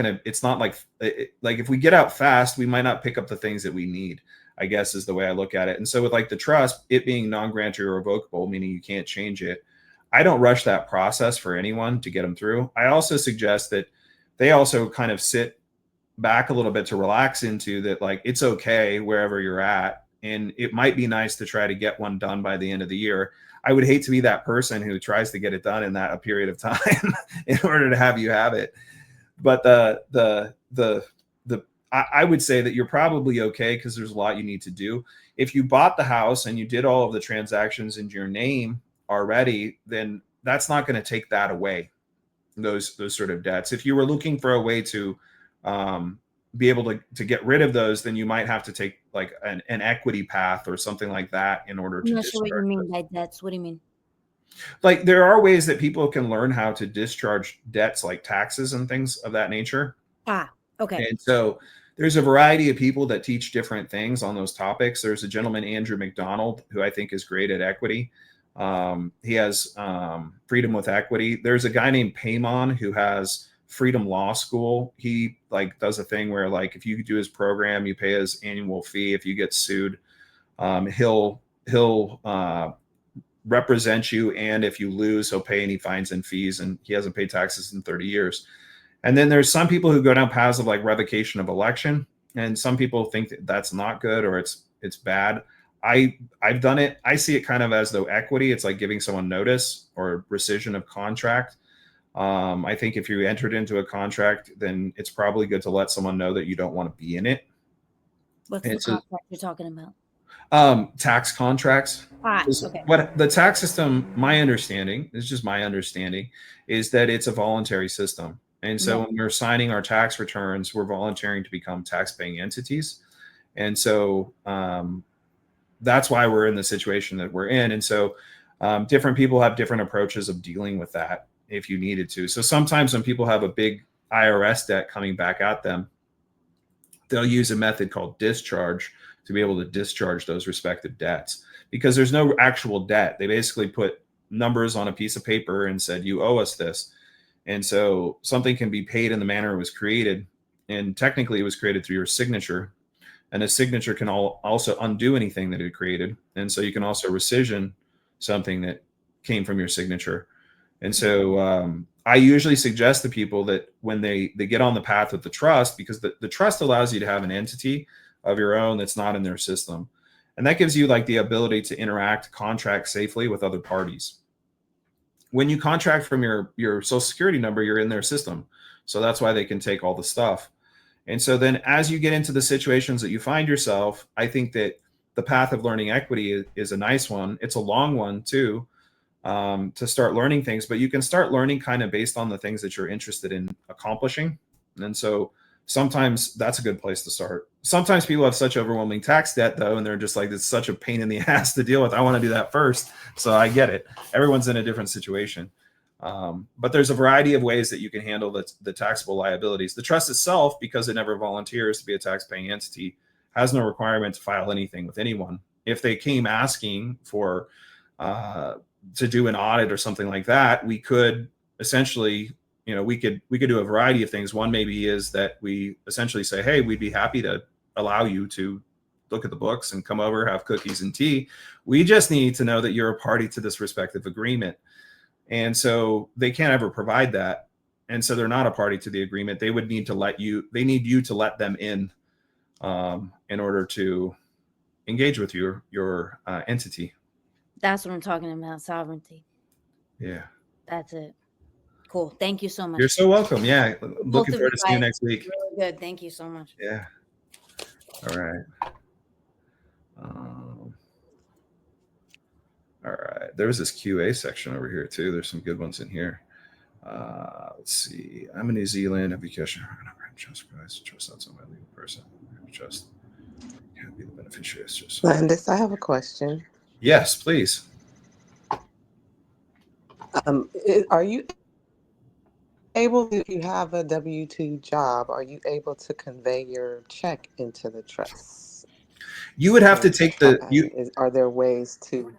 like if we get out fast, we might not pick up the things that we need, I guess is the way I look at it. And so with like the trust, it being non-grantor or revocable, meaning you can't change it, I don't rush that process for anyone to get them through. I also suggest that they also kind of sit back a little bit to relax into that, like it's okay wherever you're at, and it might be nice to try to get one done by the end of the year. I would hate to be that person who tries to get it done in that a period of time in order to have you have it. But I would say that you're probably okay, because there's a lot you need to do. If you bought the house and you did all of the transactions in your name already, then that's not going to take that away, those sort of debts. If you were looking for a way to be able to get rid of those, then you might have to take like an equity path or something like that in order to I'm not sure what you discharge mean by debts. What do you mean? Like there are ways that people can learn how to discharge debts, like taxes and things of that nature. Okay. And so there's a variety of people that teach different things on those topics. There's a gentleman, Andrew McDonald, who I think is great at equity. He has Freedom with Equity. There's a guy named Paymon who has Freedom Law School. He like does a thing where like if you do his program, you pay his annual fee. If you get sued, he'll represent you, and if you lose, he'll pay any fines and fees, and he hasn't paid taxes in 30 years. And then there's some people who go down paths of like revocation of election, and some people think that that's not good or it's bad. I've done it. I see it kind of as though equity. It's like giving someone notice or rescission of contract. I think if you entered into a contract, then it's probably good to let someone know that you don't want to be in it. What's the contract you're talking about? Tax contracts. Okay. What the tax system, my understanding, is just my understanding, is that it's a voluntary system. And so when we're signing our tax returns, we're volunteering to become tax-paying entities. And so that's why we're in the situation that we're in. And so different people have different approaches of dealing with that. if you needed to. So sometimes when people have a big IRS debt coming back at them, they'll use a method called discharge to be able to discharge those respective debts, because there's no actual debt. They basically put numbers on a piece of paper and said, you owe us this. And so something can be paid in the manner it was created. And technically it was created through your signature. And a signature can also undo anything that it created. And so you can also rescission something that came from your signature. And so I usually suggest to people that when they get on the path of the trust, because the trust allows you to have an entity of your own that's not in their system. And that gives you like the ability to interact, contract safely with other parties. When you contract from your social security number, you're in their system. So that's why they can take all the stuff. And so then as you get into the situations that you find yourself, I think that the path of learning equity is a nice one. It's a long one too, to start learning things, but you can start learning kind of based on the things that you're interested in accomplishing. And so sometimes that's a good place to start. Sometimes people have such overwhelming tax debt though, and they're just like, it's such a pain in the ass to deal with. I want to do that first. So I get it. Everyone's in a different situation. But there's a variety of ways that you can handle the taxable liabilities. The trust itself, because it never volunteers to be a tax-paying entity, has no requirement to file anything with anyone. If they came asking for to do an audit or something like that, we could essentially, we could do a variety of things. One maybe is that we essentially say, hey, we'd be happy to allow you to look at the books and come over, have cookies and tea. We just need to know that you're a party to this respective agreement. And so they can't ever provide that. And so they're not a party to the agreement. They would need to they need you to let them in order to engage with your entity. That's what I'm talking about, sovereignty. Yeah. That's it. Cool. Thank you so much. You're so welcome. Yeah. Both Looking of forward to you see you guys. next week. Really good. Thank you so much. Yeah. All right. All right. There was this QA section over here too. There's some good ones in here. Let's see. I'm in New Zealand. Have you cashed? Trust price. Trust that's on my legal person. Trust can't be the beneficiary. Just Landis, I have a question. yes, please. Are you able, if you have a W-2 job, are you able to convey your check into the trust? You would have to take are there ways to?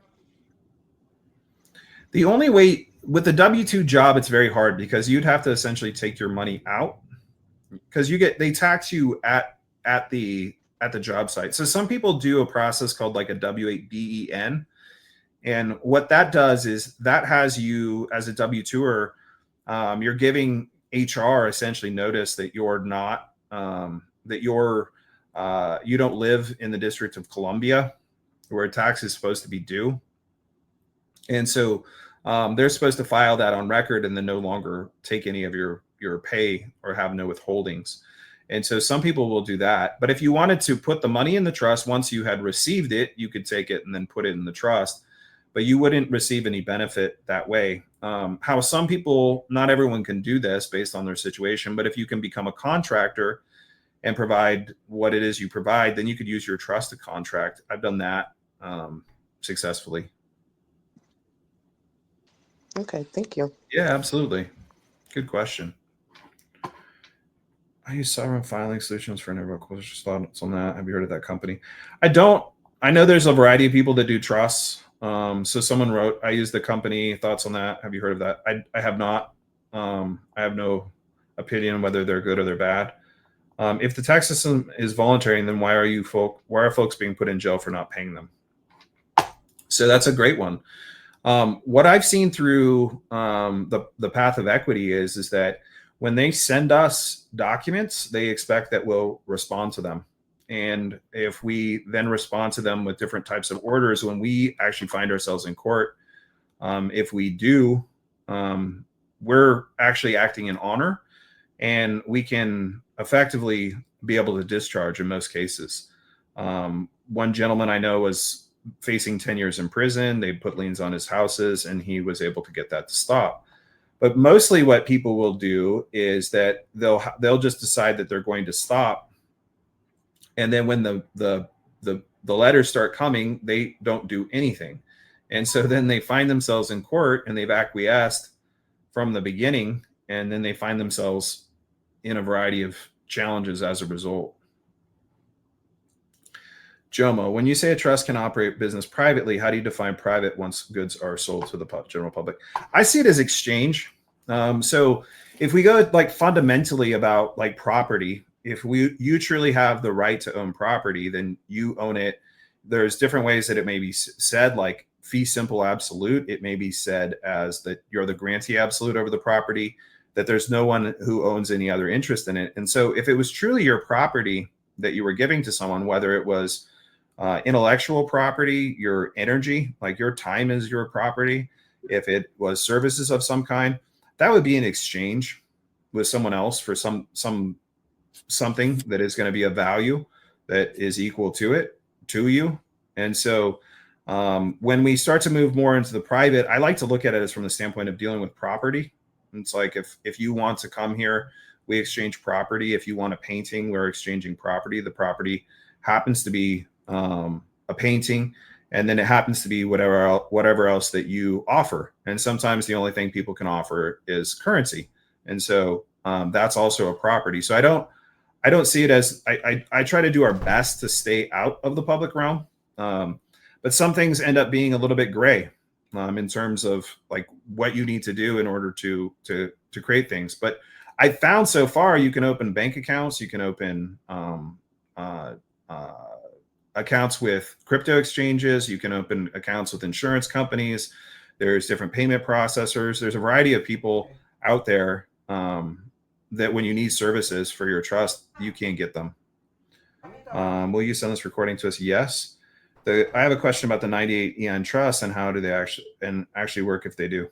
The only way with the W-2 job, it's very hard because you'd have to essentially take your money out because they tax you at the job site. So some people do a process called like a W-8 BEN. And what that does is that has you as a W-2er, you're giving HR essentially notice that you're not, you don't live in the District of Columbia where tax is supposed to be due. And so they're supposed to file that on record and then no longer take any of your pay or have no withholdings. And so some people will do that. But if you wanted to put the money in the trust, once you had received it, you could take it and then put it in the trust, but you wouldn't receive any benefit that way. How some people, not everyone can do this based on their situation, but if you can become a contractor and provide what it is you provide, then you could use your trust to contract. I've done that successfully. Okay, thank you. Yeah, absolutely. Good question. I use sovereign filing solutions for irrevocable thoughts on that. Have you heard of that company? I don't. I know there's a variety of people that do trusts. So someone wrote, I use the company. Thoughts on that? Have you heard of that? I have not. I have no opinion on whether they're good or they're bad. If the tax system is voluntary, then why are folks being put in jail for not paying them? So that's a great one. What I've seen through the path of equity is that when they send us documents, they expect that we'll respond to them. And if we then respond to them with different types of orders, when we actually find ourselves in court, if we do, we're actually acting in honor and we can effectively be able to discharge in most cases. One gentleman I know was facing 10 years in prison. They put liens on his houses and he was able to get that to stop. But mostly what people will do is that they'll just decide that they're going to stop. And then when the letters start coming, they don't do anything. And so then they find themselves in court and they've acquiesced from the beginning, and then they find themselves in a variety of challenges as a result. Jomo, when you say a trust can operate business privately, how do you define private once goods are sold to the general public? I see it as exchange. So if we go like fundamentally about like property, if you truly have the right to own property, then you own it. There's different ways that it may be said, like fee simple absolute. It may be said as that you're the grantee absolute over the property, that there's no one who owns any other interest in it. And so if it was truly your property that you were giving to someone, whether it was intellectual property, your energy, like your time is your property, if it was services of some kind, that would be an exchange with someone else for something that is going to be a value that is equal to you. And so when we start to move more into the private, I like to look at it as from the standpoint of dealing with property. It's like if you want to come here, we exchange property. If you want a painting, we're exchanging property. The property happens to be a painting, and then it happens to be whatever else that you offer. And sometimes the only thing people can offer is currency, and so that's also a property. So I don't see it as I try to do our best to stay out of the public realm, but some things end up being a little bit gray in terms of like what you need to do in order to create things. But I found so far you can open bank accounts, you can open accounts with crypto exchanges, you can open accounts with insurance companies, there's different payment processors, there's a variety of people out there that when you need services for your trust, you can't get them. Will you send this recording to us? Yes. I have a question about the 98 EIN trust and how do they actually work if they do.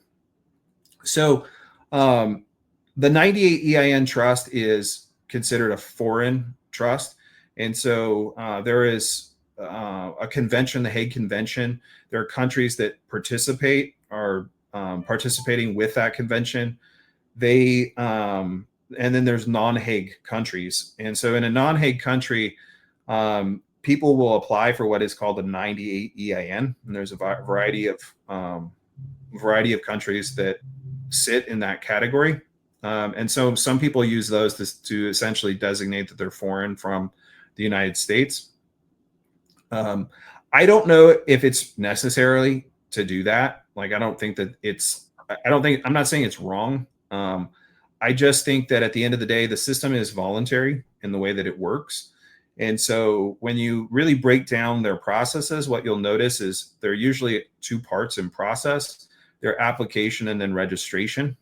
So the 98 EIN trust is considered a foreign trust. And so there is a convention, the Hague Convention. There are countries that are participating with that convention. And then there's non-Hague countries. And so in a non-Hague country, people will apply for what is called a 98 EIN. And there's a variety of countries that sit in that category. And so some people use those to essentially designate that they're foreign from the United States. I don't know if it's necessarily to do that. Like, I'm not saying it's wrong. I just think that at the end of the day, the system is voluntary in the way that it works. And so when you really break down their processes, what you'll notice is there are usually two parts in process: their application and then registration.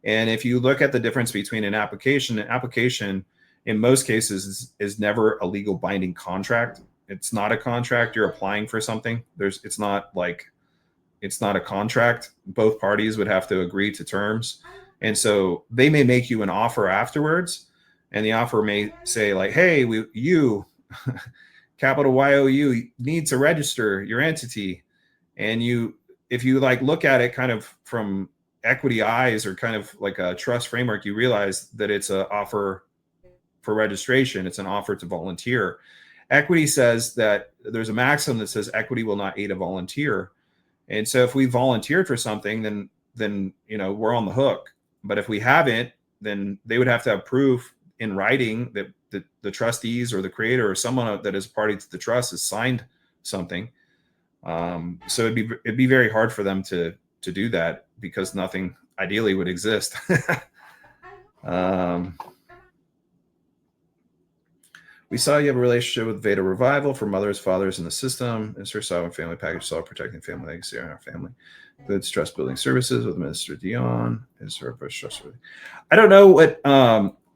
And if you look at the difference between an application in most cases is never a legal binding contract. It's not a contract. You're applying for something. It's not a contract. Both parties would have to agree to terms. And so they may make you an offer afterwards, and the offer may say like, hey, you capital YOU need to register your entity. And if you like look at it kind of from equity eyes or kind of like a trust framework, you realize that it's an offer for registration. It's an offer to volunteer. Equity says that there's a maxim that says equity will not aid a volunteer. And so if we volunteered for something, then we're on the hook. But if we haven't, then they would have to have proof in writing that the trustees or the creator or someone that is a party to the trust has signed something. So it'd be very hard for them to do that because nothing ideally would exist. We saw you have a relationship with Veda Revival for mothers, fathers in the system. Is her sovereign family package solid protecting family legacy in our family? Goods trust building services with Minister Dion. Is her approach trustworthy? I don't know what.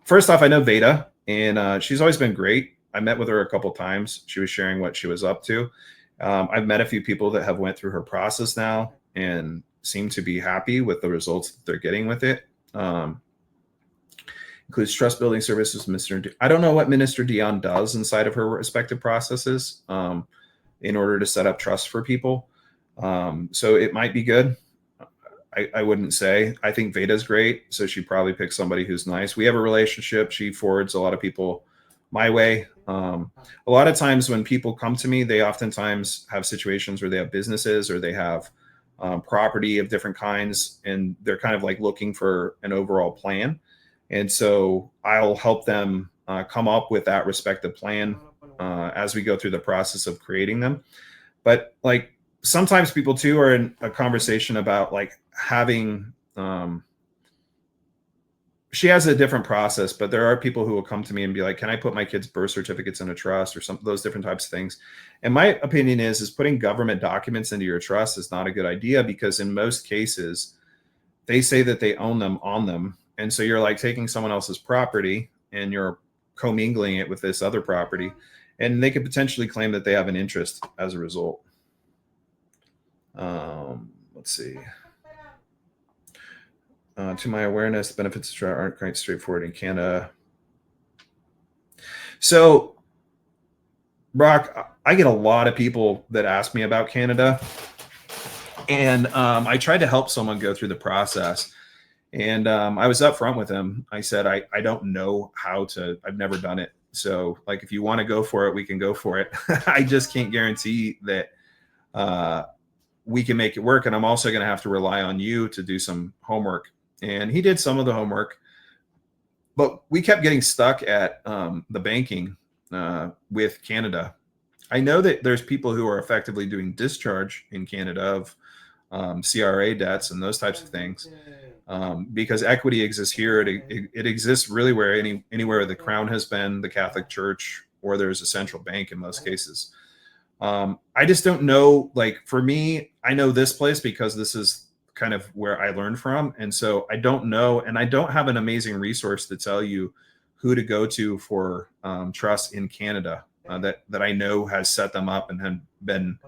First off, I know Veda, and she's always been great. I met with her a couple times. She was sharing what she was up to. I've met a few people that have went through her process now and seem to be happy with the results that they're getting with it. Includes trust building services. I don't know what Minister Dion does inside of her respective processes in order to set up trust for people. So it might be good. I wouldn't say. I think Veda's great, so she probably picks somebody who's nice. We have a relationship. She forwards a lot of people my way. A lot of times when people come to me, they oftentimes have situations where they have businesses or they have property of different kinds, and they're kind of like looking for an overall plan. And so I'll help them come up with that respective plan as we go through the process of creating them. But like sometimes people too are in a conversation about like having, she has a different process, but there are people who will come to me and be like, can I put my kids' birth certificates in a trust or some of those different types of things? And my opinion is putting government documents into your trust is not a good idea, because in most cases, they say that they own them on them. And so you're like taking someone else's property and you're commingling it with this other property, and they could potentially claim that they have an interest as a result. Let's see. To my awareness, the benefits of trust aren't quite straightforward in Canada. So, Brock, I get a lot of people that ask me about Canada, and I tried to help someone go through the process. And I was upfront with him. I said, I don't know how to, I've never done it. So like, if you want to go for it, we can go for it. I just can't guarantee that we can make it work. And I'm also going to have to rely on you to do some homework. And he did some of the homework, but we kept getting stuck at the banking with Canada. I know that there's people who are effectively doing discharge in Canada of CRA debts and those types of things. Because equity exists here. It exists really where anywhere the crown has been, the Catholic Church, or there's a central bank in most cases. I just don't know, like for me, I know this place because this is kind of where I learned from. And so I don't know, and I don't have an amazing resource to tell you who to go to for trust in Canada that I know has set them up and have been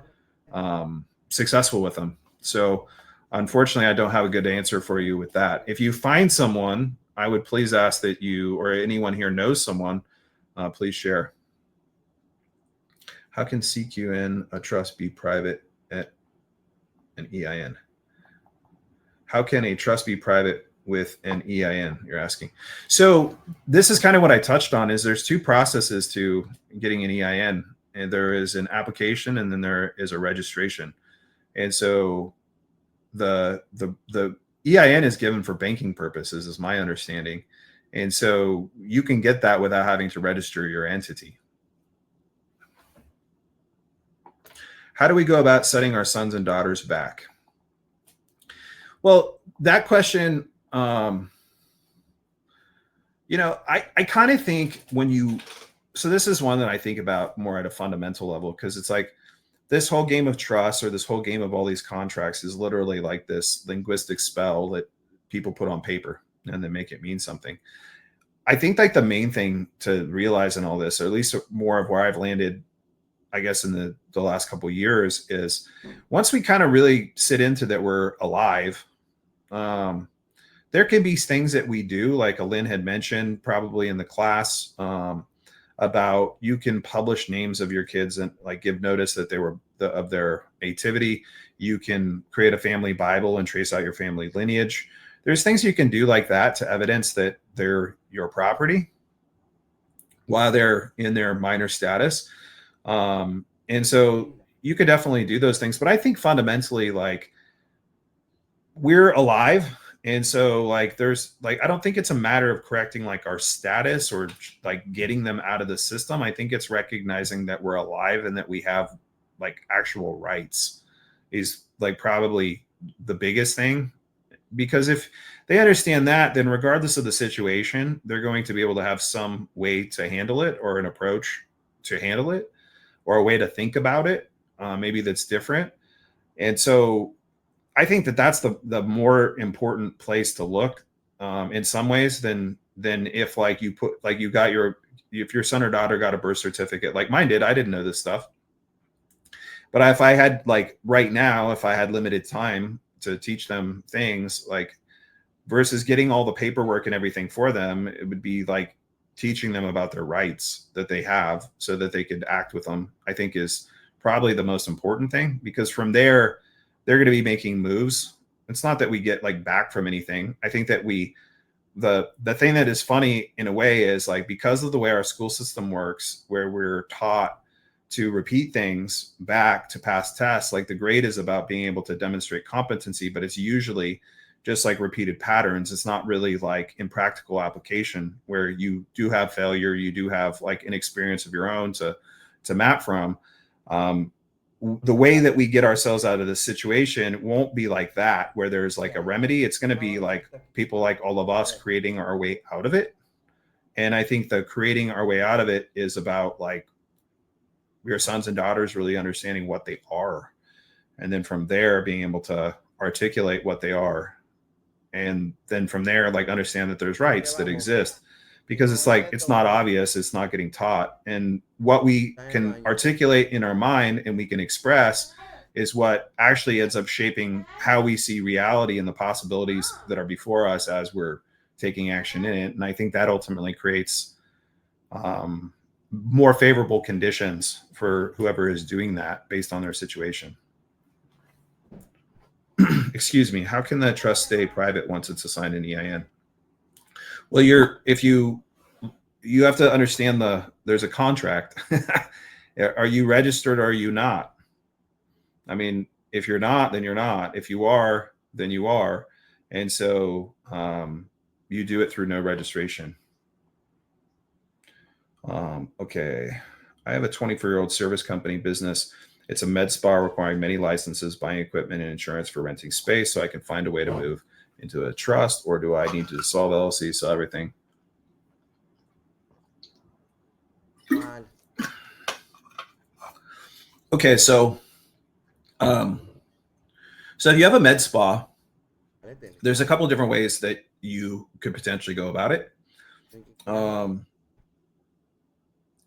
successful with them. So unfortunately, I don't have a good answer for you with that. If you find someone, I would please ask that you or anyone here knows someone, please share. How can CQN a trust be private at an EIN? How can a trust be private with an EIN, you're asking? So this is kind of what I touched on, is there's two processes to getting an EIN. And there is an application and then there is a registration. And so the EIN is given for banking purposes, is my understanding. And so you can get that without having to register your entity. How do we go about setting our sons and daughters back? Well, that question, I kind of think so this is one that I think about more at a fundamental level, because it's like this whole game of trust, or this whole game of all these contracts, is literally like this linguistic spell that people put on paper and then make it mean something. I think like the main thing to realize in all this, or at least more of where I've landed, I guess, in the last couple of years, is once we kind of really sit into that we're alive, there can be things that we do, like Lynn had mentioned probably in the class, about you can publish names of your kids and like give notice that they were of their nativity. You can create a family Bible and trace out your family lineage. There's things you can do like that to evidence that they're your property while they're in their minor status. And so you could definitely do those things, but I think fundamentally, like, we're alive. And so like, there's like, I don't think it's a matter of correcting like our status or like getting them out of the system. I think it's recognizing that we're alive and that we have like actual rights is like probably the biggest thing. Because if they understand that, then regardless of the situation, they're going to be able to have some way to handle it, or an approach to handle it, or a way to think about it, maybe that's different. And so I think that that's the more important place to look in some ways than if like you put, like you got if your son or daughter got a birth certificate, like mine did. I didn't know this stuff. But if I had like right now, if I had limited time to teach them things, like versus getting all the paperwork and everything for them, it would be like teaching them about their rights that they have so that they could act with them, I think is probably the most important thing, because from there, they're going to be making moves. It's not that we get like back from anything. I think that the thing that is funny in a way is like, because of the way our school system works, where we're taught to repeat things back to pass tests. Like the grade is about being able to demonstrate competency, but it's usually just like repeated patterns. It's not really like in practical application where you do have failure, you do have like an experience of your own to map from. The way that we get ourselves out of this situation won't be like that, where there's like a remedy. It's going to be like people like all of us creating our way out of it. And I think the creating our way out of it is about like your sons and daughters really understanding what they are. And then from there, being able to articulate what they are. And then from there, like understand that there's rights that exist, because it's like, it's not obvious, it's not getting taught. And what we can articulate in our mind and we can express is what actually ends up shaping how we see reality and the possibilities that are before us as we're taking action in it. And I think that ultimately creates more favorable conditions for whoever is doing that based on their situation. Excuse me. How can the trust stay private once it's assigned an EIN? Well, you have to understand there's a contract. Are you registered or are you not? I mean, if you're not, then you're not. If you are, then you are. And so you do it through no registration. Okay. I have a 24-year-old service company business. It's a med spa requiring many licenses, buying equipment and insurance for renting space, so I can find a way to move into a trust, or do I need to dissolve LLC, sell everything? Okay, so if you have a med spa, there's a couple of different ways that you could potentially go about it.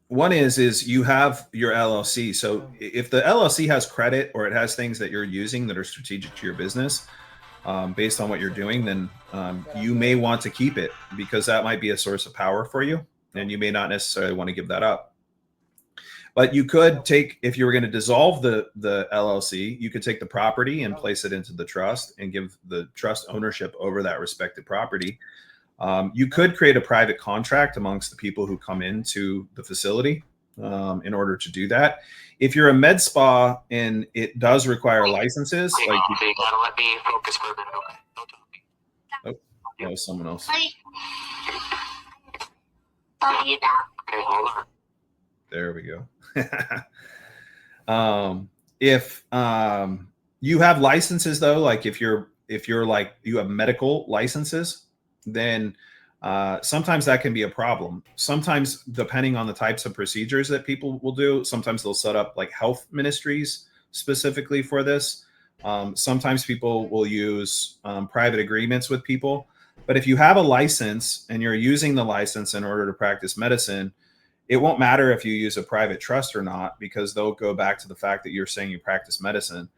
One is you have your LLC. So if the LLC has credit or it has things that you're using that are strategic to your business, based on what you're doing, then you may want to keep it, because that might be a source of power for you, and you may not necessarily want to give that up. But you could take, if you were going to dissolve the LLC, you could take the property and place it into the trust and give the trust ownership over that respective property. You could create a private contract amongst the people who come into the facility in order to do that. If you're a med spa and it does require licenses, like let me focus for a minute. oh, that was someone else. Okay, hold on. There we go. If you have licenses though, like if you're like you have medical licenses, then sometimes that can be a problem. Sometimes, depending on the types of procedures that people will do, sometimes they'll set up like health ministries specifically for this. Sometimes people will use private agreements with people. But if you have a license and you're using the license in order to practice medicine, it won't matter if you use a private trust or not, because they'll go back to the fact that you're saying you practice medicine.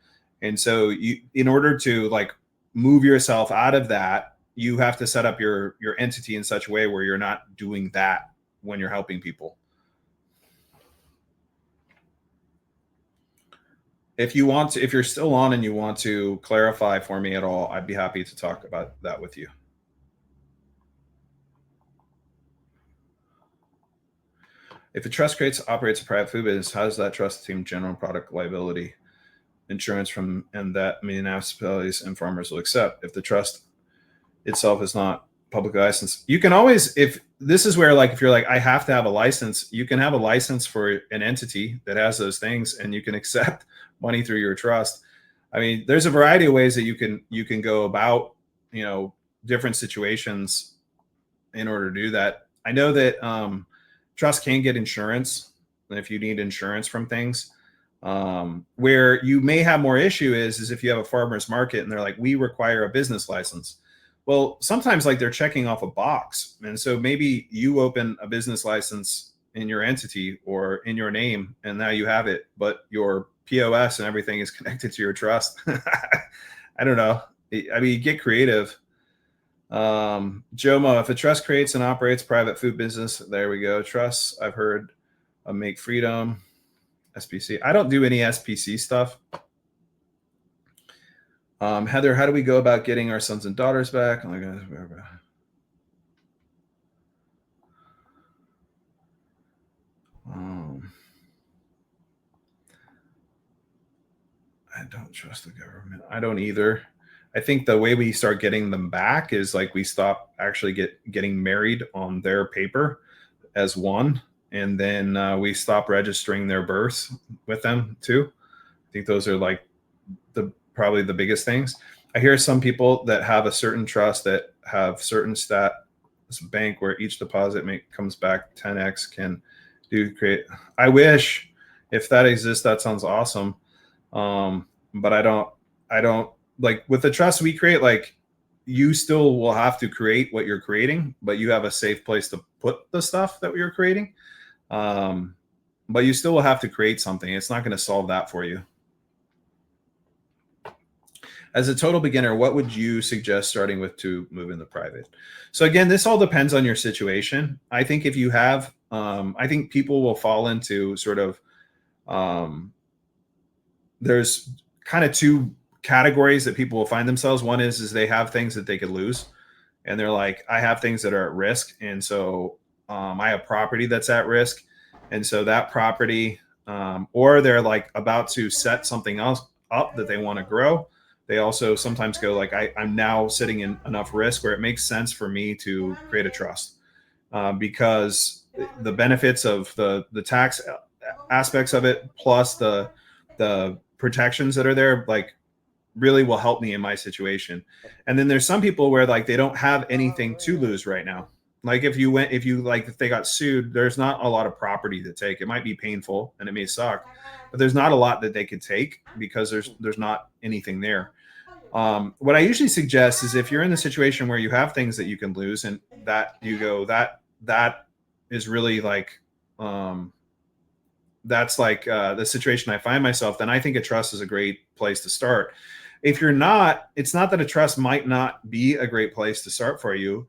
And so you, in order to like move yourself out of that, you have to set up your entity in such a way where you're not doing that when you're helping people. If you want to, if you're still on and you want to clarify for me at all, I'd be happy to talk about that with you. If a trust operates a private food business, how does that trust team general product liability insurance from, and that municipalities and farmers will accept? If the trust itself is not publicly licensed, you can always, if this is where like, if you're like, I have to have a license, you can have a license for an entity that has those things and you can accept money through your trust. I mean, there's a variety of ways that you can go about, you know, different situations in order to do that. I know that trust can get insurance if you need insurance from things. Where you may have more issue is if you have a farmer's market and they're like, we require a business license. Well, sometimes like they're checking off a box. And so maybe you open a business license in your entity or in your name, and now you have it, but your POS and everything is connected to your trust. I don't know. I mean, get creative. Jomo, if a trust creates and operates private food business, there we go. Trusts, I've heard Make Freedom, SPC. I don't do any SPC stuff. Heather, how do we go about getting our sons and daughters back? Oh my gosh. don't trust the government. I don't either. I think the way we start getting them back is like we stop actually getting married on their paper as one, and then we stop registering their births with them too. I think those are like probably the biggest things. I hear some people that have a certain trust that have certain bank where each deposit comes back 10x can do create. I wish if that exists, that sounds awesome. But I don't like with the trust we create, like you still will have to create what you're creating, but you have a safe place to put the stuff that you're creating. But you still will have to create something. It's not going to solve that for you. As a total beginner, what would you suggest starting with to move into private? So again, this all depends on your situation. I think if you have, I think people will fall into sort of, there's kind of two categories that people will find themselves. One is they have things that they could lose. And they're like, I have things that are at risk. And so I have property that's at risk. And so that property, or they're like about to set something else up that they want to grow. They also sometimes go like, I'm now sitting in enough risk where it makes sense for me to create a trust because the benefits of the tax aspects of it, plus the protections that are there, like really will help me in my situation. And then there's some people where like they don't have anything to lose right now. Like if they got sued, there's not a lot of property to take. It might be painful and it may suck, but there's not a lot that they could take because there's not anything there. What I usually suggest is if you're in the situation where you have things that you can lose and that you go, that is really like, that's like the situation I find myself, then I think a trust is a great place to start. If you're not, it's not that a trust might not be a great place to start for you,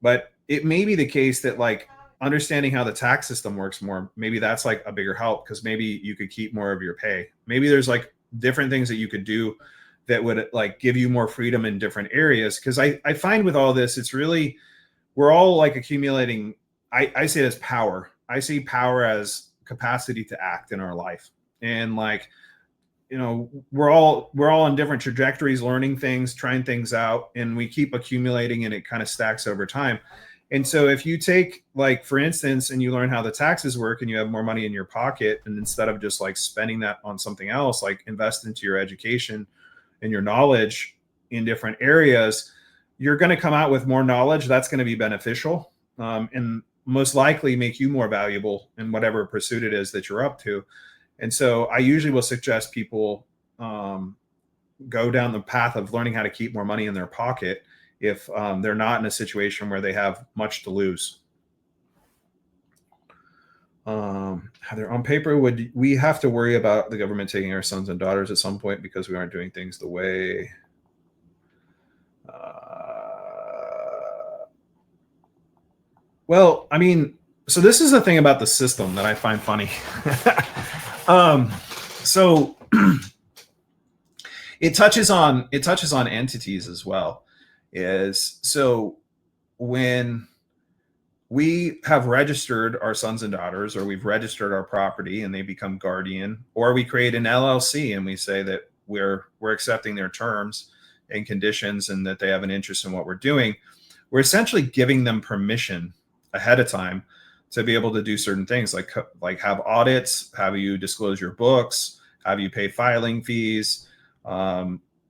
but it may be the case that like understanding how the tax system works more, maybe that's like a bigger help because maybe you could keep more of your pay. Maybe there's like different things that you could do that would like give you more freedom in different areas. Because I find with all this, it's really, we're all like accumulating, I say it as power. I see power as capacity to act in our life. And like, you know, we're all on different trajectories, learning things, trying things out, and we keep accumulating and it kind of stacks over time. And so if you take like, for instance, and you learn how the taxes work and you have more money in your pocket, and instead of just like spending that on something else, like invest into your education and your knowledge in different areas, you're going to come out with more knowledge that's going to be beneficial and most likely make you more valuable in whatever pursuit it is that you're up to. And so I usually will suggest people go down the path of learning how to keep more money in their pocket if they're not in a situation where they have much to lose. Heather, on paper, would we have to worry about the government taking our sons and daughters at some point because we aren't doing things the way? Well, I mean, so this is the thing about the system that I find funny. So it touches on entities as well. So when we have registered our sons and daughters, or we've registered our property and they become guardian, or we create an LLC and we say that we're accepting their terms and conditions and that they have an interest in what we're doing, we're essentially giving them permission ahead of time to be able to do certain things like have audits, have you disclose your books, have you pay filing fees.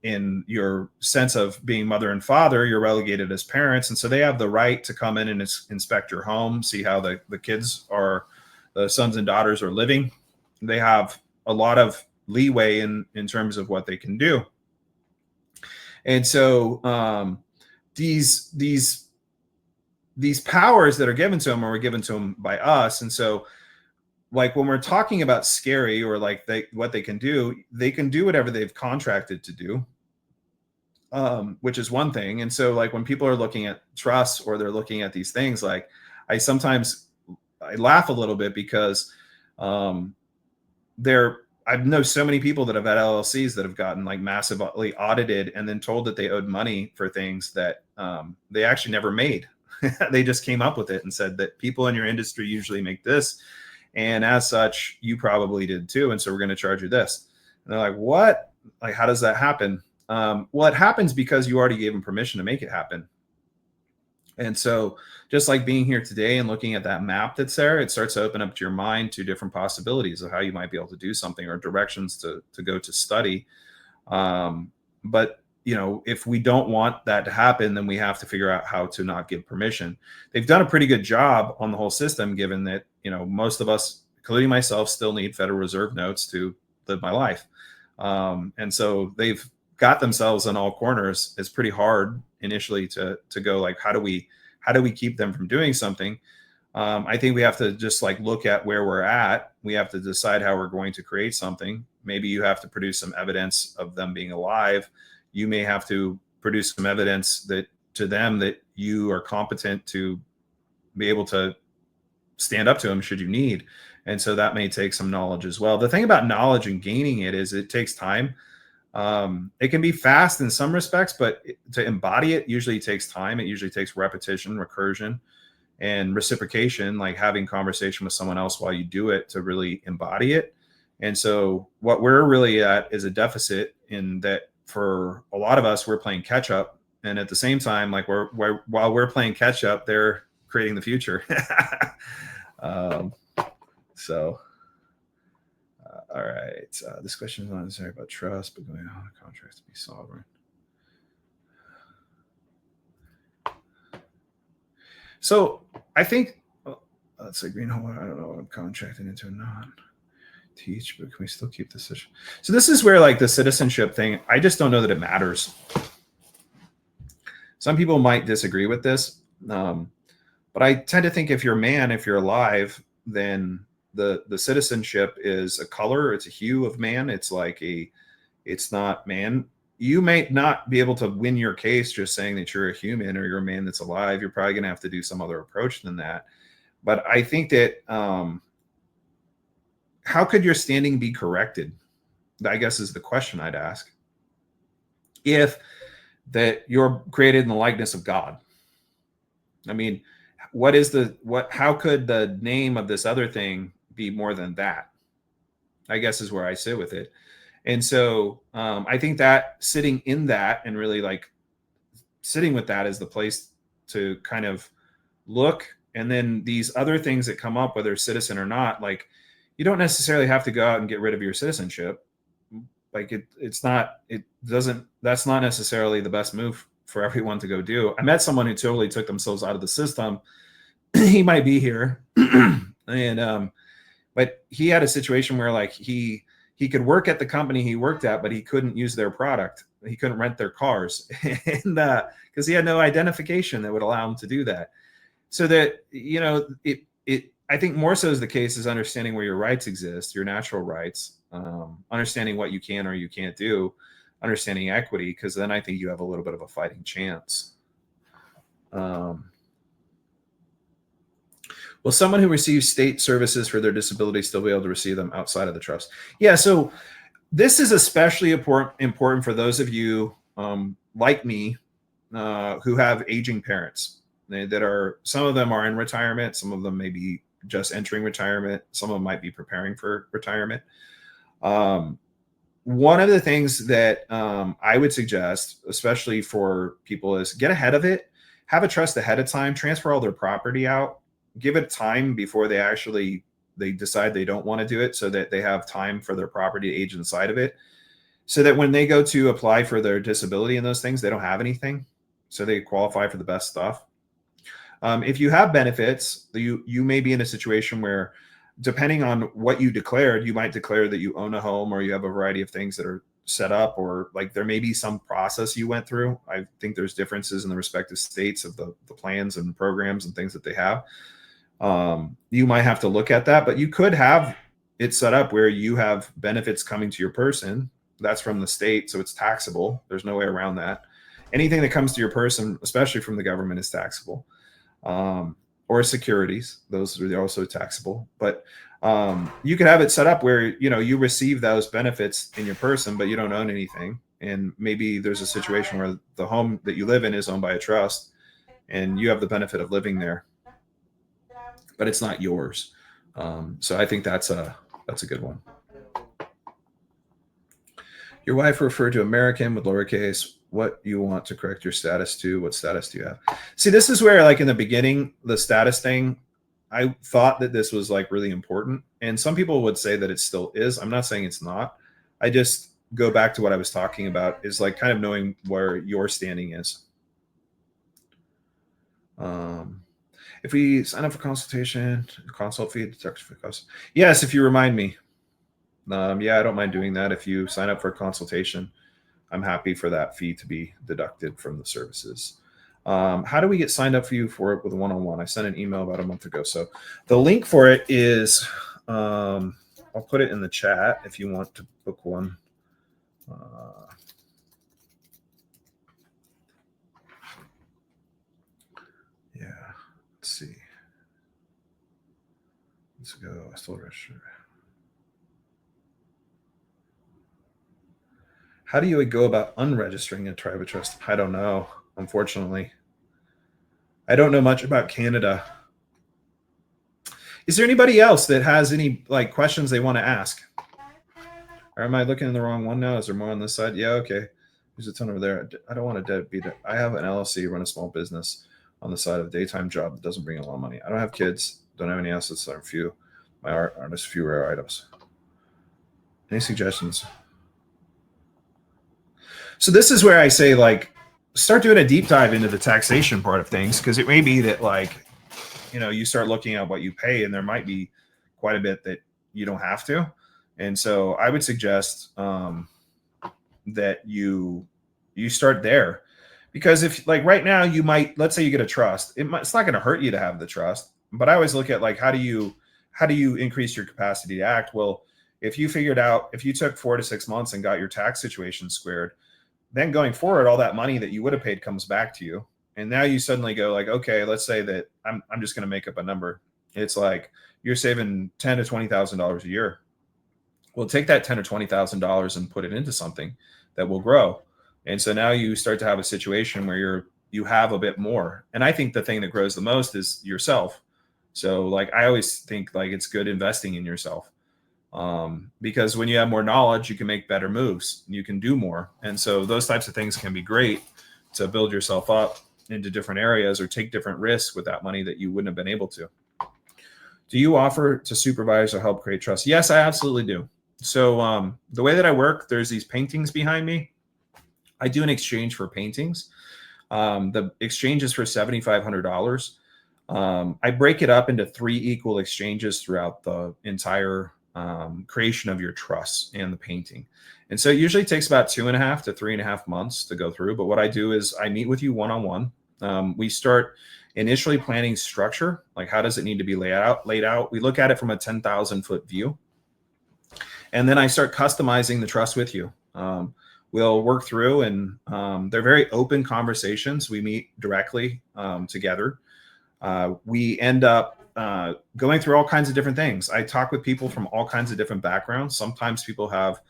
In your sense of being mother and father, you're relegated as parents. And so they have the right to come in and inspect your home, see how the kids are, the sons and daughters are living. They have a lot of leeway in terms of what they can do. And so these powers that are given to them are given to them by us. And so like when we're talking about scary or like what they can do whatever they've contracted to do, which is one thing. And so like when people are looking at trusts or they're looking at these things, like I laugh a little bit because I know so many people that have had LLCs that have gotten like massively audited and then told that they owed money for things that they actually never made. They just came up with it and said that people in your industry usually make this. And as such, you probably did too. And so we're going to charge you this. And they're like, what? like, how does that happen? Well, it happens because you already gave them permission to make it happen. And so just like being here today and looking at that map that's there, it starts to open up to your mind to different possibilities of how you might be able to do something or directions to go to study. But if we don't want that to happen, then we have to figure out how to not give permission. They've done a pretty good job on the whole system, given that, most of us, including myself, still need Federal Reserve notes to live my life. And so they've got themselves in all corners. It's pretty hard initially to go like, how do we keep them from doing something? I think we have to just like look at where we're at. We have to decide how we're going to create something. Maybe you have to produce some evidence of them being alive. You may have to produce some evidence that to them that you are competent to be able to stand up to them should you need. And so that may take some knowledge as well. The thing about knowledge and gaining it is it takes time. It can be fast in some respects, but to embody it usually takes time. It usually takes repetition, recursion, and reciprocation, like having conversation with someone else while you do it to really embody it. And so what we're really at is a deficit in that for a lot of us, we're playing catch up. And at the same time, like while we're playing catch up, they're creating the future. All right. This question is not necessarily about trust, but going on a contract to be sovereign. So I think, let's say, I don't know what I'm contracting into or not. Teach, but can we still keep this issue? So this is where like the citizenship thing, I just don't know that it matters. Some people might disagree with this. But I tend to think if you're a man, if you're alive, then the citizenship is a color, it's a hue of man. It's like it's not man. You may not be able to win your case just saying that you're a human or you're a man that's alive. You're probably going to have to do some other approach than that. But I think that how could your standing be corrected? I guess is the question I'd ask. If that you're created in the likeness of God. I mean, how could the name of this other thing be more than that? I guess is where I sit with it. And so I think that sitting in that and really like sitting with that is the place to kind of look. And then these other things that come up, whether citizen or not, like you don't necessarily have to go out and get rid of your citizenship. Like that's not necessarily the best move for everyone to go do. I met someone who totally took themselves out of the system. He might be here. And but he had a situation where like he could work at the company he worked at, but he couldn't use their product. He couldn't rent their cars. And because he had no identification that would allow him to do that. So that, I think more so is the case is understanding where your rights exist, your natural rights, understanding what you can or you can't do, understanding equity, because then I think you have a little bit of a fighting chance. Will someone who receives state services for their disability still be able to receive them outside of the trust? Yeah, so this is especially important for those of you like me who have aging parents that are, some of them are in retirement, some of them may be just entering retirement, some of them might be preparing for retirement. One of the things that I would suggest, especially for people, is get ahead of it, have a trust ahead of time, transfer all their property out, give it time before they decide they don't want to do it, so that they have time for their property to age inside of it, so that when they go to apply for their disability and those things, they don't have anything, so they qualify for the best stuff. If you have benefits, you may be in a situation where, depending on what you declared, you might declare that you own a home or you have a variety of things that are set up, or like there may be some process you went through. I think there's differences in the respective states of the plans and programs and things that they have. You might have to look at that, but you could have it set up where you have benefits coming to your person. That's from the state, so it's taxable. There's no way around that. Anything that comes to your person, especially from the government, is taxable. Or securities, those are also taxable. But you could have it set up where you receive those benefits in your person, but you don't own anything. And maybe there's a situation where the home that you live in is owned by a trust, and you have the benefit of living there, but it's not yours. So I think that's a good one. Your wife referred to American with lowercase. What you want to correct your status to? What status do you have? See, this is where, like in the beginning, the status thing, I thought that this was like really important. And some people would say that it still is. I'm not saying it's not. I just go back to what I was talking about, is like kind of knowing where your standing is. If we sign up for consultation, consult fee deduction for cost. Yes, if you remind me. Yeah, I don't mind doing that. If you sign up for a consultation, I'm happy for that fee to be deducted from the services. How do we get signed up for you for it with a one-on-one? I sent an email about a month ago. So the link for it is, I'll put it in the chat if you want to book one. Yeah, let's see. Let's go. I still register. How do you go about unregistering a private trust? I don't know, unfortunately. I don't know much about Canada. Is there anybody else that has any like questions they want to ask? Or am I looking in the wrong one now? Is there more on this side? Yeah, okay. There's a ton over there. I don't want to deadbeat it. I have an LLC, run a small business on the side of a daytime job that doesn't bring a lot of money. I don't have kids, don't have any assets, that are few. My art are just few rare items. Any suggestions? So this is where I say, like, start doing a deep dive into the taxation part of things, because it may be that, like, you know, you start looking at what you pay, and there might be quite a bit that you don't have to. And so I would suggest that you start there, because if, like, right now you might, let's say you get a trust, it's not going to hurt you to have the trust. But I always look at, like, how do you increase your capacity to act? Well, if you figured out, if you took 4 to 6 months and got your tax situation squared, then going forward, all that money that you would have paid comes back to you. And now you suddenly go, like, okay, let's say that I'm just going to make up a number. It's like you're saving $10,000 to $20,000 a year. Well, take that $10,000 or $20,000 and put it into something that will grow. And so now you start to have a situation where you have a bit more. And I think the thing that grows the most is yourself. So, like, I always think, like, it's good investing in yourself. Because when you have more knowledge, you can make better moves, you can do more. And so those types of things can be great to build yourself up into different areas or take different risks with that money that you wouldn't have been able to. Do you offer to supervise or help create trust? Yes, I absolutely do. So the way that I work, there's these paintings behind me. I do an exchange for paintings. The exchange is for $7,500. I break it up into 3 equal exchanges throughout the entire creation of your trust and the painting. And so it usually takes about 2.5 to 3.5 months to go through. But what I do is I meet with you one-on-one. We start initially planning structure, like how does it need to be laid out. We look at it from a 10,000-foot view. And then I start customizing the trust with you. We'll work through, and they're very open conversations. We meet directly together. We end up going through all kinds of different things. I talk with people from all kinds of different backgrounds. Sometimes people have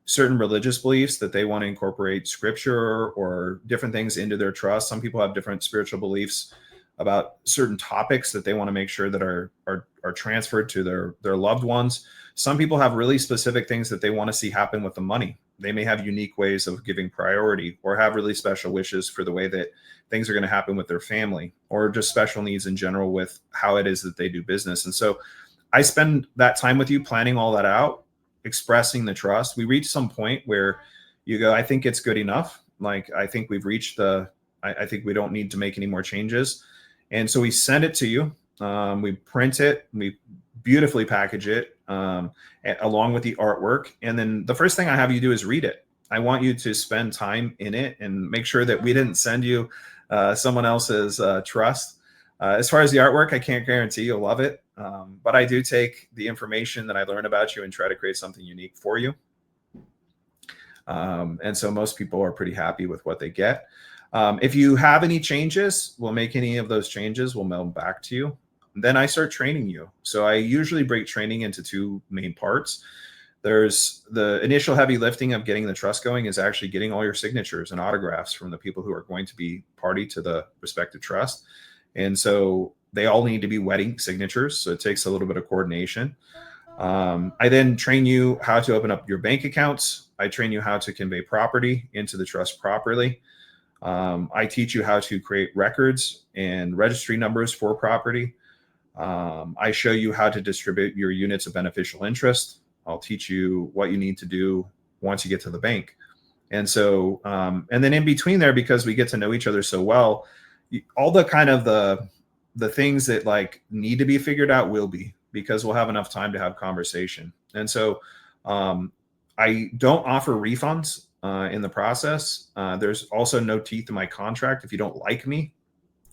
certain religious beliefs that they want to incorporate scripture or different things into their trust. Some people have different spiritual beliefs about certain topics that they want to make sure that are transferred to their loved ones. Some people have really specific things that they want to see happen with the money. They may have unique ways of giving priority, or have really special wishes for the way that things are going to happen with their family, or just special needs in general with how it is that they do business. And so I spend that time with you planning all that out, expressing the trust. We reach some point where you go, I think it's good enough. Like, I think we've reached I think we don't need to make any more changes. And so we send it to you. We print it, we beautifully package it along with the artwork. And then the first thing I have you do is read it. I want you to spend time in it and make sure that we didn't send you someone else's trust. As far as the artwork, I can't guarantee you'll love it. But I do take the information that I learn about you and try to create something unique for you. And so most people are pretty happy with what they get. If you have any changes, we'll make any of those changes. We'll mail them back to you. Then I start training you. So I usually break training into 2 main parts. There's the initial heavy lifting of getting the trust going, is actually getting all your signatures and autographs from the people who are going to be party to the respective trust. And so they all need to be wedding signatures. So it takes a little bit of coordination. I then train you how to open up your bank accounts. I train you how to convey property into the trust properly. I teach you how to create records and registry numbers for property. I show you how to distribute your units of beneficial interest. I'll teach you what you need to do once you get to the bank. And so, and then in between there, because we get to know each other so well, all the kind of the things that like need to be figured out will be, because we'll have enough time to have conversation. And so I don't offer refunds in the process. There's also no teeth in my contract. If you don't like me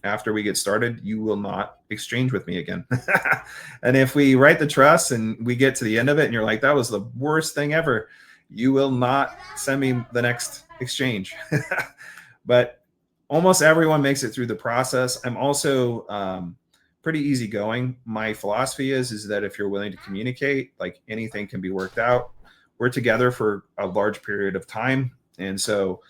after we get started, you will not exchange with me again. And if we write the trust and we get to the end of it and you're like, that was the worst thing ever, you will not send me the next exchange. But almost everyone makes it through the process. I'm also pretty easygoing. My philosophy is that if you're willing to communicate, like anything can be worked out. We're together for a large period of time. And so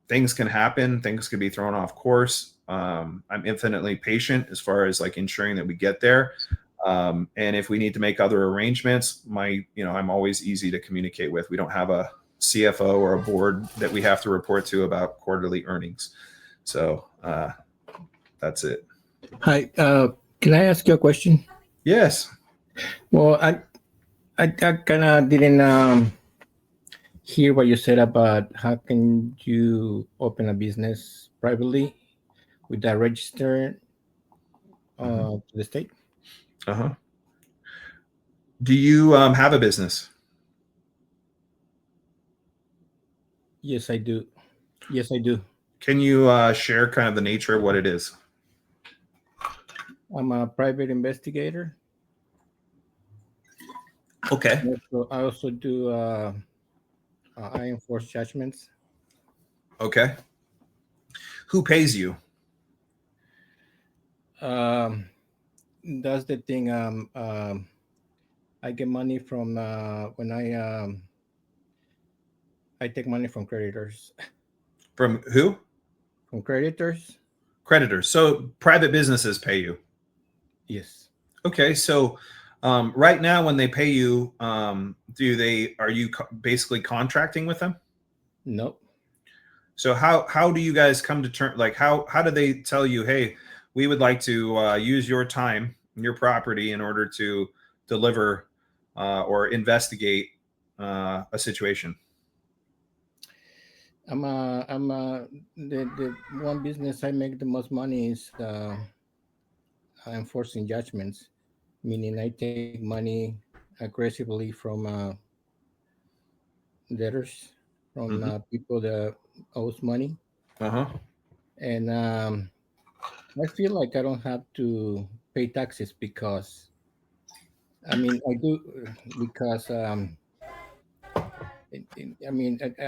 things can happen. Things can be thrown off course. I'm infinitely patient as far as like ensuring that we get there. And if we need to make other arrangements, I'm always easy to communicate with. We don't have a CFO or a board that we have to report to about quarterly earnings. So that's it. Hi, can I ask you a question? Yes. Well, I kind of didn't hear what you said about how can you open a business privately without register to the state. Do you have a business? Yes, I do. Yes, I do. Can you share kind of the nature of what it is? I'm a private investigator. Okay. I also do I enforce judgments. Okay. Who pays you? That's the thing. I get money from when I take money from creditors. From who? From creditors. Creditors. So private businesses pay you. Yes. Okay. So right now, when they pay you, are you basically contracting with them? Nope. So how do you guys come to terms? Like how do they tell you, hey, we would like to use your time and your property in order to deliver or investigate a situation? The one business I make the most money is enforcing judgments, meaning I take money aggressively from debtors, from people that owes money. And I feel like I don't have to pay taxes because, I mean, I do because I'll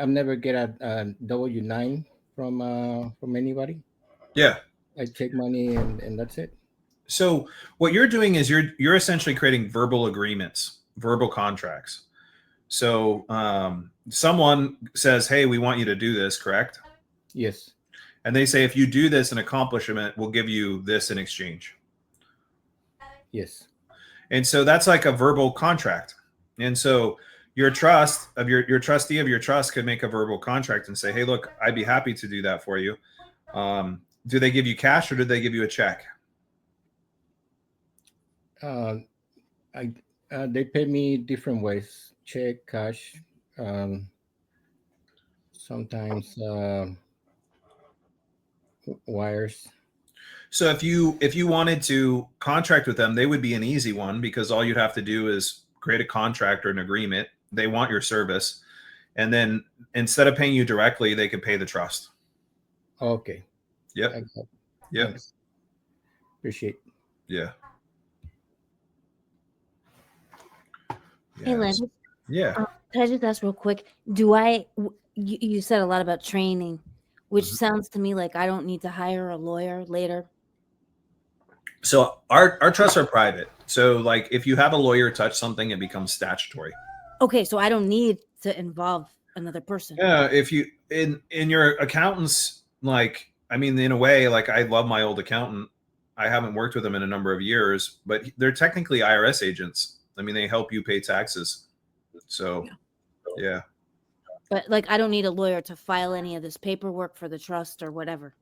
never get a W-9 from anybody. Yeah. I take money and that's it. So what you're doing is you're essentially creating verbal agreements, verbal contracts. So someone says, hey, we want you to do this, correct? Yes. And they say, if you do this, an accomplishment, we'll give you this in exchange. Yes. And so that's like a verbal contract. And so your trust of your trustee of your trust could make a verbal contract and say, hey, look, I'd be happy to do that for you. Do they give you cash or do they give you a check? They pay me different ways: check, cash, sometimes wires. So if you wanted to contract with them, they would be an easy one because all you'd have to do is create a contract or an agreement. They want your service, and then instead of paying you directly, they could pay the trust. Okay. Yep. Yep. Thanks. Appreciate. Yeah. Hey, Landis. Yeah. Can I just ask real quick? You said a lot about training, which sounds to me like I don't need to hire a lawyer later. So our trusts are private. So like if you have a lawyer touch something, it becomes statutory. Okay, so I don't need to involve another person. Yeah, if you in your accountants, like I mean, in a way, like I love my old accountant. I haven't worked with them in a number of years, but they're technically IRS agents. I mean, they help you pay taxes. So, yeah. But like, I don't need a lawyer to file any of this paperwork for the trust or whatever.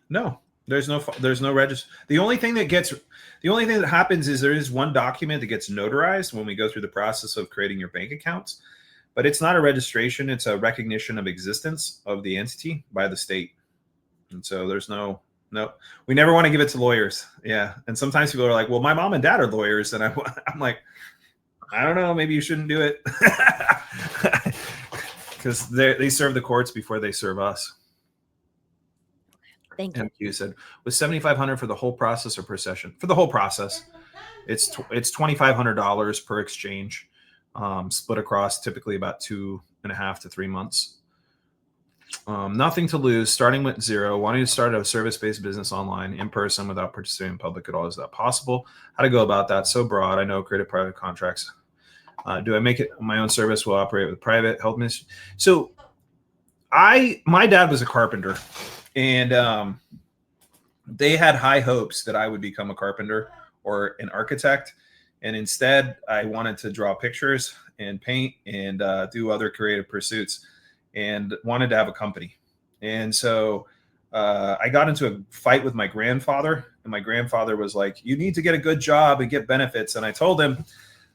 No, there's no register. The only thing that happens is there is one document that gets notarized when we go through the process of creating your bank accounts, but it's not a registration. It's a recognition of existence of the entity by the state. And so there's no, we never want to give it to lawyers. Yeah. And sometimes people are like, well, my mom and dad are lawyers. And I'm like, I don't know, maybe you shouldn't do it. Because they serve the courts before they serve us. Thank you. MQ said, was $7,500 for the whole process or per session? For the whole process. It's $2,500 per exchange, split across typically about 2.5 to 3 months. Nothing to lose, starting with zero, wanting to start a service-based business online, in person, without participating in public at all. Is that possible? How to go about that? So broad. I know creative private contracts. Do I make it my own service? Will operate with private health ministry? So my dad was a carpenter, and they had high hopes that I would become a carpenter or an architect. And instead, I wanted to draw pictures and paint and do other creative pursuits, and wanted to have a company. And so I got into a fight with my grandfather, and my grandfather was like, you need to get a good job and get benefits. And I told him,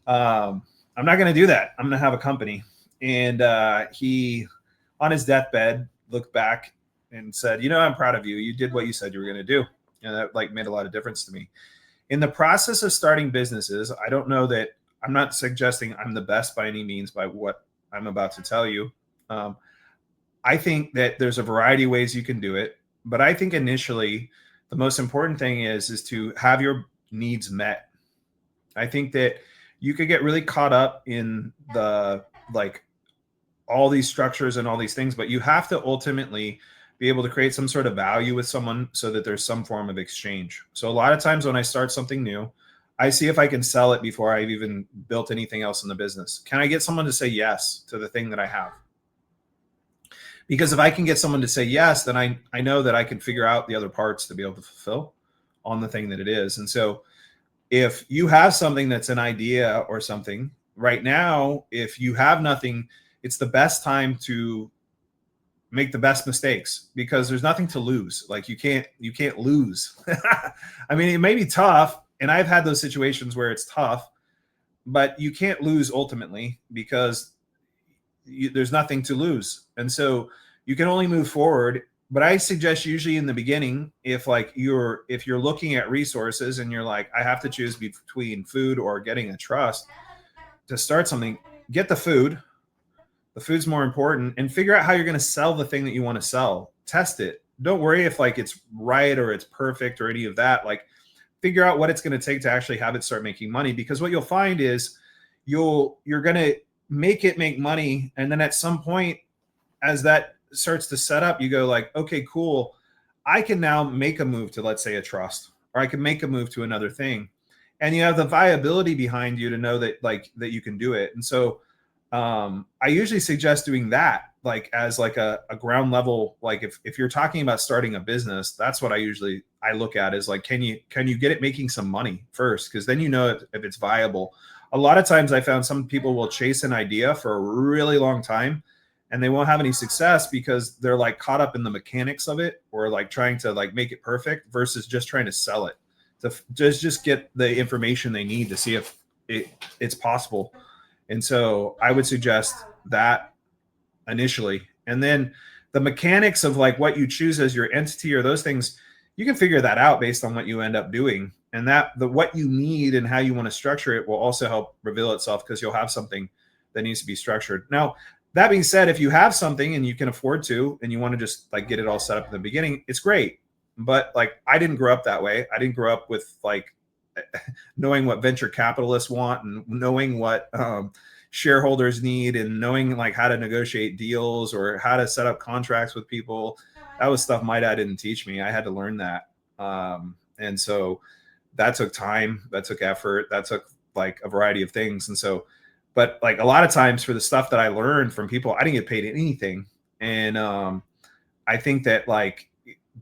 I'm not going to do that. I'm going to have a company. And he, on his deathbed, looked back and said, you know, I'm proud of you. You did what you said you were going to do. And that like made a lot of difference to me. In the process of starting businesses, I don't know that, I'm not suggesting I'm the best by any means by what I'm about to tell you. I think that there's a variety of ways you can do it. But I think initially, the most important thing is to have your needs met. I think that you could get really caught up in the like all these structures and all these things, but you have to ultimately be able to create some sort of value with someone so that there's some form of exchange. So a lot of times when I start something new, I see if I can sell it before I've even built anything else in the business. Can I get someone to say yes to the thing that I have? Because if I can get someone to say yes, then I know that I can figure out the other parts to be able to fulfill on the thing that it is. And so if you have something that's an idea or something right now, if you have nothing, it's the best time to make the best mistakes, because there's nothing to lose. Like you can't lose. I mean, it may be tough, and I've had those situations where it's tough, but you can't lose ultimately, because there's nothing to lose. And so you can only move forward. But I suggest usually in the beginning, if you're looking at resources and you're like, I have to choose between food or getting a trust to start something, get the food. The food's more important, and figure out how you're going to sell the thing that you want to sell. Test it. Don't worry if like it's right or it's perfect or any of that. Like figure out what it's going to take to actually have it start making money, because what you'll find is you're going to make it make money. And then at some point, as that starts to set up, you go like, okay, cool. I can now make a move to, let's say, a trust, or I can make a move to another thing. And you have the viability behind you to know that that you can do it. And so I usually suggest doing that like as like a ground level. Like if you're talking about starting a business, that's what I look at is like, can you get it making some money first? Because then you know if it's viable. A lot of times I found some people will chase an idea for a really long time and they won't have any success because they're like caught up in the mechanics of it, or like trying to like make it perfect versus just trying to sell it, to just get the information they need to see if it's possible. And so I would suggest that initially. And then the mechanics of like what you choose as your entity or those things, you can figure that out based on what you end up doing. And what you need and how you want to structure it will also help reveal itself, because you'll have something that needs to be structured. Now, that being said, if you have something and you can afford to, and you want to just like get it all set up in the beginning, it's great. But like, I didn't grow up that way. I didn't grow up with like knowing what venture capitalists want and knowing what shareholders need and knowing like how to negotiate deals or how to set up contracts with people. That was stuff my dad didn't teach me. I had to learn that. And so that took time, that took effort, that took like a variety of things. And so, but like a lot of times for the stuff that I learned from people, I didn't get paid anything. And I think that like,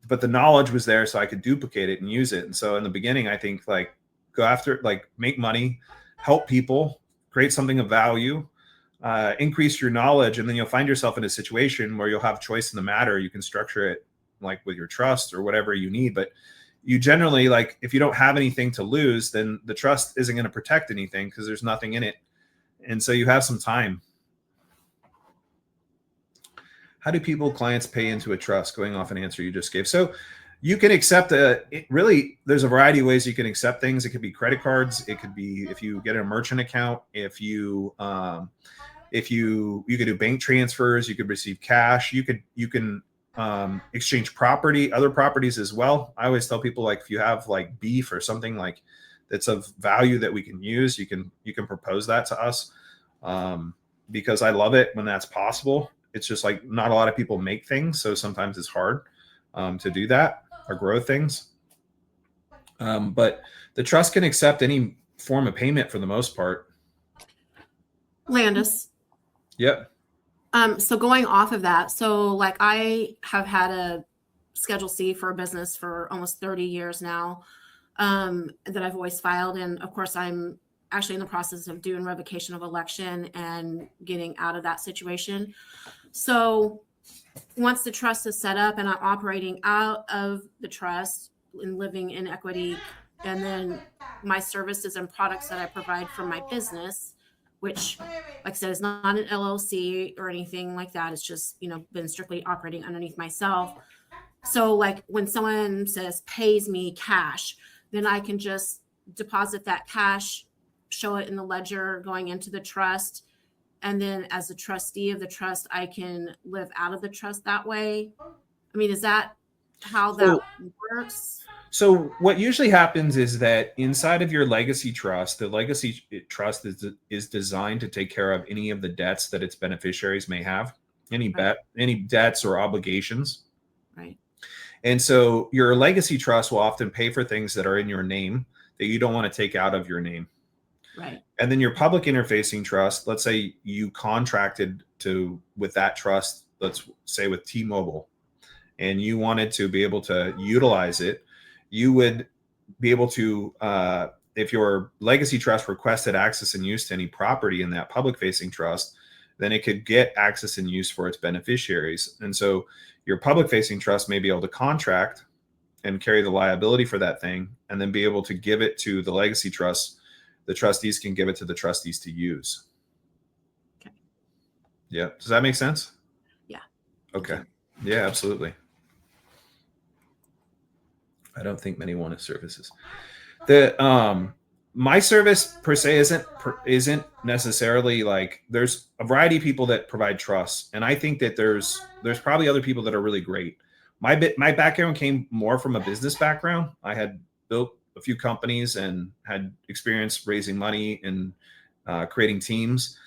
but the knowledge was there so I could duplicate it and use it. And so in the beginning, I think like go after, like make money, help people, create something of value, increase your knowledge, and then you'll find yourself in a situation where you'll have choice in the matter. You can structure it like with your trust or whatever you need, but you generally, like, if you don't have anything to lose, then the trust isn't going to protect anything because there's nothing in it. And so you have some time. How do clients pay into a trust? Going off an answer you just gave. So you can accept really, there's a variety of ways you can accept things. It could be credit cards. It could be if you get a merchant account, if you could do bank transfers, you could receive cash, you can exchange other properties as well. I always tell people, like, if you have like beef or something like that's of value that we can use, you can propose that to us, because I love it when that's possible. It's just like not a lot of people make things, so sometimes it's hard to do that or grow things. But the trust can accept any form of payment for the most part. Landis. Yep. So going off of that, so like I have had a Schedule C for a business for almost 30 years now, that I've always filed. And of course, I'm actually in the process of doing revocation of election and getting out of that situation. So once the trust is set up and I'm operating out of the trust and living in equity, and then my services and products that I provide for my business, which, like I said, is not an LLC or anything like that. It's just, been strictly operating underneath myself. So like when someone pays me cash, then I can just deposit that cash, show it in the ledger going into the trust. And then as a trustee of the trust, I can live out of the trust that way. I mean, is that how that works? So what usually happens is that inside of your legacy trust, the legacy trust is designed to take care of any of the debts that its beneficiaries may have, any debts or obligations. Right. And so your legacy trust will often pay for things that are in your name that you don't want to take out of your name. Right. And then your public interfacing trust, let's say you contracted with that trust, let's say with T-Mobile, and you wanted to be able to utilize it, you would be able to, if your legacy trust requested access and use to any property in that public facing trust, then it could get access and use for its beneficiaries. And so your public facing trust may be able to contract and carry the liability for that thing, and then be able to give it to the legacy trust. The trustees can give it to the trustees to use. Okay. Yeah. Does that make sense? Yeah. Okay. Yeah, absolutely. I don't think many want services. My service per se isn't necessarily like, there's a variety of people that provide trust, and I think that there's probably other people that are really great. My background came more from a business background. I had built a few companies and had experience raising money and creating teams.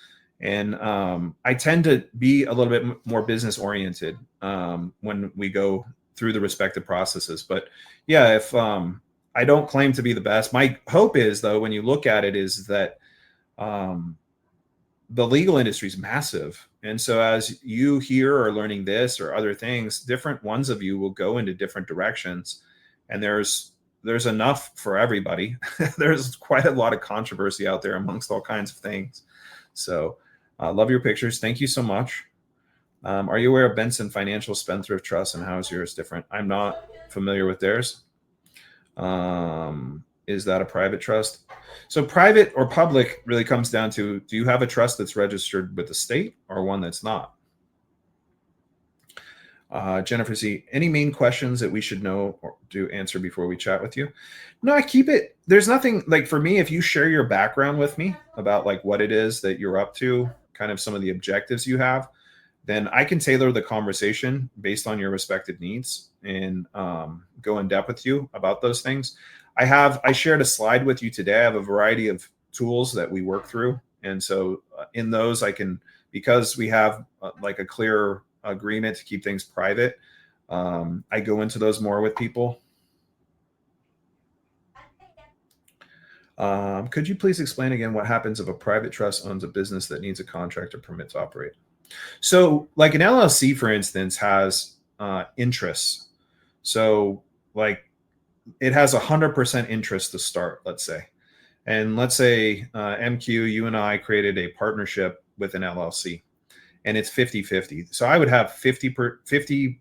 And I tend to be a little bit more business oriented when we go through the respective processes. But yeah, if I don't claim to be the best, my hope is, though, when you look at it, is that the legal industry is massive. And so as you here are learning this or other things, different ones of you will go into different directions. And there's enough for everybody. There's quite a lot of controversy out there amongst all kinds of things. So love your pictures. Thank you so much. Are you aware of Benson Financial Spendthrift Trust, and how is yours different? I'm not familiar with theirs. Is that a private trust? So private or public really comes down to, do you have a trust that's registered with the state or one that's not? Jennifer Z, any main questions that we should know or do answer before we chat with you? No, I keep it. There's nothing, like, for me, if you share your background with me about like what it is that you're up to, kind of some of the objectives you have, then I can tailor the conversation based on your respective needs and go in depth with you about those things. I shared a slide with you today. I have a variety of tools that we work through. And so in those, I can, because we have like a clear agreement to keep things private, I go into those more with people. Could you please explain again what happens if a private trust owns a business that needs a contract or permit to operate? So like an LLC, for instance, has interests. So like it has 100% interest to start, let's say. And let's say MQ, you and I created a partnership with an LLC, and it's 50-50. So I would have 50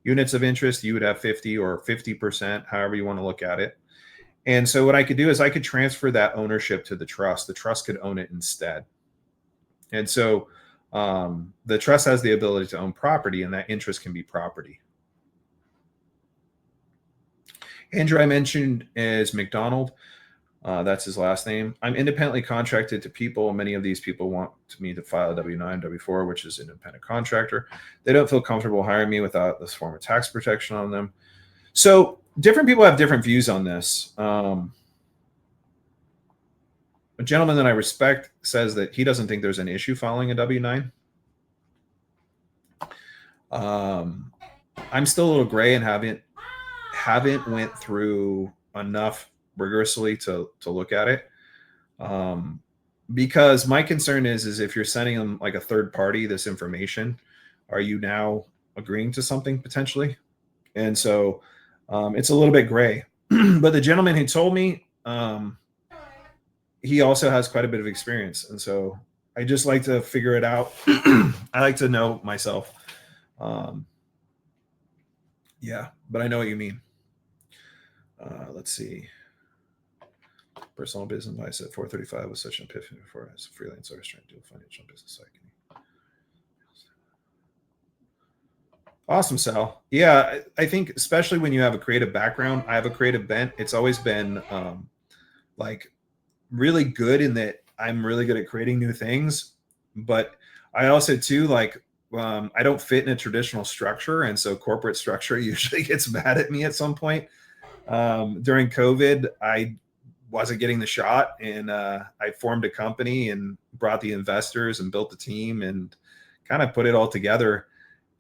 units of interest. You would have 50 or 50%, however you want to look at it. And so what I could do is I could transfer that ownership to the trust. The trust could own it instead. And so the trust has the ability to own property, and that interest can be property. Andrew, I mentioned, is McDonald. That's his last name. I'm independently contracted to people. Many of these people want me to file a W-9, W-4, which is independent contractor. They don't feel comfortable hiring me without this form of tax protection on them. So different people have different views on this. A gentleman that I respect says that he doesn't think there's an issue filing a W-9. I'm still a little gray and haven't went through enough rigorously to look at it. Because my concern is if you're sending them like a third party this information, are you now agreeing to something potentially? And so it's a little bit gray. But the gentleman who told me, he also has quite a bit of experience. And so I just like to figure it out. I like to know myself. Yeah, but I know what you mean. Let's see. Personal business advice at 4:35 was such an epiphany before as a freelancer. I was trying to do a financial business cycle. Awesome, Sal. Yeah, I think especially when you have a creative background, I have a creative bent. It's always been like really good in that I'm really good at creating new things, but I also too like I don't fit in a traditional structure, and so corporate structure usually gets mad at me at some point. During COVID, I wasn't getting the shot, and I formed a company and brought the investors and built the team and kind of put it all together.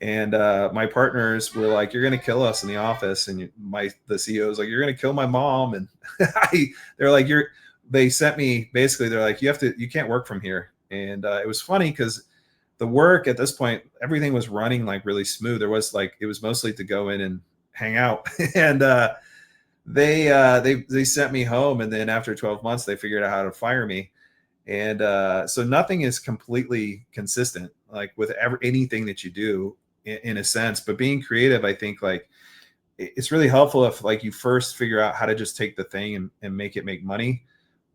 And my partners were like, "You're going to kill us in the office," and the CEO was like, "You're going to kill my mom," and they're like, They sent me basically. They're like, "You can't work from here." And it was funny because the work at this point, everything was running like really smooth. It was mostly to go in and hang out, and they sent me home, and then after 12 months, they figured out how to fire me. And so nothing is completely consistent, like with anything that you do in a sense. But being creative, I think like it's really helpful if like you first figure out how to just take the thing and make it make money.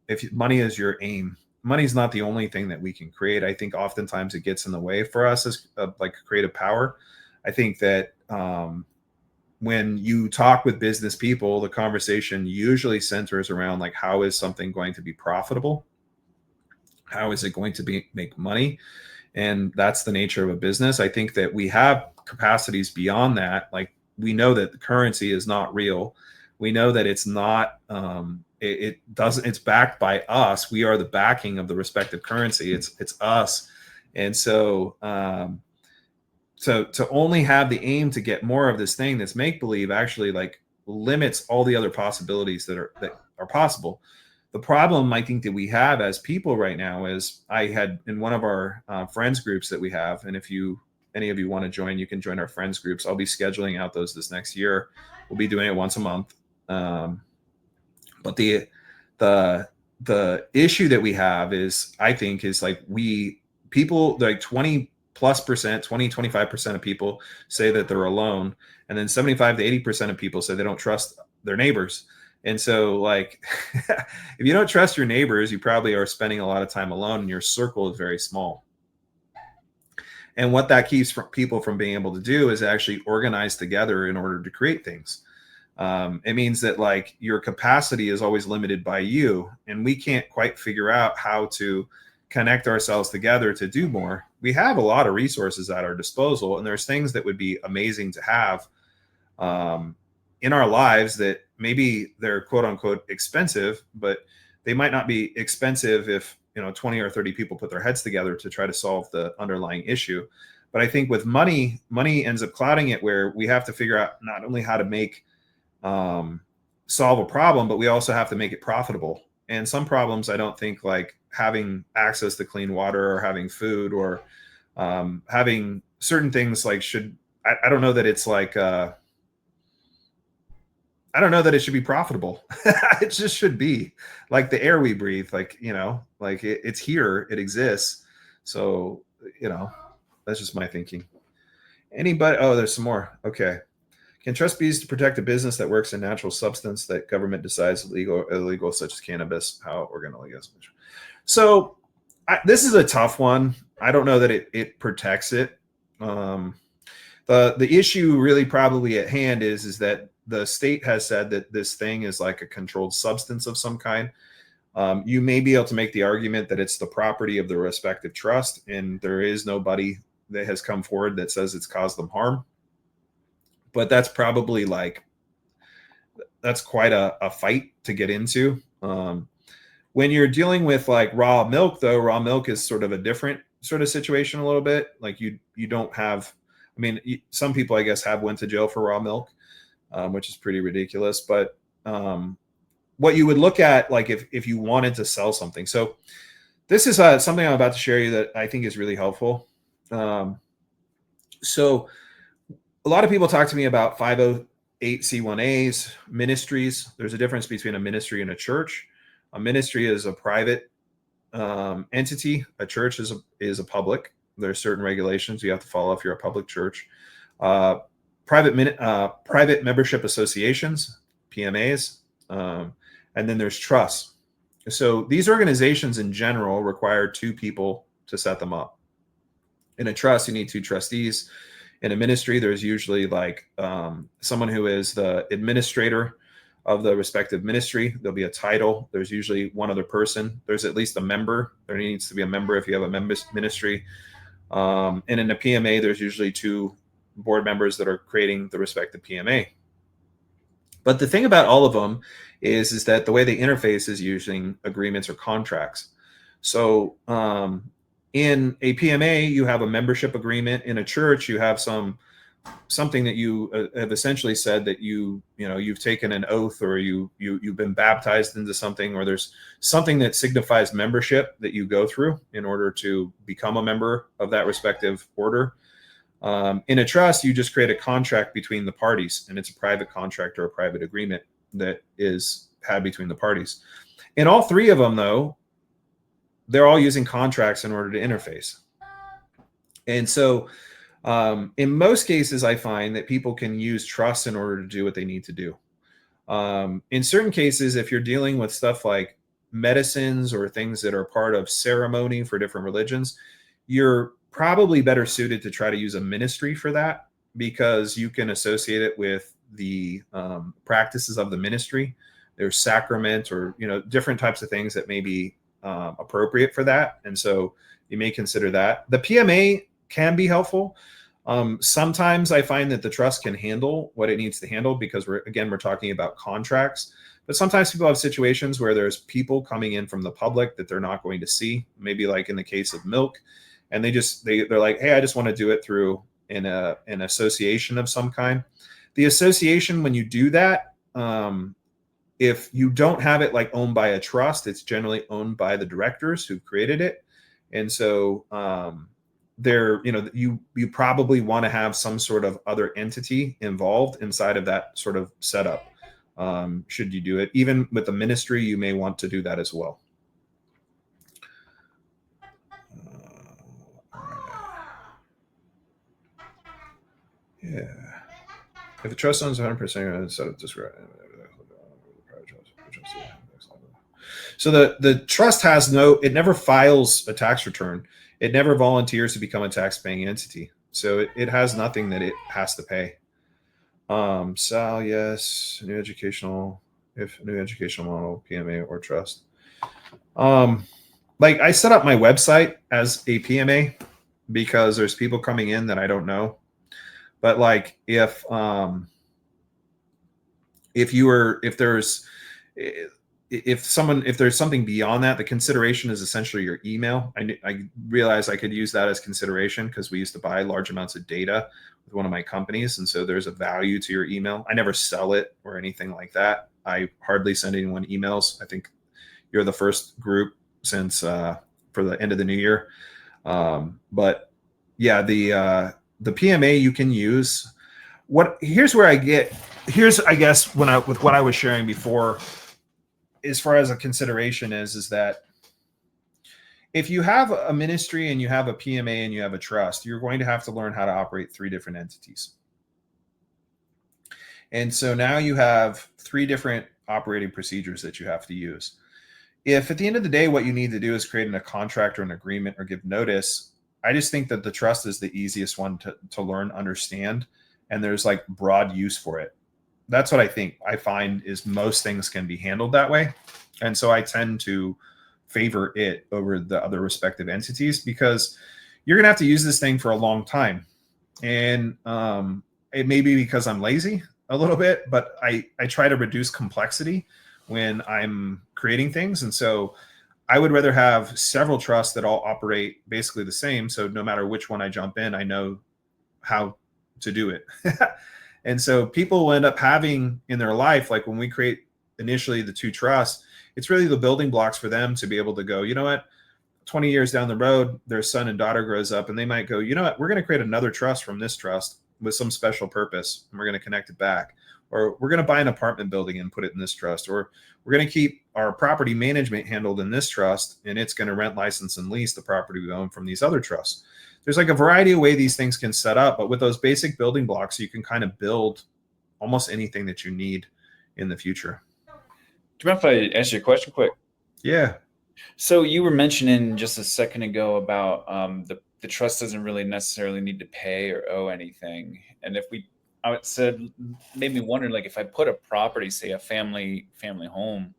If money is your aim, money's not the only thing that we can create. I think oftentimes it gets in the way for us as like creative power. I think that when you talk with business people, the conversation usually centers around like, how is something going to be profitable? How is it going to make money? And that's the nature of a business. I think that we have capacities beyond that. Like we know that the currency is not real. We know that it's not, it's backed by us. We are the backing of the respective currency. It's us. And so, to only have the aim to get more of this thing that's make believe actually like limits all the other possibilities that are possible. The problem I think that we have as people right now is I had in one of our friends groups that we have, and if any of you want to join, you can join our friends groups. I'll be scheduling out those this next year. We'll be doing it once a month. But the issue that we have is, I think, is like people like 25% of people say that they're alone. And then 75 to 80% of people say they don't trust their neighbors. And so like, if you don't trust your neighbors, you probably are spending a lot of time alone and your circle is very small. And what that keeps people from being able to do is actually organize together in order to create things. It means that like your capacity is always limited by you, and we can't quite figure out how to connect ourselves together to do more. We have a lot of resources at our disposal, and there's things that would be amazing to have in our lives that maybe they're quote unquote expensive, but they might not be expensive if 20 or 30 people put their heads together to try to solve the underlying issue. But I think with money ends up clouding it, where we have to figure out not only how to make solve a problem, but we also have to make it profitable. And some problems, I don't think, like having access to clean water or having food or having certain things like I don't know that it's like I don't know that it should be profitable. It just should be like the air we breathe, like like it's here, it exists. So, that's just my thinking. Anybody? Oh, there's some more. Okay. Can trust be used to protect a business that works in natural substance that government decides illegal, such as cannabis? How organolegalism? So this is a tough one. I don't know that it protects it. The issue really probably at hand is that the state has said that this thing is like a controlled substance of some kind. You may be able to make the argument that it's the property of the respective trust, and there is nobody that has come forward that says it's caused them harm. But that's probably that's quite a fight to get into. When you're dealing with like raw milk, though, raw milk is sort of a different sort of situation a little bit. Like you don't have, I mean, some people, I guess, have went to jail for raw milk, which is pretty ridiculous. But what you would look at, like if you wanted to sell something. So this is something I'm about to share you that I think is really helpful. So a lot of people talk to me about 508c1As, ministries. There's a difference between a ministry and a church. A ministry is a private entity. A church is a public. There are certain regulations you have to follow if you're a public church. Private membership associations, PMAs, and then there's trusts. So these organizations in general require two people to set them up. In a trust, you need two trustees. In a ministry, there's usually like someone who is the administrator of the respective ministry. There'll be a title. There's usually one other person. There's at least a member. There needs to be a member if you have a ministry. And in a PMA, there's usually two board members that are creating the respective PMA. But the thing about all of them is that the way they interface is using agreements or contracts. So in a PMA, you have a membership agreement. In a church, you have something that you have essentially said that you've taken an oath, or you've been baptized into something, or there's something that signifies membership that you go through in order to become a member of that respective order. In a trust, you just create a contract between the parties, and it's a private contract or a private agreement that is had between the parties. In all three of them, though, they're all using contracts in order to interface. And so in most cases, I find that people can use trust in order to do what they need to do. In certain cases, if you're dealing with stuff like medicines or things that are part of ceremony for different religions, you're probably better suited to try to use a ministry for that, because you can associate it with the practices of the ministry. There's sacrament or different types of things that may be appropriate for that, and so you may consider that. The PMA can be helpful. Sometimes I find that the trust can handle what it needs to handle, because we're talking about contracts. But sometimes people have situations where there's people coming in from the public that they're not going to see, maybe like in the case of milk, and they're like, hey, I just want to do it through an association of some kind. The association, when you do that, if you don't have it like owned by a trust, it's generally owned by the directors who created it. And so you probably want to have some sort of other entity involved inside of that sort of setup. Should you do it, even with the ministry, you may want to do that as well. Yeah. If the trust owns 100%, set up describe. So the trust it never files a tax return. It never volunteers to become a tax-paying entity. So it has nothing that it has to pay. Sal, yes. New educational model, PMA or trust. Like I set up my website as a PMA because there's people coming in that I don't know. But like if there's something beyond that, the consideration is essentially your email. I realized I could use that as consideration because we used to buy large amounts of data with one of my companies. And so there's a value to your email. I never sell it or anything like that. I hardly send anyone emails. I think you're the first group since for the end of the new year. But yeah, the PMA you can use. Here's I guess with what I was sharing before, as far as a consideration is that if you have a ministry and you have a PMA and you have a trust, you're going to have to learn how to operate 3 different entities. And so now you have 3 different operating procedures that you have to use. If at the end of the day, what you need to do is create a contract or an agreement or give notice, I just think that the trust is the easiest one to learn, understand, and there's like broad use for it. That's what I find is most things can be handled that way. And so I tend to favor it over the other respective entities because you're going to have to use this thing for a long time. And it may be because I'm lazy a little bit, but I try to reduce complexity when I'm creating things. And so I would rather have several trusts that all operate basically the same. So no matter which one I jump in, I know how to do it. And so people will end up having in their life, like when we create initially the 2 trusts, it's really the building blocks for them to be able to go, you know what, 20 years down the road, their son and daughter grows up and they might go, you know what, we're going to create another trust from this trust with some special purpose. And we're going to connect it back. Or we're going to buy an apartment building and put it in this trust. Or we're going to keep our property management handled in this trust, and it's going to rent, license, and lease the property we own from these other trusts. There's like a variety of ways these things can set up, but with those basic building blocks, you can kind of build almost anything that you need in the future. Do you mind if I ask you a question quick? Yeah. So you were mentioning just a second ago about the trust doesn't really necessarily need to pay or owe anything. And if I would said, made me wonder, like if I put a property, say a family home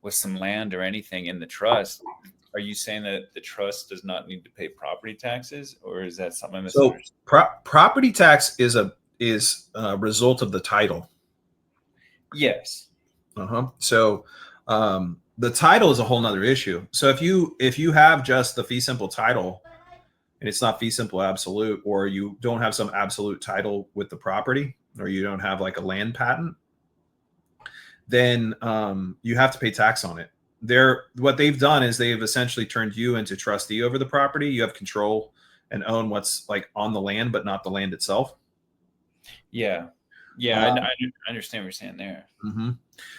with some land or anything in the trust, are you saying that the trust does not need to pay property taxes, or is that something I misunderstood? So property tax is a result of the title. Yes. So the title is a whole nother issue. So if you have just the fee simple title and it's not fee simple absolute, or you don't have some absolute title with the property, or you don't have like a land patent, then you have to pay tax on it. What they've done is they've essentially turned you into trustee over the property. You have control and own what's like on the land, but not the land itself. Yeah. I understand what you're saying there. Mm-hmm.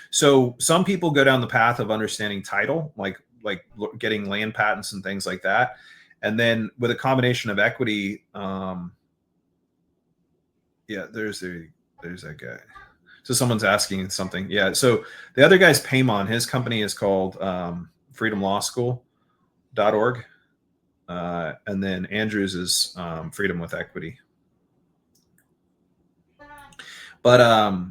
So some people go down the path of understanding title, like getting land patents and things like that. And then with a combination of equity, there's that guy. So someone's asking something. Yeah. So the other guy's Paymon. His company is called freedomlawschool.org. And then Andrews is Freedom with Equity. But I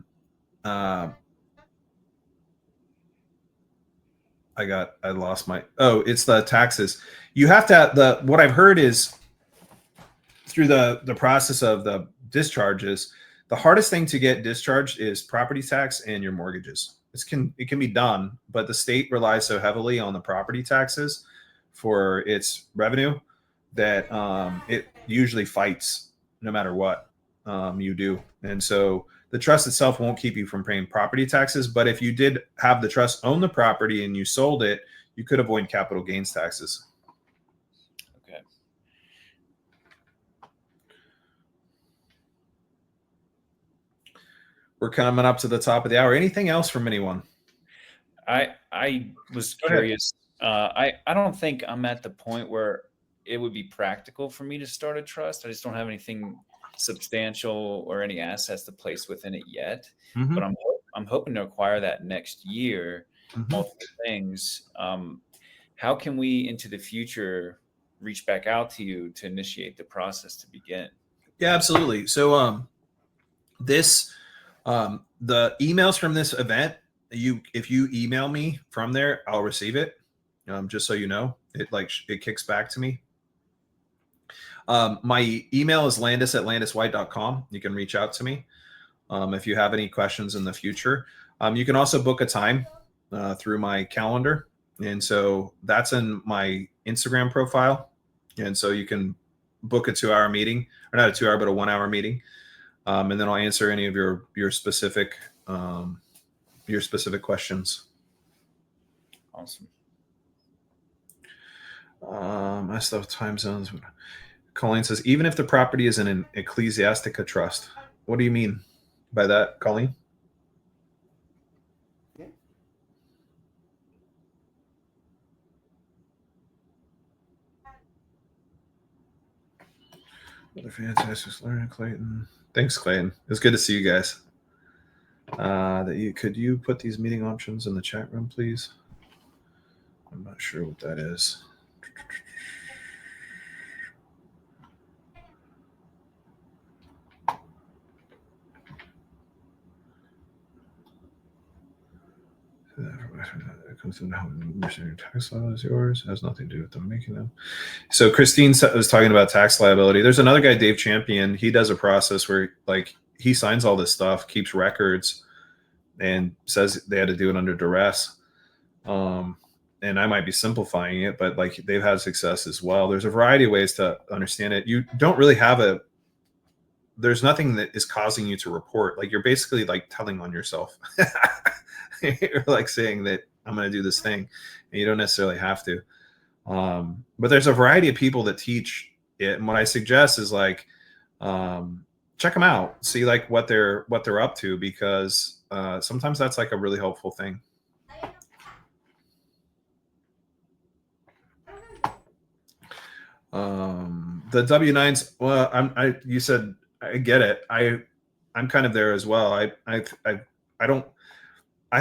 lost my, it's the taxes. You have to, what I've heard is through the process of the discharges, the hardest thing to get discharged is property tax and your mortgages. It can be done, but the state relies so heavily on the property taxes for its revenue that it usually fights no matter what you do. And so the trust itself won't keep you from paying property taxes, but if you did have the trust own the property and you sold it, you could avoid capital gains taxes. Okay. We're coming up to the top of the hour. Anything else from anyone? I was curious. I don't think I'm at the point where it would be practical for me to start a trust. I just don't have anything substantial or any assets to place within it yet. Mm-hmm. But I'm hoping to acquire that next year. Mm-hmm. Multiple things. How can we into the future reach back out to you to initiate the process to begin? Yeah, absolutely. So the emails from this event, if you email me from there, I'll receive it. Just so you know, it kicks back to me. My email is landis@landiswhite.com. You can reach out to me if you have any questions in the future. You can also book a time through my calendar. And so that's in my Instagram profile. And so you can book a 2-hour meeting, or not a 2-hour, but a 1-hour meeting. And then I'll answer any of your specific questions. Awesome. I still have time zones. Colleen says, even if the property is in an ecclesiastica trust. What do you mean by that, Colleen? Fantastic learning, Clayton. Thanks, Clayton. It was good to see you guys. Could you put these meeting options in the chat room, please? I'm not sure what that is. It comes to how your tax law is yours. It has nothing to do with them making them. So Christine was talking about tax liability. There's another guy, Dave Champion. He does a process where like he signs all this stuff, keeps records, and says they had to do it under duress. And I might be simplifying it, but like they've had success as well. There's a variety of ways to understand it. You don't really have there's nothing that is causing you to report. Like you're basically like telling on yourself. You're like saying that I'm going to do this thing, and you don't necessarily have to. But there's a variety of people that teach it. And what I suggest is like, check them out, see like what they're up to, because sometimes that's like a really helpful thing. The W-9s, well, you said, I get it. I'm kind of there as well. I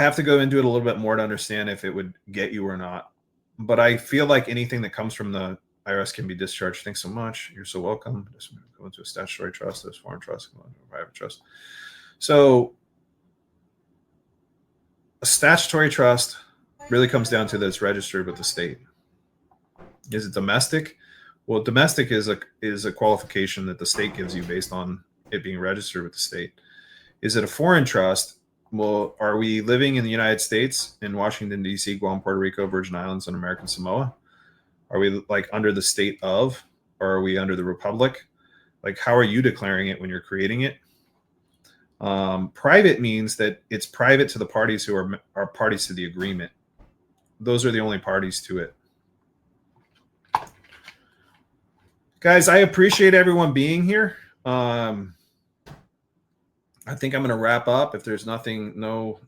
have to go into it a little bit more to understand if it would get you or not. But I feel like anything that comes from the IRS can be discharged. Thanks so much. You're so welcome. Just go into a statutory trust, there's foreign trust, go into a private trust. So a statutory trust really comes down to that it's registered with the state. Is it domestic? Well, domestic is a qualification that the state gives you based on it being registered with the state. Is it a foreign trust? Well, are we living in the United States, in Washington, D.C., Guam, Puerto Rico, Virgin Islands, and American Samoa? Are we like under the state of, or are we under the republic? Like, how are you declaring it when you're creating it? Private means that it's private to the parties who are parties to the agreement. Those are the only parties to it. Guys, I appreciate everyone being here. I think I'm going to wrap up. If there's nothing, no,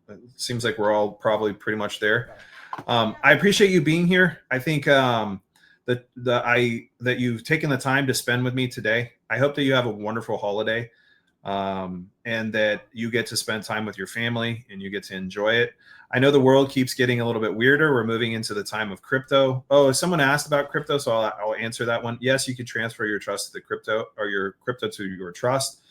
it seems like we're all probably pretty much there. I appreciate you being here. I think that you've taken the time to spend with me today. I hope that you have a wonderful holiday, and that you get to spend time with your family and you get to enjoy it. I know the world keeps getting a little bit weirder. We're moving into the time of crypto. Oh, someone asked about crypto, so I'll answer that one. Yes, you can transfer your trust to the crypto, or your crypto to your trust.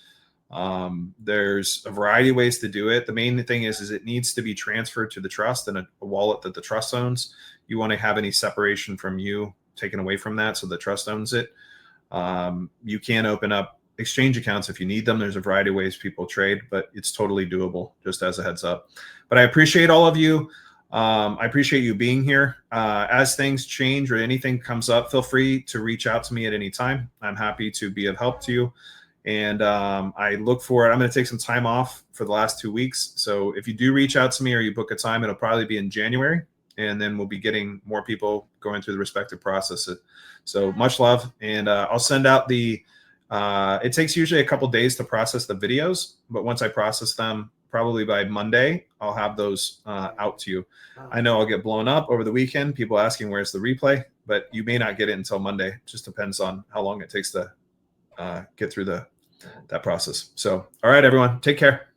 There's a variety of ways to do it. The main thing is it needs to be transferred to the trust and a wallet that the trust owns. You want to have any separation from you taken away from that, so the trust owns it. You can open up exchange accounts if you need them. There's a variety of ways people trade, but it's totally doable, just as a heads up. But I appreciate all of you. I appreciate you being here. As things change or anything comes up, feel free to reach out to me at any time. I'm happy to be of help to you. And I look forward. I'm going to take some time off for the last 2 weeks. So if you do reach out to me or you book a time, it'll probably be in January. And then we'll be getting more people going through the respective processes. So much love. And I'll send out it takes usually a couple days to process the videos. But once I process them, probably by Monday, I'll have those out to you. I know I'll get blown up over the weekend. People asking where's the replay, but you may not get it until Monday. It just depends on how long it takes to get through that process. So, all right, everyone, take care.